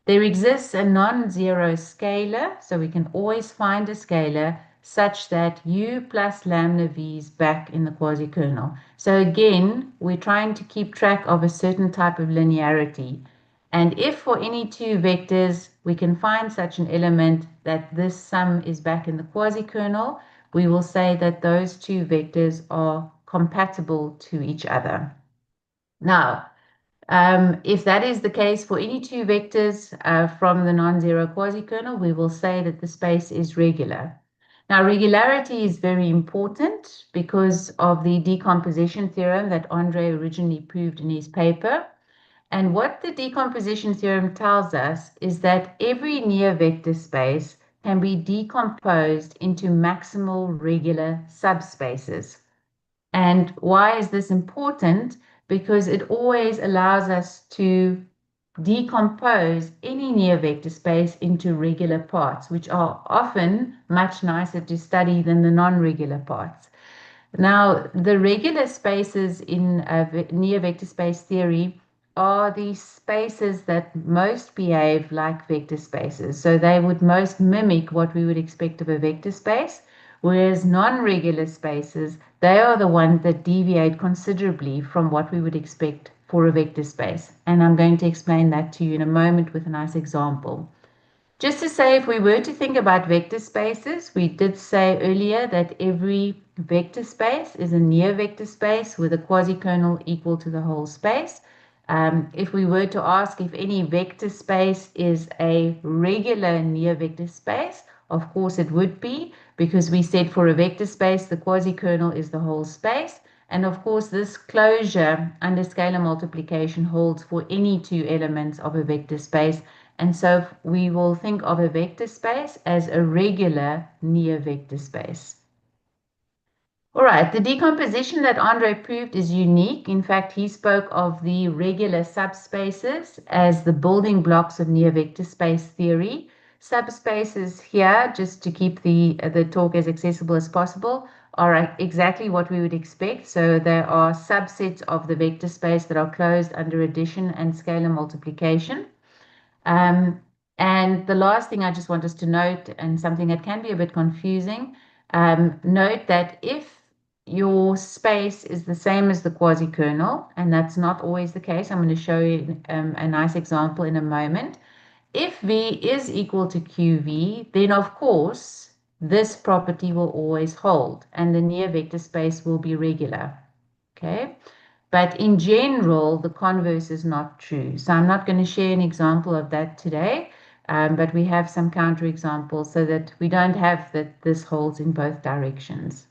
There exists a non-zero scalar, so we can always find a scalar such that u plus lambda v is back in the quasi-kernel. So again, we're trying to keep track of a certain type of linearity. And if for any 2 vectors we can find such an element that this sum is back in the quasi-kernel, we will say that those 2 vectors are compatible to each other. Now, if that is the case for any 2 vectors from the non-zero quasi-kernel, we will say that the space is regular. Now, regularity is very important because of the decomposition theorem that Andre originally proved in his paper. And what the decomposition theorem tells us is that every near vector space can be decomposed into maximal regular subspaces. And why is this important? Because it always allows us to decompose any near vector space into regular parts, which are often much nicer to study than the non-regular parts. Now, the regular spaces in near vector space theory are the spaces that most behave like vector spaces. So they would most mimic what we would expect of a vector space, whereas non-regular spaces, they are the ones that deviate considerably from what we would expect for a vector space. And I'm going to explain that to you in a moment with a nice example. Just to say, if we were to think about vector spaces, we did say earlier that every vector space is a near vector space with a quasi-kernel equal to the whole space. If we were to ask if any vector space is a regular near vector space, of course it would be, because we said for a vector space, the quasi-kernel is the whole space. And of course, this closure under scalar multiplication holds for any 2 elements of a vector space. And so we will think of a vector space as a regular near vector space. All right, the decomposition that Andre proved is unique. In fact, he spoke of the regular subspaces as the building blocks of near vector space theory. Subspaces here, just to keep the talk as accessible as possible, are exactly what we would expect. So there are subsets of the vector space that are closed under addition and scalar multiplication. And the last thing I just want us to note, and something that can be a bit confusing, note that if your space is the same as the quasi-kernel, and that's not always the case, I'm going to show you a nice example in a moment. If V is equal to QV, then of course, this property will always hold, and the near vector space will be regular, okay? But in general, the converse is not true. So I'm not going to share an example of that today, but we have some counterexamples so that we don't have that this holds in both directions.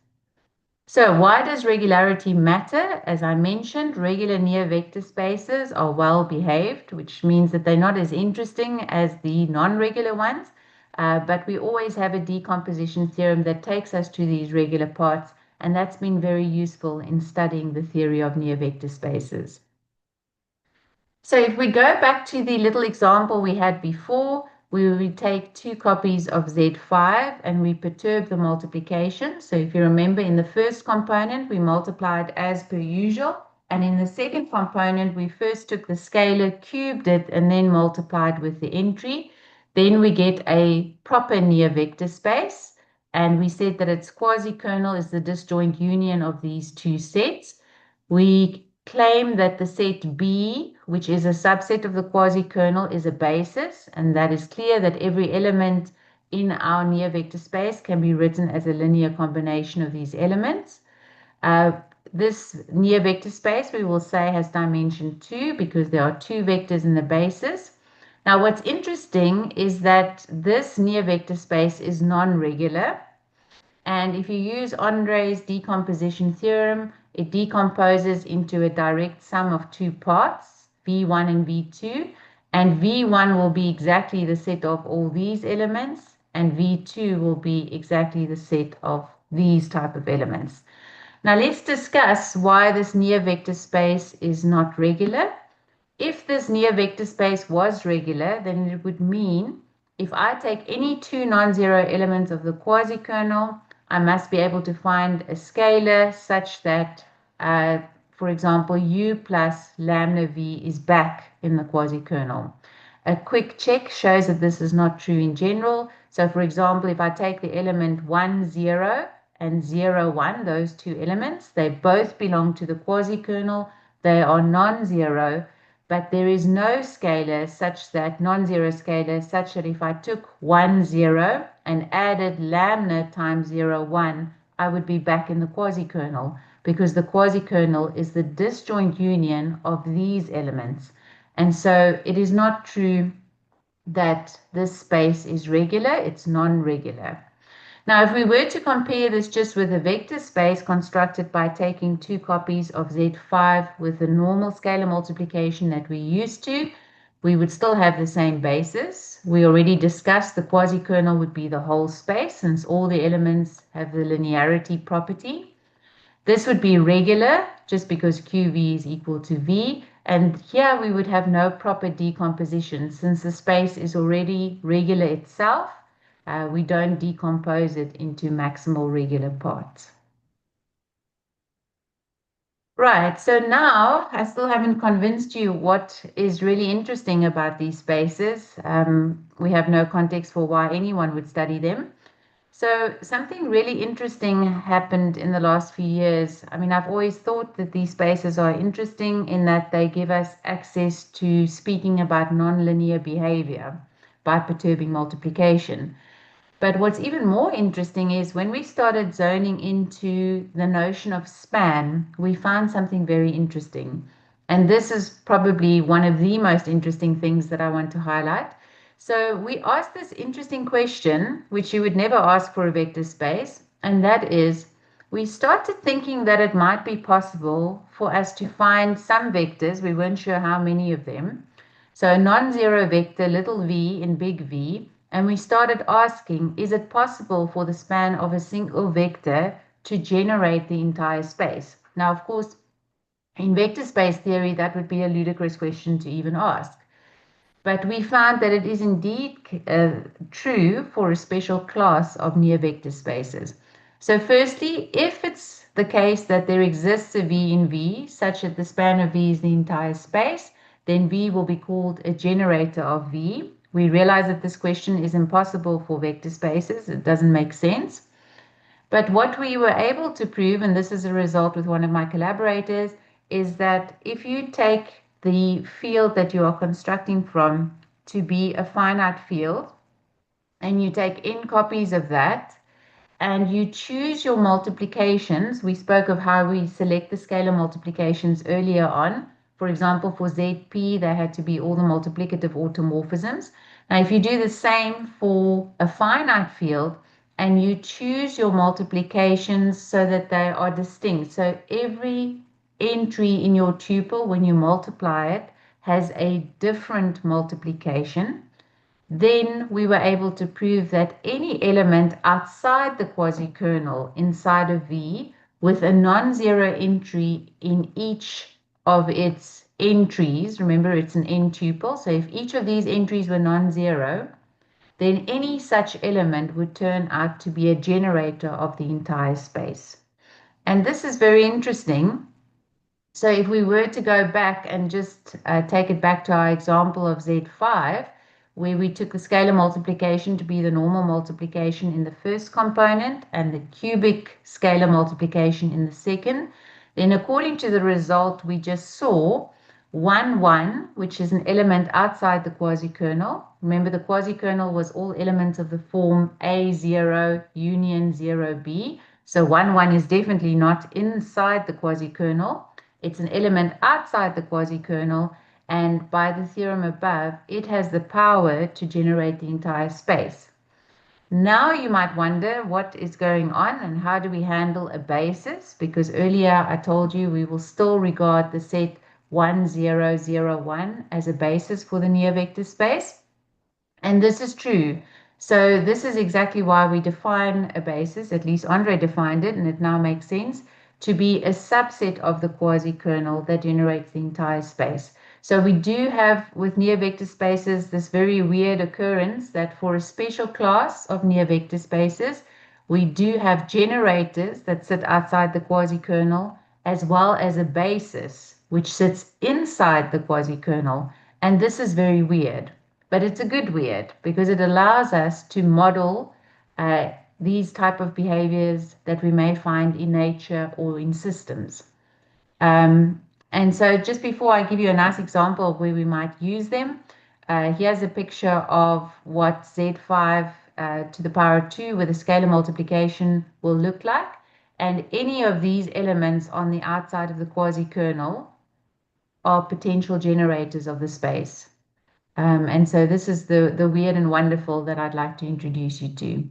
So why does regularity matter? As I mentioned, regular near vector spaces are well behaved, which means that they're not as interesting as the non-regular ones, but we always have a decomposition theorem that takes us to these regular parts, and that's been very useful in studying the theory of near vector spaces. So if we go back to the little example we had before, we would take 2 copies of Z5 and we perturb the multiplication. So if you remember, in the first component, we multiplied as per usual. And in the second component, we first took the scalar, cubed it, and then multiplied with the entry. Then we get a proper near vector space. And we said that its quasi-kernel is the disjoint union of these 2 sets. We claim that the set B, which is a subset of the quasi-kernel, is a basis, and that is clear that every element in our near vector space can be written as a linear combination of these elements. This near vector space, we will say, has dimension 2 because there are 2 vectors in the basis. Now, what's interesting is that this near vector space is non-regular. And if you use Andre's decomposition theorem, it decomposes into a direct sum of 2 parts, V1 and V2. And V1 will be exactly the set of all these elements, and V2 will be exactly the set of these type of elements. Now let's discuss why this near vector space is not regular. If this near vector space was regular, then it would mean if I take any 2 non-zero elements of the quasi-kernel, I must be able to find a scalar such that, for example, u plus lambda v is back in the quasi-kernel. A quick check shows that this is not true in general. So for example, if I take the element 1, 0 and 0, 1, those 2 elements, they both belong to the quasi-kernel. They are non-zero, but there is no scalar such that, non-zero scalar such that if I took 1, 0 and added lambda times 0, 1, I would be back in the quasi-kernel because the quasi-kernel is the disjoint union of these elements. And so it is not true that this space is regular, it's non-regular. Now, if we were to compare this just with a vector space constructed by taking 2 copies of Z5 with the normal scalar multiplication that we used to, we would still have the same basis. We already discussed the quasi-kernel would be the whole space since all the elements have the linearity property. This would be regular just because QV is equal to V. And here we would have no proper decomposition since the space is already regular itself. We don't decompose it into maximal regular parts. Right, so now I still haven't convinced you what is really interesting about these spaces. We have no context for why anyone would study them. So something really interesting happened in the last few years. I mean, I've always thought that these spaces are interesting in that they give us access to speaking about nonlinear behavior by perturbing multiplication. But what's even more interesting is when we started zoning into the notion of span, we found something very interesting. And this is probably one of the most interesting things that I want to highlight. So we asked this interesting question, which you would never ask for a vector space, and that is, we started thinking that it might be possible for us to find some vectors, we weren't sure how many of them, so a non-zero vector, little v in big V, and we started asking, is it possible for the span of a single vector to generate the entire space. Now, of course, in vector space theory, that would be a ludicrous question to even ask. But we found that it is indeed true for a special class of near vector spaces. So firstly, if it's the case that there exists a V in V, such that the span of V is the entire space, then V will be called a generator of V. We realize that this question is impossible for vector spaces. It doesn't make sense. But what we were able to prove, and this is a result with one of my collaborators, is that if you take the field that you are constructing from to be a finite field, and you take n copies of that, and you choose your multiplications. We spoke of how we select the scalar multiplications earlier on. For example, for ZP, they had to be all the multiplicative automorphisms. Now, if you do the same for a finite field, and you choose your multiplications so that they are distinct. So every entry in your tuple, when you multiply it, has a different multiplication. Then we were able to prove that any element outside the quasi-kernel inside of V with a non-zero entry in each of its entries, remember it's an n tuple, so if each of these entries were non-zero, then any such element would turn out to be a generator of the entire space. And this is very interesting. So if we were to go back and just take it back to our example of Z5, where we took the scalar multiplication to be the normal multiplication in the first component and the cubic scalar multiplication in the second, then according to the result we just saw, 1, 1, which is an element outside the quasi-kernel. Remember, the quasi-kernel was all elements of the form A0 union 0B. So 1, 1 is definitely not inside the quasi-kernel. It's an element outside the quasi-kernel, and by the theorem above, it has the power to generate the entire space. Now you might wonder what is going on and how do we handle a basis, because earlier I told you we will still regard the set 1, 0, 0, 1 as a basis for the near vector space. And this is true. So this is exactly why we define a basis, at least Andre defined it, and it now makes sense, to be a subset of the quasi-kernel that generates the entire space. So we do have, with near vector spaces, this very weird occurrence that for a special class of near vector spaces, we do have generators that sit outside the quasi-kernel, as well as a basis, which sits inside the quasi-kernel. And this is very weird. But it's a good weird, because it allows us to model these type of behaviors that we may find in nature or in systems. And so just before I give you a nice example of where we might use them, here's a picture of what Z5 to the power of 2 with a scalar multiplication will look like. And any of these elements on the outside of the quasi-kernel are potential generators of the space. And so this is the weird and wonderful that I'd like to introduce you to.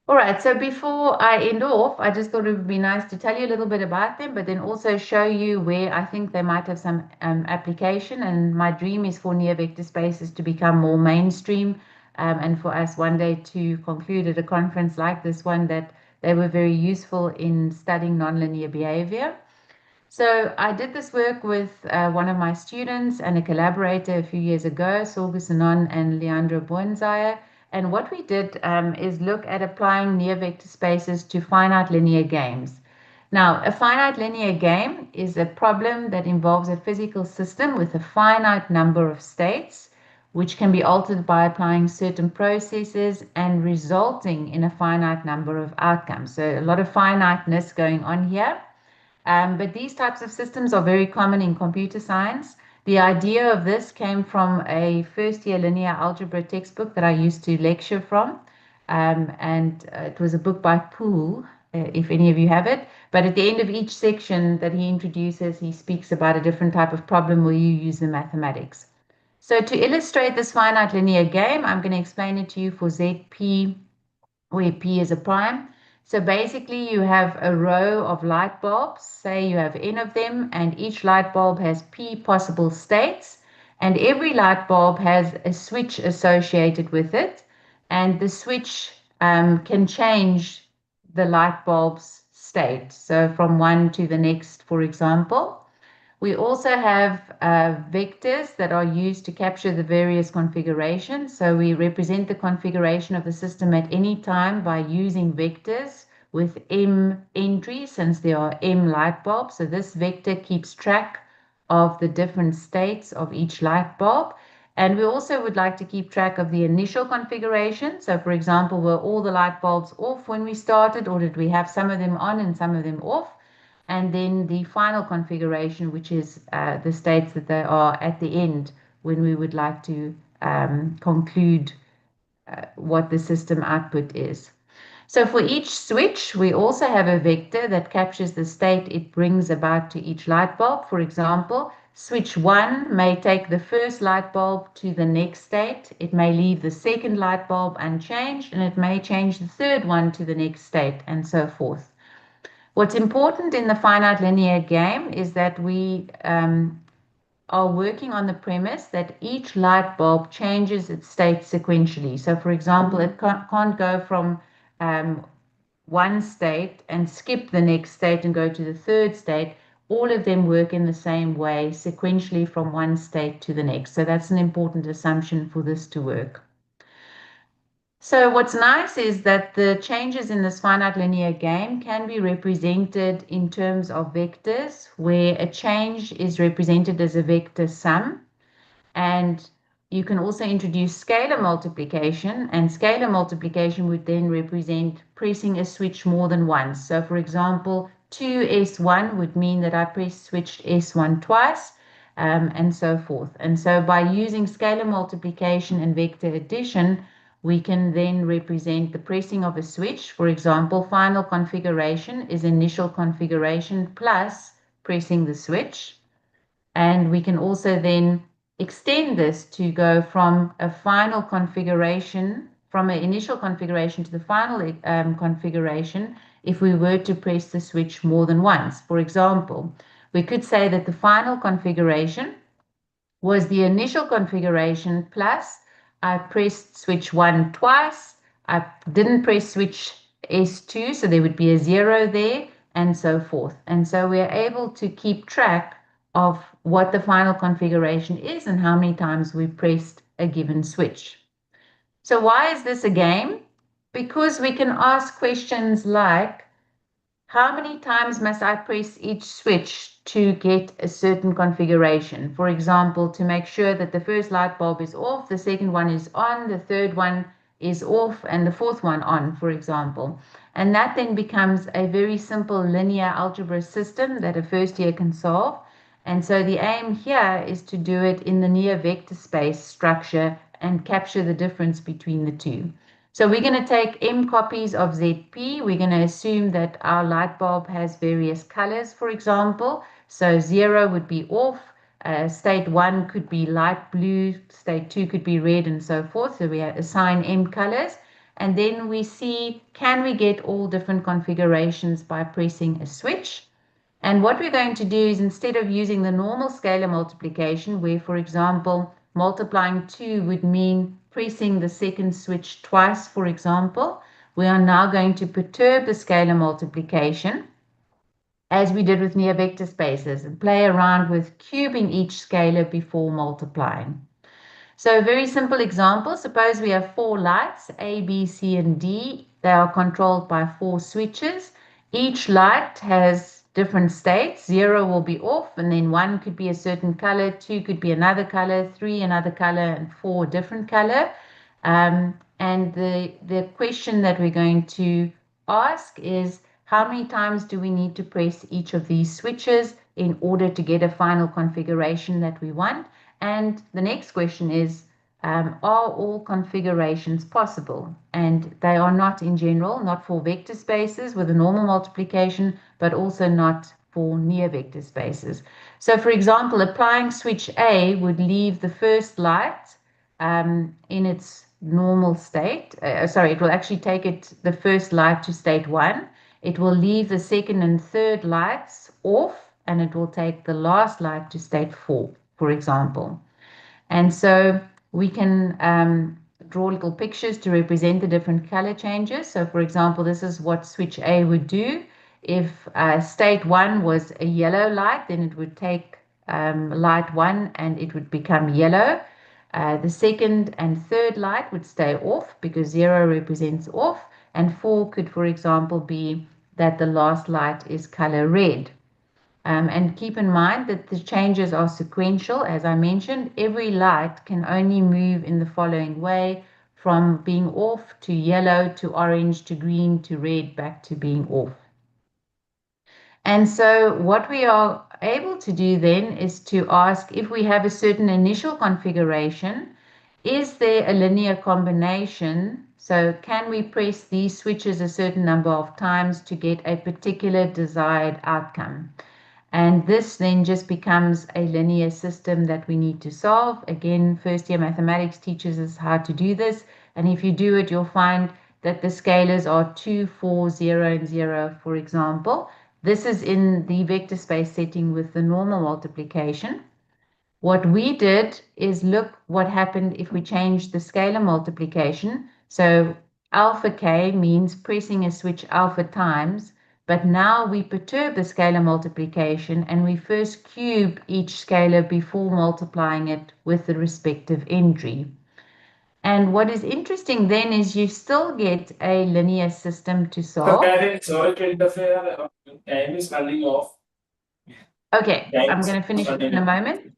All right, so before I end off, I just thought it would be nice to tell you a little bit about them, but then also show you where I think they might have some application. And my dream is for near vector spaces to become more mainstream, and for us one day to conclude at a conference like this one that they were very useful in studying nonlinear behavior. So I did this work with one of my students and a collaborator a few years ago, Sorgu Sanon and Leandro Buenzaya. And what we did is look at applying near vector spaces to finite linear games. Now, a finite linear game is a problem that involves a physical system with a finite number of states, which can be altered by applying certain processes and resulting in a finite number of outcomes. So a lot of finiteness going on here. But these types of systems are very common in computer science. The idea of this came from a first-year linear algebra textbook that I used to lecture from. And it was a book by Poole, if any of you have it. But at the end of each section that he introduces, he speaks about a different type of problem where you use the mathematics. So to illustrate this finite linear game, I'm going to explain it to you for ZP, where P is a prime. So basically you have a row of light bulbs, say you have n of them, and each light bulb has p possible states, and every light bulb has a switch associated with it, and the switch can change the light bulb's state. So from one to the next, for example. We also have vectors that are used to capture the various configurations. So we represent the configuration of the system at any time by using vectors with M entries, since there are M light bulbs. So this vector keeps track of the different states of each light bulb. And we also would like to keep track of the initial configuration. So for example, were all the light bulbs off when we started, or did we have some of them on and some of them off? And then the final configuration, which is the states that they are at the end when we would like to conclude what the system output is. So for each switch, we also have a vector that captures the state it brings about to each light bulb. For example, switch 1 may take the first light bulb to the next state. It may leave the second light bulb unchanged, and it may change the third one to the next state, and so forth. What's important in the finite linear game is that we are working on the premise that each light bulb changes its state sequentially. So for example, it can't go from one state and skip the next state and go to the third state. All of them work in the same way, sequentially from one state to the next. So that's an important assumption for this to work. So what's nice is that the changes in this finite linear game can be represented in terms of vectors, where a change is represented as a vector sum. And you can also introduce scalar multiplication, and scalar multiplication would then represent pressing a switch more than once. So for example, 2S1 would mean that I switched S1 twice, and so forth. And so by using scalar multiplication and vector addition, we can then represent the pressing of a switch. For example, final configuration is initial configuration plus pressing the switch. And we can also then extend this to go from a final configuration, from an initial configuration to the final configuration, if we were to press the switch more than once. For example, we could say that the final configuration was the initial configuration plus I pressed switch 1 twice, I didn't press switch S2, so there would be a 0 there, and so forth. And so we are able to keep track of what the final configuration is and how many times we pressed a given switch. So why is this a game? Because we can ask questions like, how many times must I press each switch to get a certain configuration? For example, to make sure that the first light bulb is off, the second one is on, the third one is off, and the fourth one on, for example. And that then becomes a very simple linear algebra system that a first year can solve. And so the aim here is to do it in the near vector space structure and capture the difference between the two. So we're going to take M copies of ZP. We're going to assume that our light bulb has various colors, for example. So 0 would be off. State 1 could be light blue. State 2 could be red, and so forth. So we assign M colors. And then we see, can we get all different configurations by pressing a switch? And what we're going to do is, instead of using the normal scalar multiplication, where, for example, multiplying 2 would mean pressing the second switch twice, for example, we are now going to perturb the scalar multiplication as we did with near vector spaces and play around with cubing each scalar before multiplying. So a very simple example, suppose we have 4 lights, A, B, C, and D. They are controlled by 4 switches. Each light has different states. 0 will be off, and then 1 could be a certain color, 2 could be another color, 3 another color, and 4 different color. And the question that we're going to ask is, how many times do we need to press each of these switches in order to get a final configuration that we want? And the next question is, are all configurations possible? And they are not in general, not for vector spaces with a normal multiplication, but also not for near vector spaces. So for example, applying switch A would leave the first light in its normal state. It will actually take the first light to state 1. It will leave the second and third lights off, and it will take the last light to state 4, for example. And so we can draw little pictures to represent the different color changes. So for example, this is what switch A would do. If state 1 was a yellow light, then it would take light 1 and it would become yellow. The second and third light would stay off because 0 represents off, and 4 could, for example, be that the last light is color red. And keep in mind that the changes are sequential. As I mentioned, every light can only move in the following way: from being off to yellow to orange to green to red back to being off. And so what we are able to do then is to ask, if we have a certain initial configuration, is there a linear combination? So can we press these switches a certain number of times to get a particular desired outcome? And this then just becomes a linear system that we need to solve. Again, first year mathematics teaches us how to do this. And if you do it, you'll find that the scalars are 2, 4, 0, and 0, for example. This is in the vector space setting with the normal multiplication. What we did is look what happened if we changed the scalar multiplication. So alpha k means pressing a switch alpha times, but now we perturb the scalar multiplication and we first cube each scalar before multiplying it with the respective entry. And what is interesting then is you still get a linear system to solve. Sorry to interfere. Time is running off. Okay, I'm going to finish it in a moment.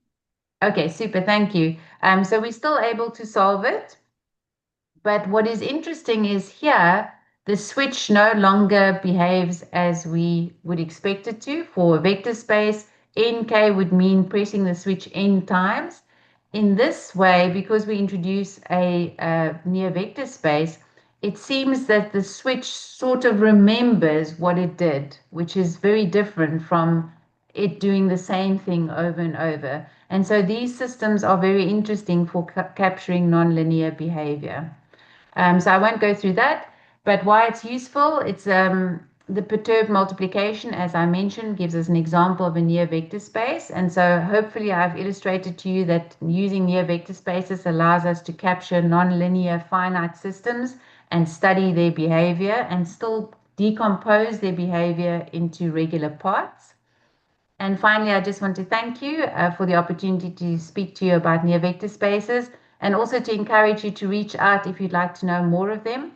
Okay, super, thank you. So we're still able to solve it. But what is interesting is here, the switch no longer behaves as we would expect it to. For a vector space, nk would mean pressing the switch n times. In this way, because we introduce a near vector space, it seems that the switch sort of remembers what it did, which is very different from it doing the same thing over and over. And so these systems are very interesting for capturing nonlinear behavior. So I won't go through that, but why it's useful, it's the perturbed multiplication, as I mentioned, gives us an example of a near vector space. And so hopefully I've illustrated to you that using near vector spaces allows us to capture nonlinear finite systems and study their behavior and still decompose their behavior into regular parts. And finally, I just want to thank you for the opportunity to speak to you about near vector spaces, and also to encourage you to reach out if you'd like to know more of them.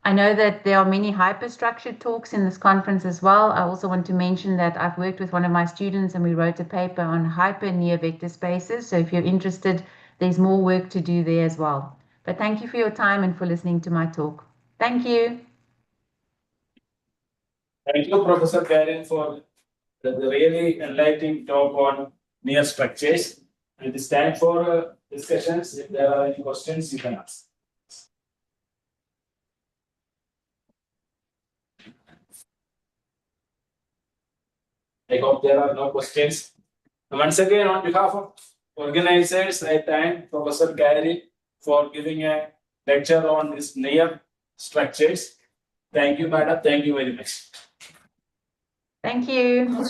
I know that there are many hyperstructure talks in this conference as well. I also want to mention that I've worked with one of my students and we wrote a paper on hyper near vector spaces. So if you're interested, there's more work to do there as well. But thank you for your time and for listening to my talk. Thank you. Thank you, Professor Karen, for the really enlightening talk on near structures. And it's time for discussions. If there are any questions, you can ask. I hope there are no questions. Once again, on behalf of organizers, I thank Professor Gary for giving a lecture on this near structures. Thank you, madam. Thank you very much. Thank you.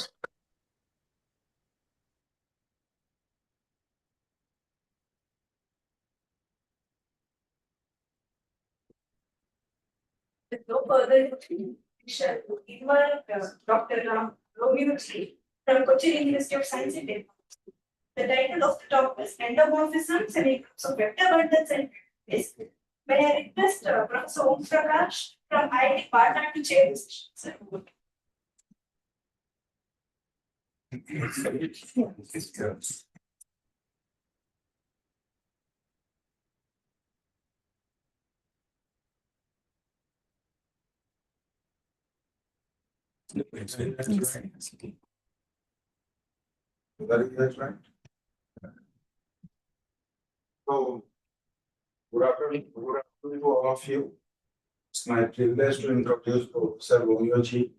With no further we shall invite Dr. Romeo from Kochi University of Science and Technology. The title of the talk is Endomorphisms and Groups of Vector Bundles and Space. May I request Professor Om Prakash from IIT Patna to chair this session? So, good afternoon to all of you. It's my privilege to introduce Professor Romeo G.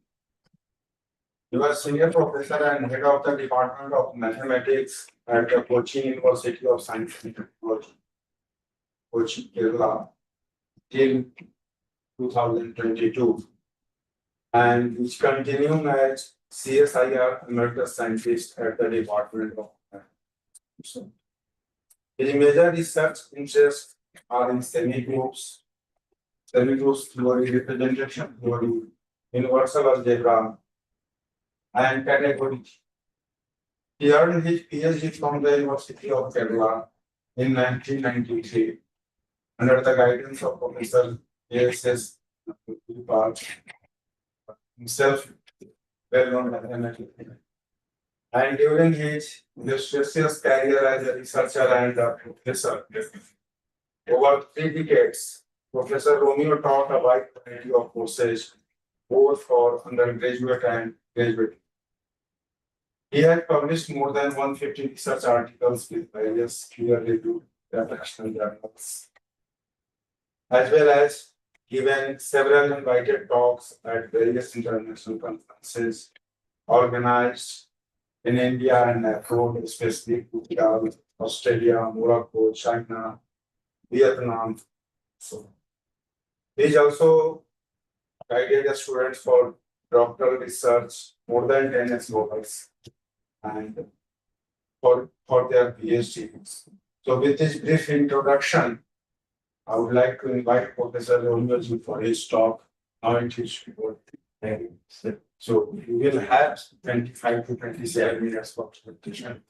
You are senior professor and head of the Department of Mathematics at the Kochi University of Science and Technology, Kochi, Kerala, till 2022, and which continue as CSIR Emeritus Scientist at the Department of Mathematics. His major research interests are in semi-groups. Semi-groups theory, representation theory, universal algebra, and category. He earned his PhD from the University of Kerala in 1993 under the guidance of Professor A.S.S. himself well-known mathematician. And during his illustrious career as a researcher and a professor, over 3 decades, Professor Romeo taught a wide variety of courses, both for undergraduate and graduate. He has published more than 150 research articles with various peer-reviewed international journals, as well as given several invited talks at various international conferences organized in India and abroad, especially Bhutan, Australia, Morocco, China, Vietnam. So he also guided the students for doctoral research, more than 10 scholars, and for their PhDs. So with this brief introduction, I would like to invite Professor Romeo for his talk. Now it is report. Thank you. So we will have 25 to 27 minutes for presentation.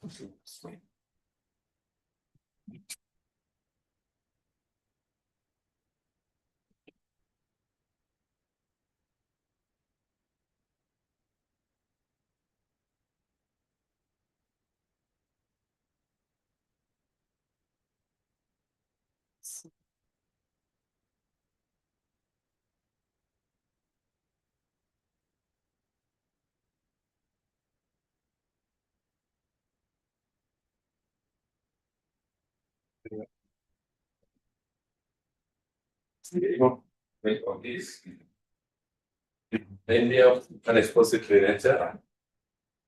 India of an expository nature,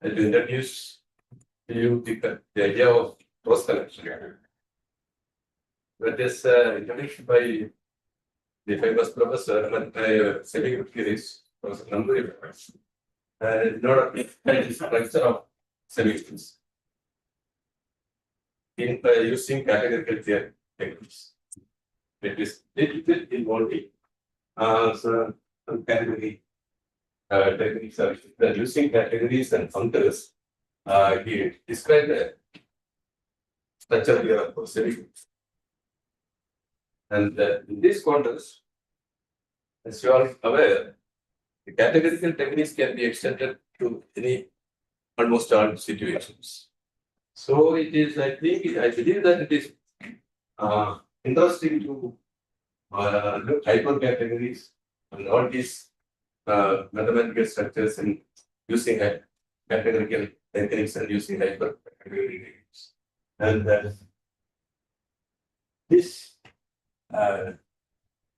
and to introduce you the idea of cross connection. That is introduced by the famous professor and semi-group theories, Professor Namburi. And in order to explain the structure of semi-groups in using categorical theory techniques. It is little bit involving some category techniques are using categories and functors. He described the structure here of semi-groups. And in this context, as you are aware, the categorical techniques can be extended to any almost all situations. So it is, I believe that it is interesting to look hypercategories and all these mathematical structures and using categorical techniques and using hypercategory techniques. And this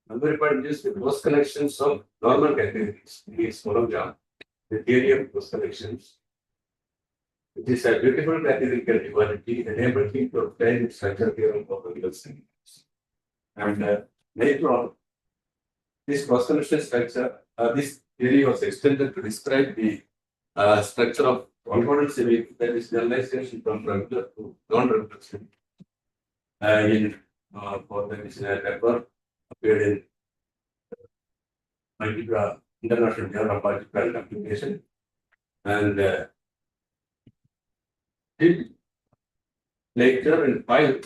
number part is the cross connections of normal categories. It is monogram, the theory of cross connections. It is a beautiful categorical duality enabling to obtain the structure theorem of the singles. And later on, this cross connection structure, this theory was extended to describe the structure of component semi, that is generalization from regular to non-regular semi. In for the paper appeared in International Journal of Multiple Application, and later in file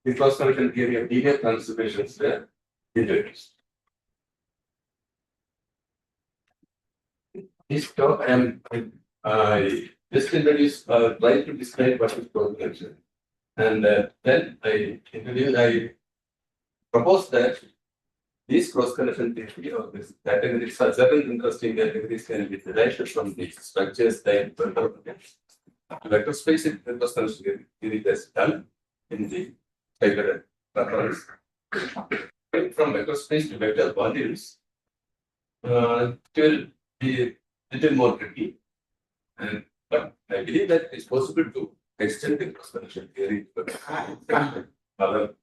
the cross connection theory of linear transformations were introduced. This talk I just introduced, try to describe what is cross connection, and then I propose that these cross connection theory or this categories are certain interesting categories can be derived from the structures that vector space in the cross connection theory is done in the regular reference. From vector space to vector volumes, it will be a little more tricky, but I believe that it's possible to extend the cross connection theory to other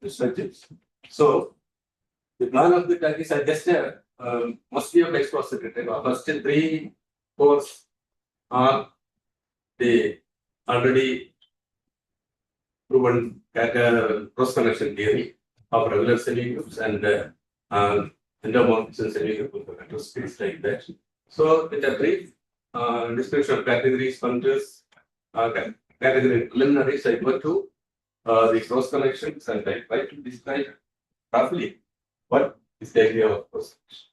researches. So the plan of the talk is I just mostly of exposited. First 3 courses are the already proven cross connection theory of regular semigroups and endomorphism semigroup spacespace like that. So, with a brief description of categories, functors, category preliminaries, I go to the cross connections and I try to describe roughly what is the idea of cross connection.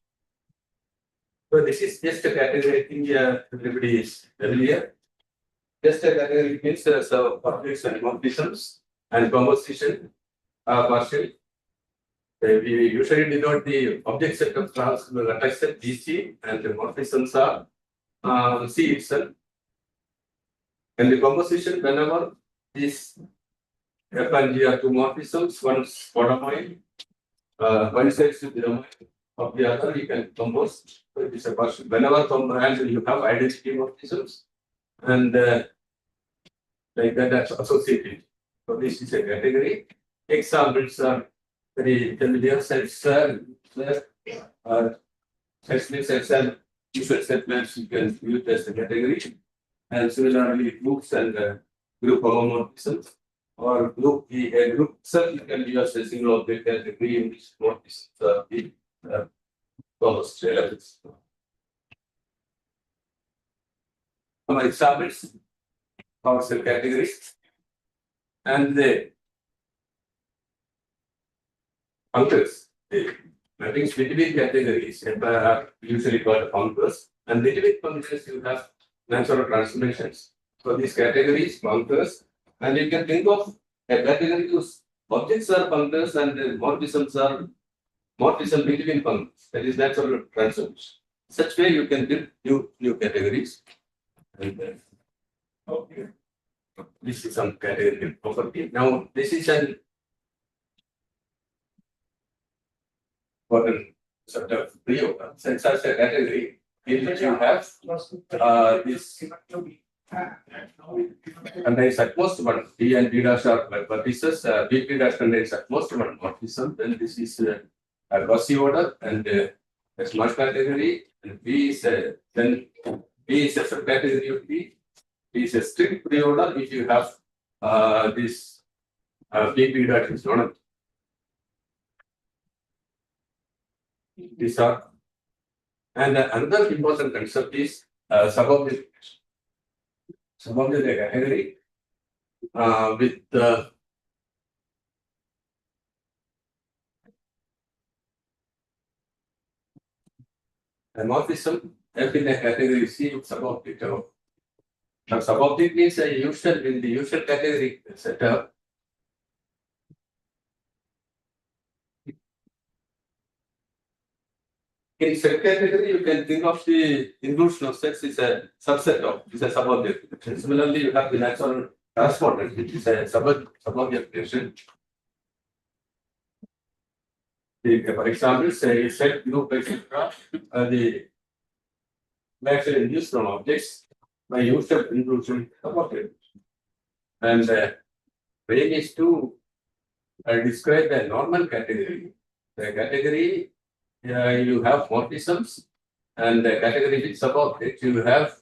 So, this is just a category. I think everybody is familiar. Just a category means so objects and morphisms and composition are partial. We usually denote the object set of class the vertex set GC and the morphisms are C itself. And the composition, whenever these F and G are two morphisms, one is codomain, coincides with the domain of the other, you can compose. So it is a partial. Whenever and you have identity morphisms and like that, that's associated. So this is a category. Examples are very familiar. Sets, sets means sets and usual set maps you can use as a category. And similarly, groups and group homomorphisms or group a group itself you can use a single object category in which morphisms are the composed elements. Some examples of cell categories and the functors. The mappings between categories are usually called functors, and between functors you have natural transformations. So these categories, functors, and you can think of a category whose objects are functors and the morphisms are morphism between functors. That is natural transformation. Such way you can build new categories. And okay. This is some category property. Now this is an important sort of pre-order. Since such a category, in which you have this contains at most one D and D dash are vertices, B dash contains at most one morphism, then this is a Gaussian order and a small category, and B is a subcategory of B. B is a strict pre-order if you have this B dot is not. These are, and another important concept is subobject. Subobject category with the morphism F in a category C subobject. Now subobject means a usual in the usual category setup. In set category, you can think of the inclusion of sets is a subset of, is a subobject. And similarly, you have the natural correspondence, which is a subobject relation. For example, say set group etc. The actually induced from objects by use of inclusion subobject. And the aim is to describe a normal category. The category you have morphisms, and the category with subobjects you have.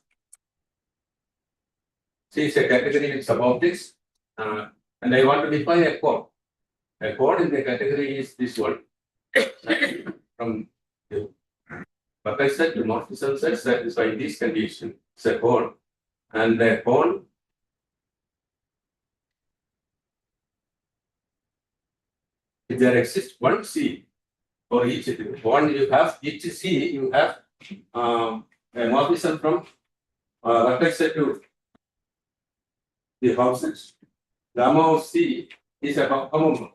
See, it's a category with subobjects, and I want to define a code. A code in the category is this one. From the vertex set to morphism sets satisfy this condition. It's a code, and the code if there exists one C. For each one, you have each C, you have a morphism from vertex set to the houses. Gamma of C is a homomorph,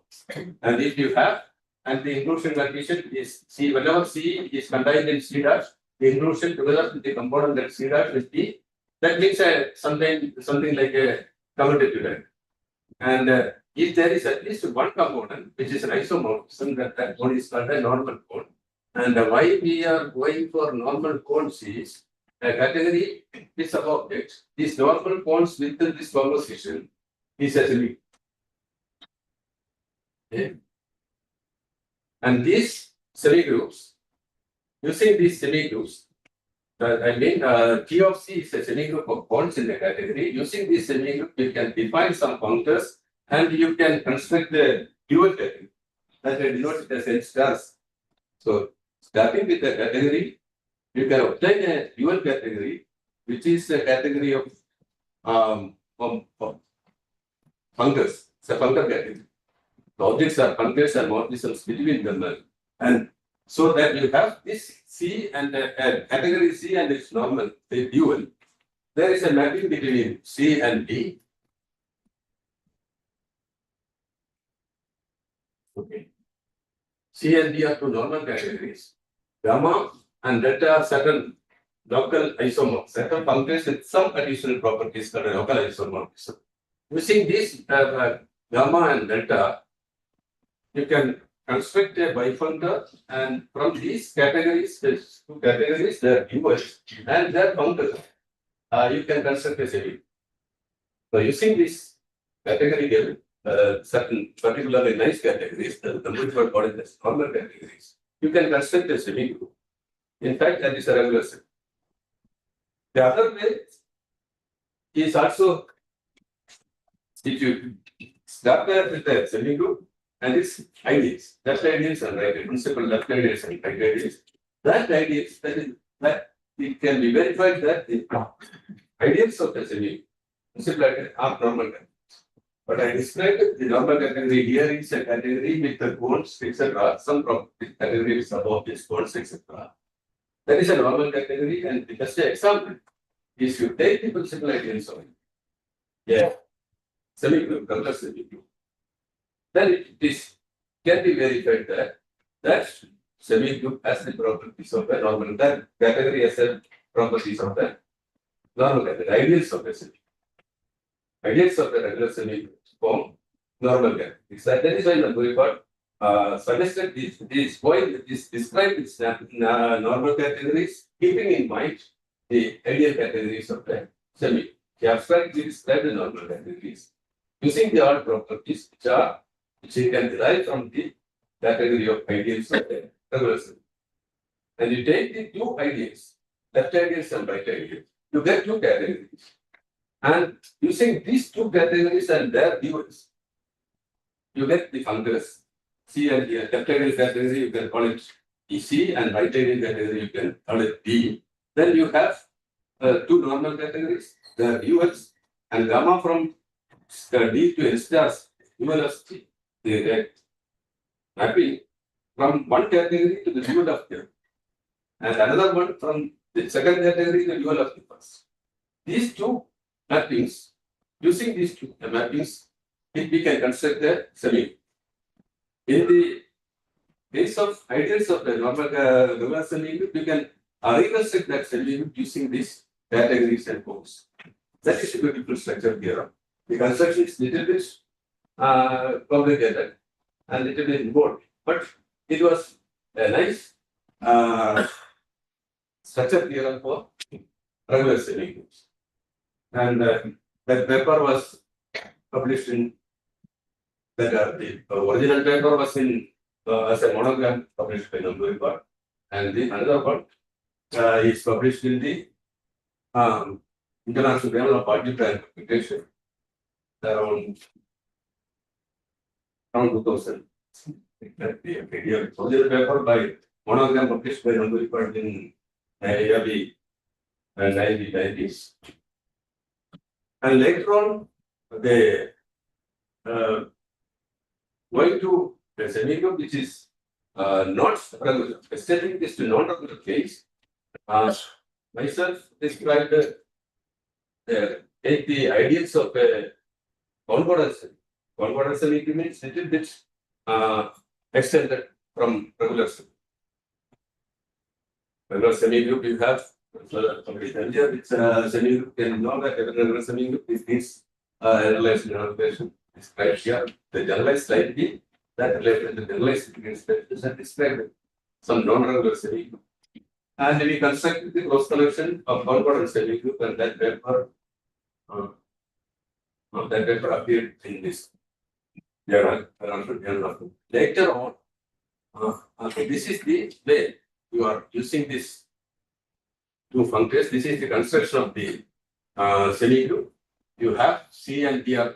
and if you have, and the inclusion condition is C, whenever C is contained in C dash, the inclusion together with the component that C dash will be, that means something like a commutative. And if there is at least one component which is an isomorphism, that code is called a normal code. And why we are going for normal codes is a category with subobjects. These normal codes within this composition is a semi. Okay. And these semigroups, using these semigroups, I mean G of C is a semigroup of codes in the category. Using this semigroup, we can define some functors and you can construct the dual category that I denoted as N stars. So starting with the category, you can obtain a dual category, which is a category of fungus. It's a fungal category. The objects are fungus and organisms between them, and so that you have this C and category C and its normal, the dual. There is a mapping between C and D. Okay. C and D are two normal categories. Gamma and delta are certain local isomorphs, certain functors with some additional properties called local isomorphism. Using this gamma and delta, you can construct a bifunctor, and from these categories, these two categories, their duals and their functors, you can construct a semi. So using this category level, certain particularly nice categories, the which were called as normal categories, you can construct a semi group. In fact, that is a regular set. The other way is also, if you start there with a semi group and its ideals, left ideals and right ideals, principal left ideals and right ideals, that ideals, that it can be verified that the ideals of the semi principal are normal categories. But I described the normal category here is a category with the cones, etc. Some property category is above this cones, etc. That is a normal category, and just an example is you take the principal ideals of semi-group, regular semi-group, then it is can be verified that that semi-group has the properties of the normal, that category has the properties of the normal category, ideals of the semi. Ideals of the regular semi-group form normal categories. That is why the report suggested this point is described its normal categories, keeping in mind the ideal categories of the semi. He abstractly described the normal categories using the odd properties which you can derive from the category of ideals of the regular semi. And you take the two ideals, left ideals and right ideals, you get two categories. And using these two categories and their duals, you get the functors. C and D. Left ideal category, you can call it C, and right ideal category, you can call it D. Then you have two normal categories, the duals, and gamma from D to N stars, dual of C. The mapping from one category to the dual of the, and another one from the second category to the dual of the first. These two mappings, using these two mappings, we can construct a semi. In the case of ideals of the normal regular semi group, you can reconstruct that semi group using these categories and codes. That is a beautiful structure theorem. The construction is little bit complicated and little bit involved, but it was a nice structure theorem for regular semi groups. And that paper was published in the original paper was in as a monogram published by Algebraic, and the another one is published in the International Journal of Algebra and Computation around 2000. The original paper by monogram published by Algebraic in early 1990s. And later on, they going to the semi-group, which is not regular. Extending this to non-regular case, myself described take the ideals of a concordance semi. Concordance semi means little bit extended from regular semi. Regular semi-group you have earlier, it's a semi-group can know that regular semi-group is this generalized generalization described here. The generalized slightly that related to the generalized is described some non-regular semi-group. And we construct the cross collection of concordance semi-group, and that paper appeared in this journal. Later on, this is the way you are using this two functors. This is the construction of the semi-group. You have C and D are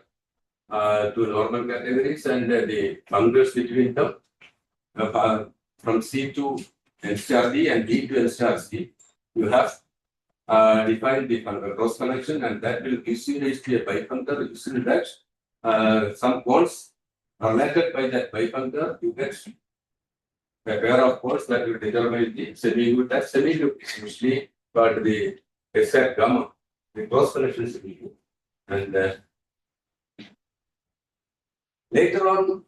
to normal categories and the functors between them from C to N star D and D to N star C. You have defined the cross connection, and that will visualize the bifunctor. Usually that some bonds are related by that bifunctor. You get a pair of bonds that will determine the semi-group. That semi-group is usually called the exact gamma, the cross connection semi-group. And later on,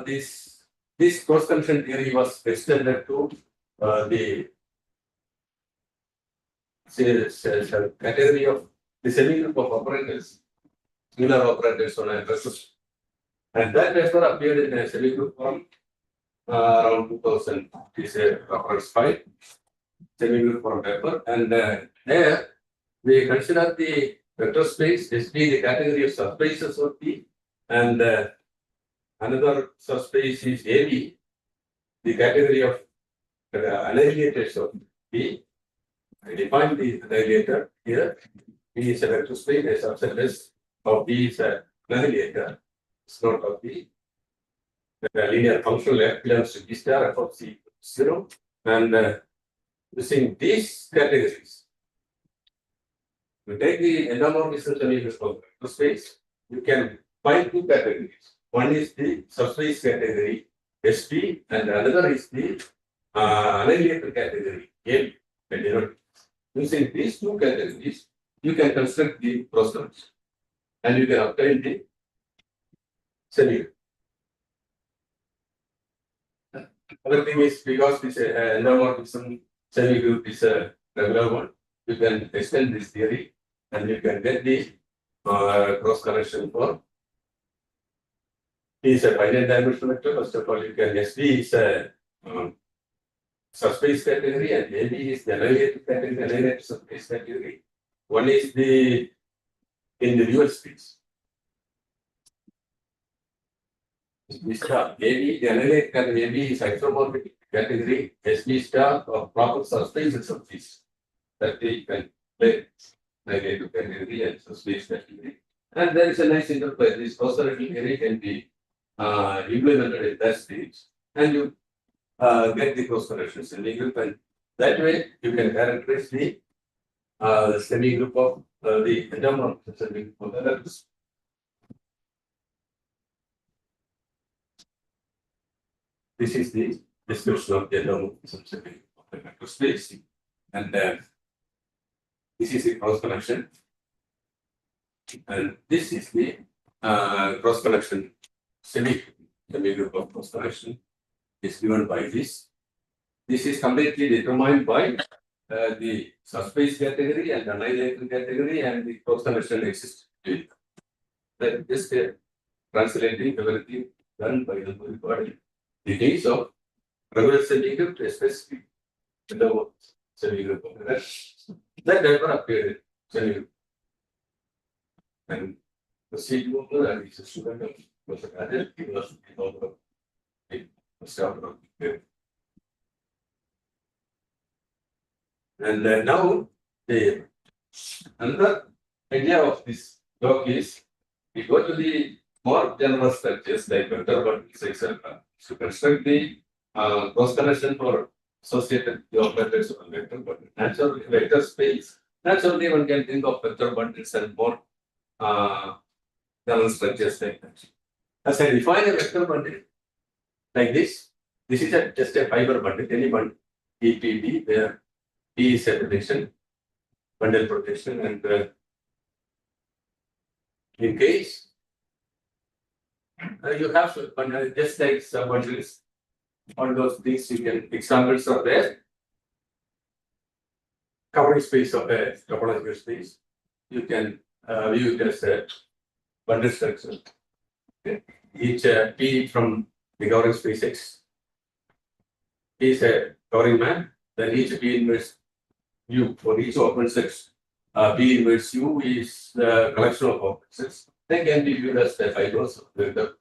this cross connection theory was extended to the category of the semi-group of operators, similar operators on a resistor. And that paper appeared in a semi-group form around 2000. It is a reference file, semi-group form paper. And there we consider the vector space SB the category of subspaces of P, and another subspace is AB, the category of annihilators of P. I define the annihilator here. P is a vector space, a subset S of P is an annihilator. It's not of the linear functional F belongs to P star F of C 0. And using these categories, you take the endomorphism semi-group of vector space, you can find two categories. One is the subspace category SP, and another is the annihilator category AB. Using these two categories, you can construct the cross connection and you can obtain the semi-group. Other thing is, because this endomorphism semi-group is a regular one, you can extend this theory and you can get the cross connection for P is a finite dimensional vector. First of all, you can SV is a subspace category and AB is the annihilated category, annihilated subspace category. One is the individual space. B star AB, the annihilated category AB is isomorphic category, SB star of proper subspaces of this. That you can play annihilated category and subspace category. And there is a nice interplay. This cross connection theory can be implemented in that stage, and you get the cross connections in the group, and that way you can characterize the semi-group of the endomorphism semi-group of the vectors. This is the description of the endomorphism semi-group of the vector space, and this is the cross connection, and this is the cross connection semi-group of cross connection is given by this. This is completely determined by the subspace category and annihilator category, and the cross connection exists. That is translating everything done by the body. The case of regular semi-group to a specific semi-group of that never appeared semi-group. And the C2 and is a student of and now the another idea of this talk is we go to the more general structures like vector bundles, etc. to construct the cross connection for associated operators on vector bundle. Naturally, vector space. Naturally, one can think of vector bundles and more general structures like that. As I define a vector bundle like this is just a fiber bundle, any bundle, EPB, where P is a projection, bundle projection, and in case you have bundle just like sub bundles, all those things you can, examples are there. Covering space of a topological space, you can view it as a bundle structure. Okay. Each P from the covering space X is a covering map, then each P inverse U for each open sets. P inverse U is the collection of open sets. They can be viewed as the fibers of the.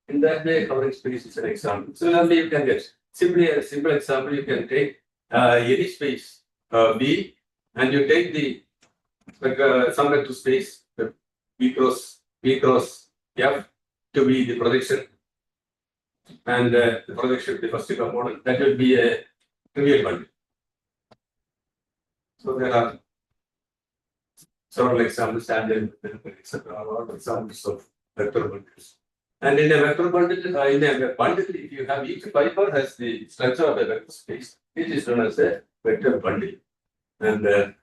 In that way, covering space is an example. Similarly, you can get simply a simple example. You can take any space B, and you take the some vector space B cross F to be the projection, and the projection, the first component, that will be a trivial bundle. So there are several examples, and etc. Or examples of vector bundles. And in a vector bundle, if you have each fiber has the structure of a vector space, it is known as a vector bundle. And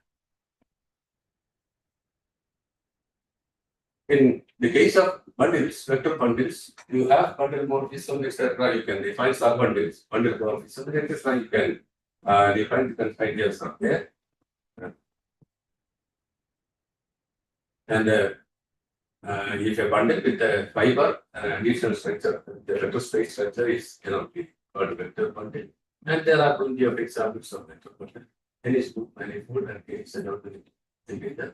in the case of bundles, vector bundles, you have bundle morphism, etc. You can define sub-bundles, bundle morphism, etc. You can define different ideas of there. And if a bundle with a fiber and additional structure, the vector space structure is called vector bundle. And there are plenty of examples of vector bundle. Any group, manifold, and case and all the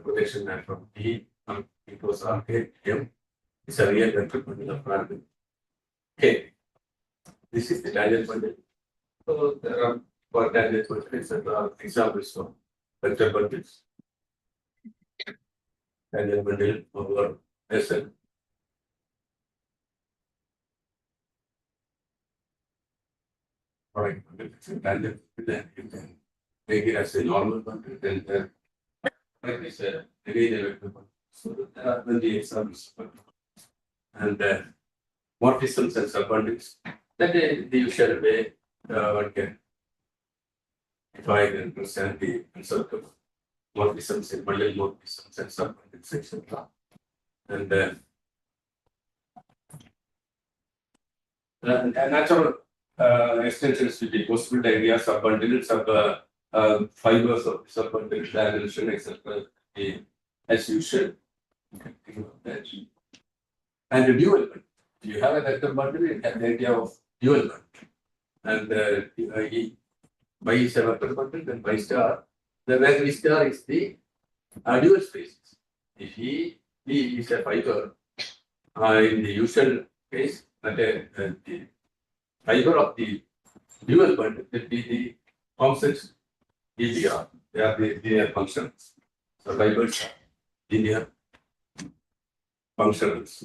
projection map from D equals R K M is a real vector bundle of random. Okay, this is the tangent bundle. So there are for tangent bundles and there are examples of vector bundles. Tangent bundle over SL. Alright, tangent, then you can make it as a normal bundle, then like I said, again a vector bundle. So there are plenty examples. And morphisms and subbundles, that is the usual way one can define and present the concept of morphisms and bundle morphisms and subbundles, etc. And natural extensions to the possible ideas of bundles of fibers of subbundle dimension, etc. As usual. And the dual bundle. If you have a vector bundle, you have the idea of dual bundle. And Y is a vector bundle, then Y star. The where V star is the dual spaces. If E is a fiber, in the usual case, the fiber of the dual bundle will be the functions EBR. They are the linear functions. So fibers are linear functions.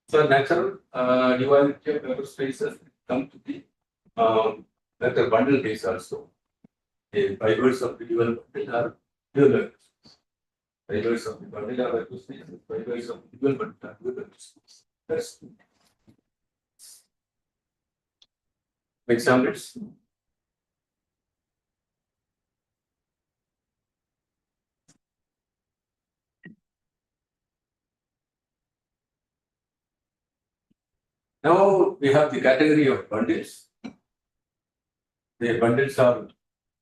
So natural duality of vector spaces come to the vector bundle case also. The fibers of the dual bundle are dual vector spaces. Fibers of the bundle are vector spaces. Fibers of the dual bundle are dual vector spaces. That's examples. Now we have the category of bundles. The bundles are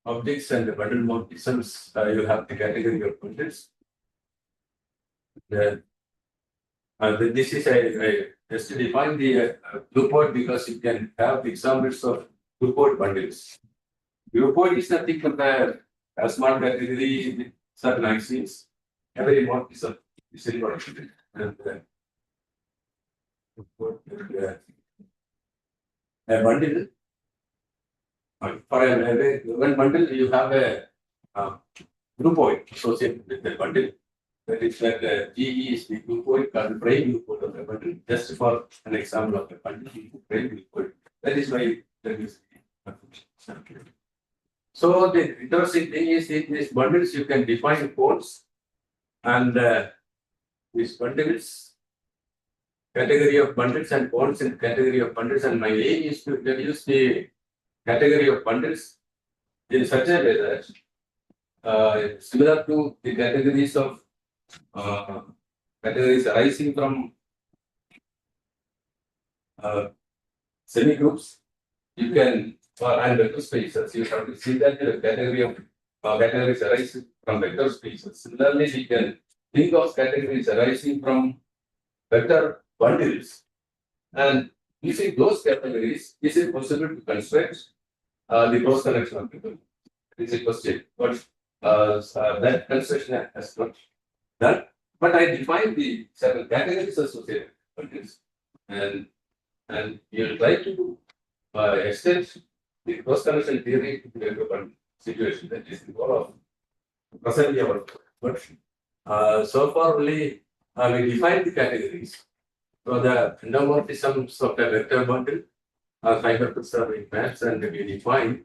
objects and the bundle morphisms. You have the category of bundles. This is just to define the groupoid because you can have the examples of groupoid bundles. Groupoid is nothing but a small category with certain axes. Every morphism is important. And a bundle. For one bundle, you have a groupoid associated with the bundle. That is that GE is the groupoid called prime groupoid of the bundle. Just for an example of a bundle, prime groupoid. That is why that is. So the interesting thing is in these bundles you can define codes and these bundles. Category of bundles and bonds in category of bundles, and my aim is to introduce the category of bundles in such a way that similar to the categories of categories arising from semi-groups, you can and vector spaces. You have to see that the category of categories arising from vector spaces. Similarly, we can think of categories arising from vector bundles, and using those categories, is it possible to construct the cross connection of people? It's a question, but that construction has not done. But I define the several categories associated with bundles, and you'll try to extend the cross connection theory to the vector bundle situation. That is the goal of presently our work. But so far only we define the categories. So the endomorphisms of a vector bundle are hyperstructure maps, and we define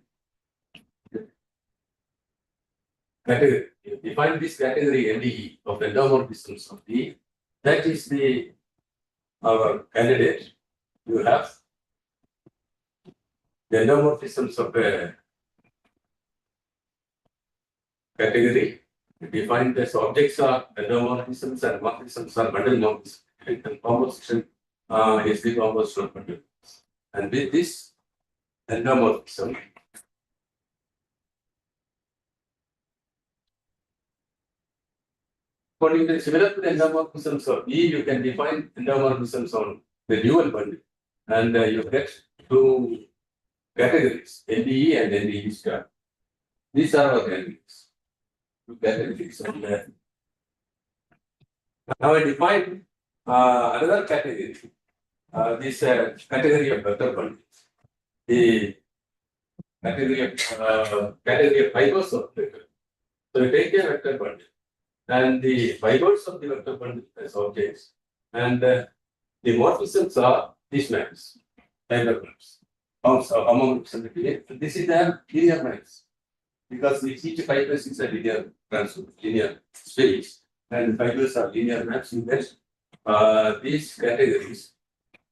category. You define this category NDE of endomorphisms of D. That is the our candidate. You have the endomorphisms of a category. You define this objects are endomorphisms and morphisms are bundle morphisms. And composition is the composition of bundle. And with this endomorphism, according to similar to the endomorphisms of E, you can define endomorphisms on the dual bundle, and you get two categories, NDE and NDE star. These are our categories. Two categories. And, now I define another category. This category of vector bundles. The category of fibers of vector. So you take a vector bundle and the fibers of the vector bundle as objects, and the morphisms are these maps, fiber maps. Among this is the linear maps, because each fibers is a linear linear space, and fibers are linear maps. You get these categories.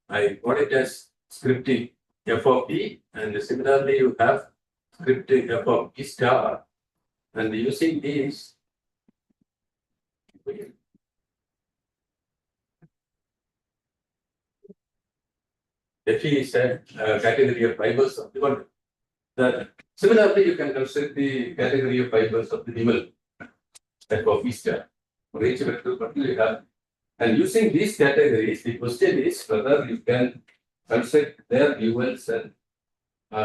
I got it as scripting f of E, and similarly you have scripting f of E star, and using these. Fe is a category of fibers of the bundle. Similarly, you can construct the category of fibers of the Nimel type of E star. For each vector bundle you have. And using these categories, the question is whether you can construct their duals and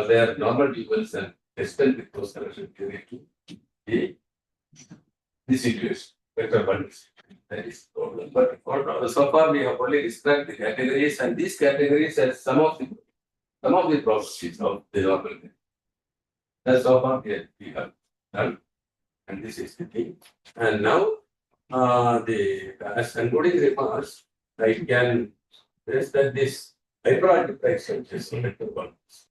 their normal duals and extend the cross correction theory to the situation, vector bundles. That is the problem. But so far we have only described the categories, and these categories as some of the properties of the normal. That's so far we have done. And this is the thing. And now as concluding remarks, I can stress that this hyperalgebraic structures of vector bundles.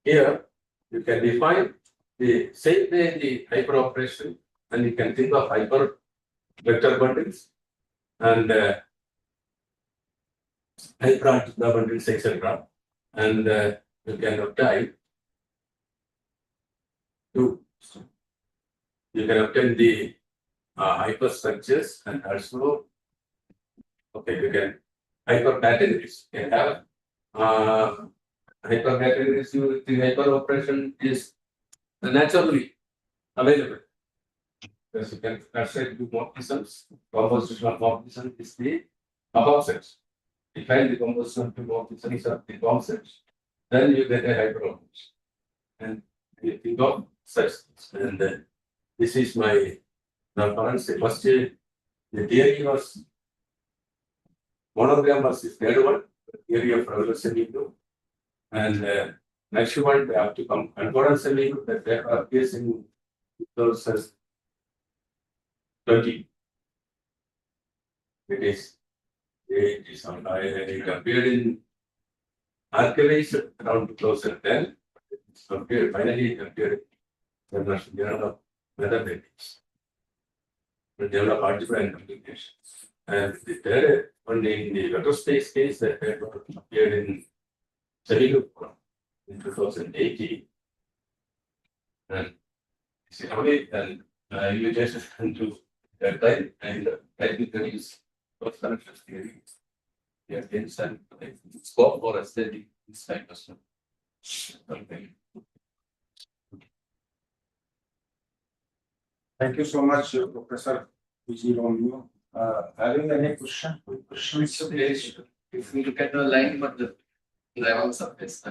Here you can define the same way the hyperoperation, and you can think of hyper vector bundles and hyperalgebra bundles, etc. And you can obtain the hyperstructures, and also you can hypercategories. You can have hypercategories. The hyperoperation is naturally available. Because you can construct two morphisms. Composition of morphism is the above sets. Define the composition of two morphisms of the above sets. Then you get a hyperoperation. And you think of such things. And this is my first the theory was monogram was the third one, the theory of revolution window. And next one they have to come concordance window that appears in 2020. It appeared in archives around 2010. Finally it appeared in the National Journal of Mathematics. To develop algebra and computation. And the third one in the vector space case that appeared in Semiloop in 2018. And you just have to type and try to produce both connections theory. Yeah, and scope for aesthetic this type of stuff. Thank you so much, Professor Vijay. Having any questions? If we look at the line, but the level surface,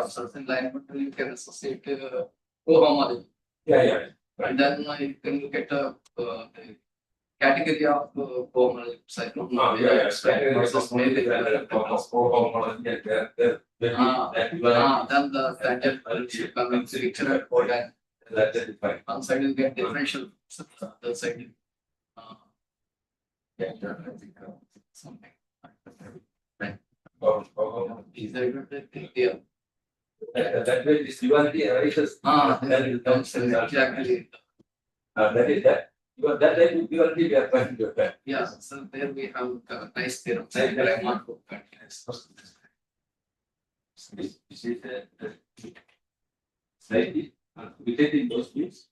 certain line, but you can associate cohomology. Yeah. And then you can look at the category of cohomology. Then the tangent comes picture code, and one side you get differential, the other side Yeah, I think something. Is that good? Yeah. That way this duality arises. That is exactly. That is that. Because that type of duality we are trying to attack. Yeah, so there we have a nice theorem. Nice theorem. This is slightly, within those fields,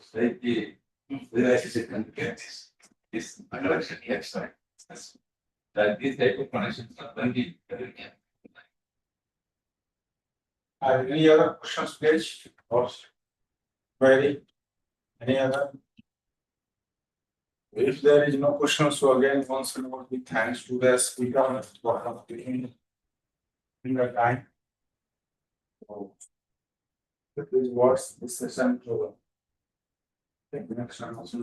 slightly, relationship can get this direction extra. That these type of connections are plenty. Any other questions, please? Or query? Any other? If there is no question, so again, once more, big thanks to the speaker for taking in the time. So, this is what's this session to. Take the next one also.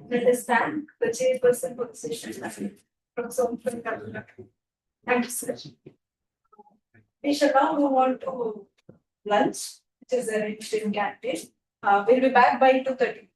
Let us thank the chairperson for the session from some. Thank you, sir. We shall now move on to lunch, which is arranged in canteen. We'll be back by 2:30.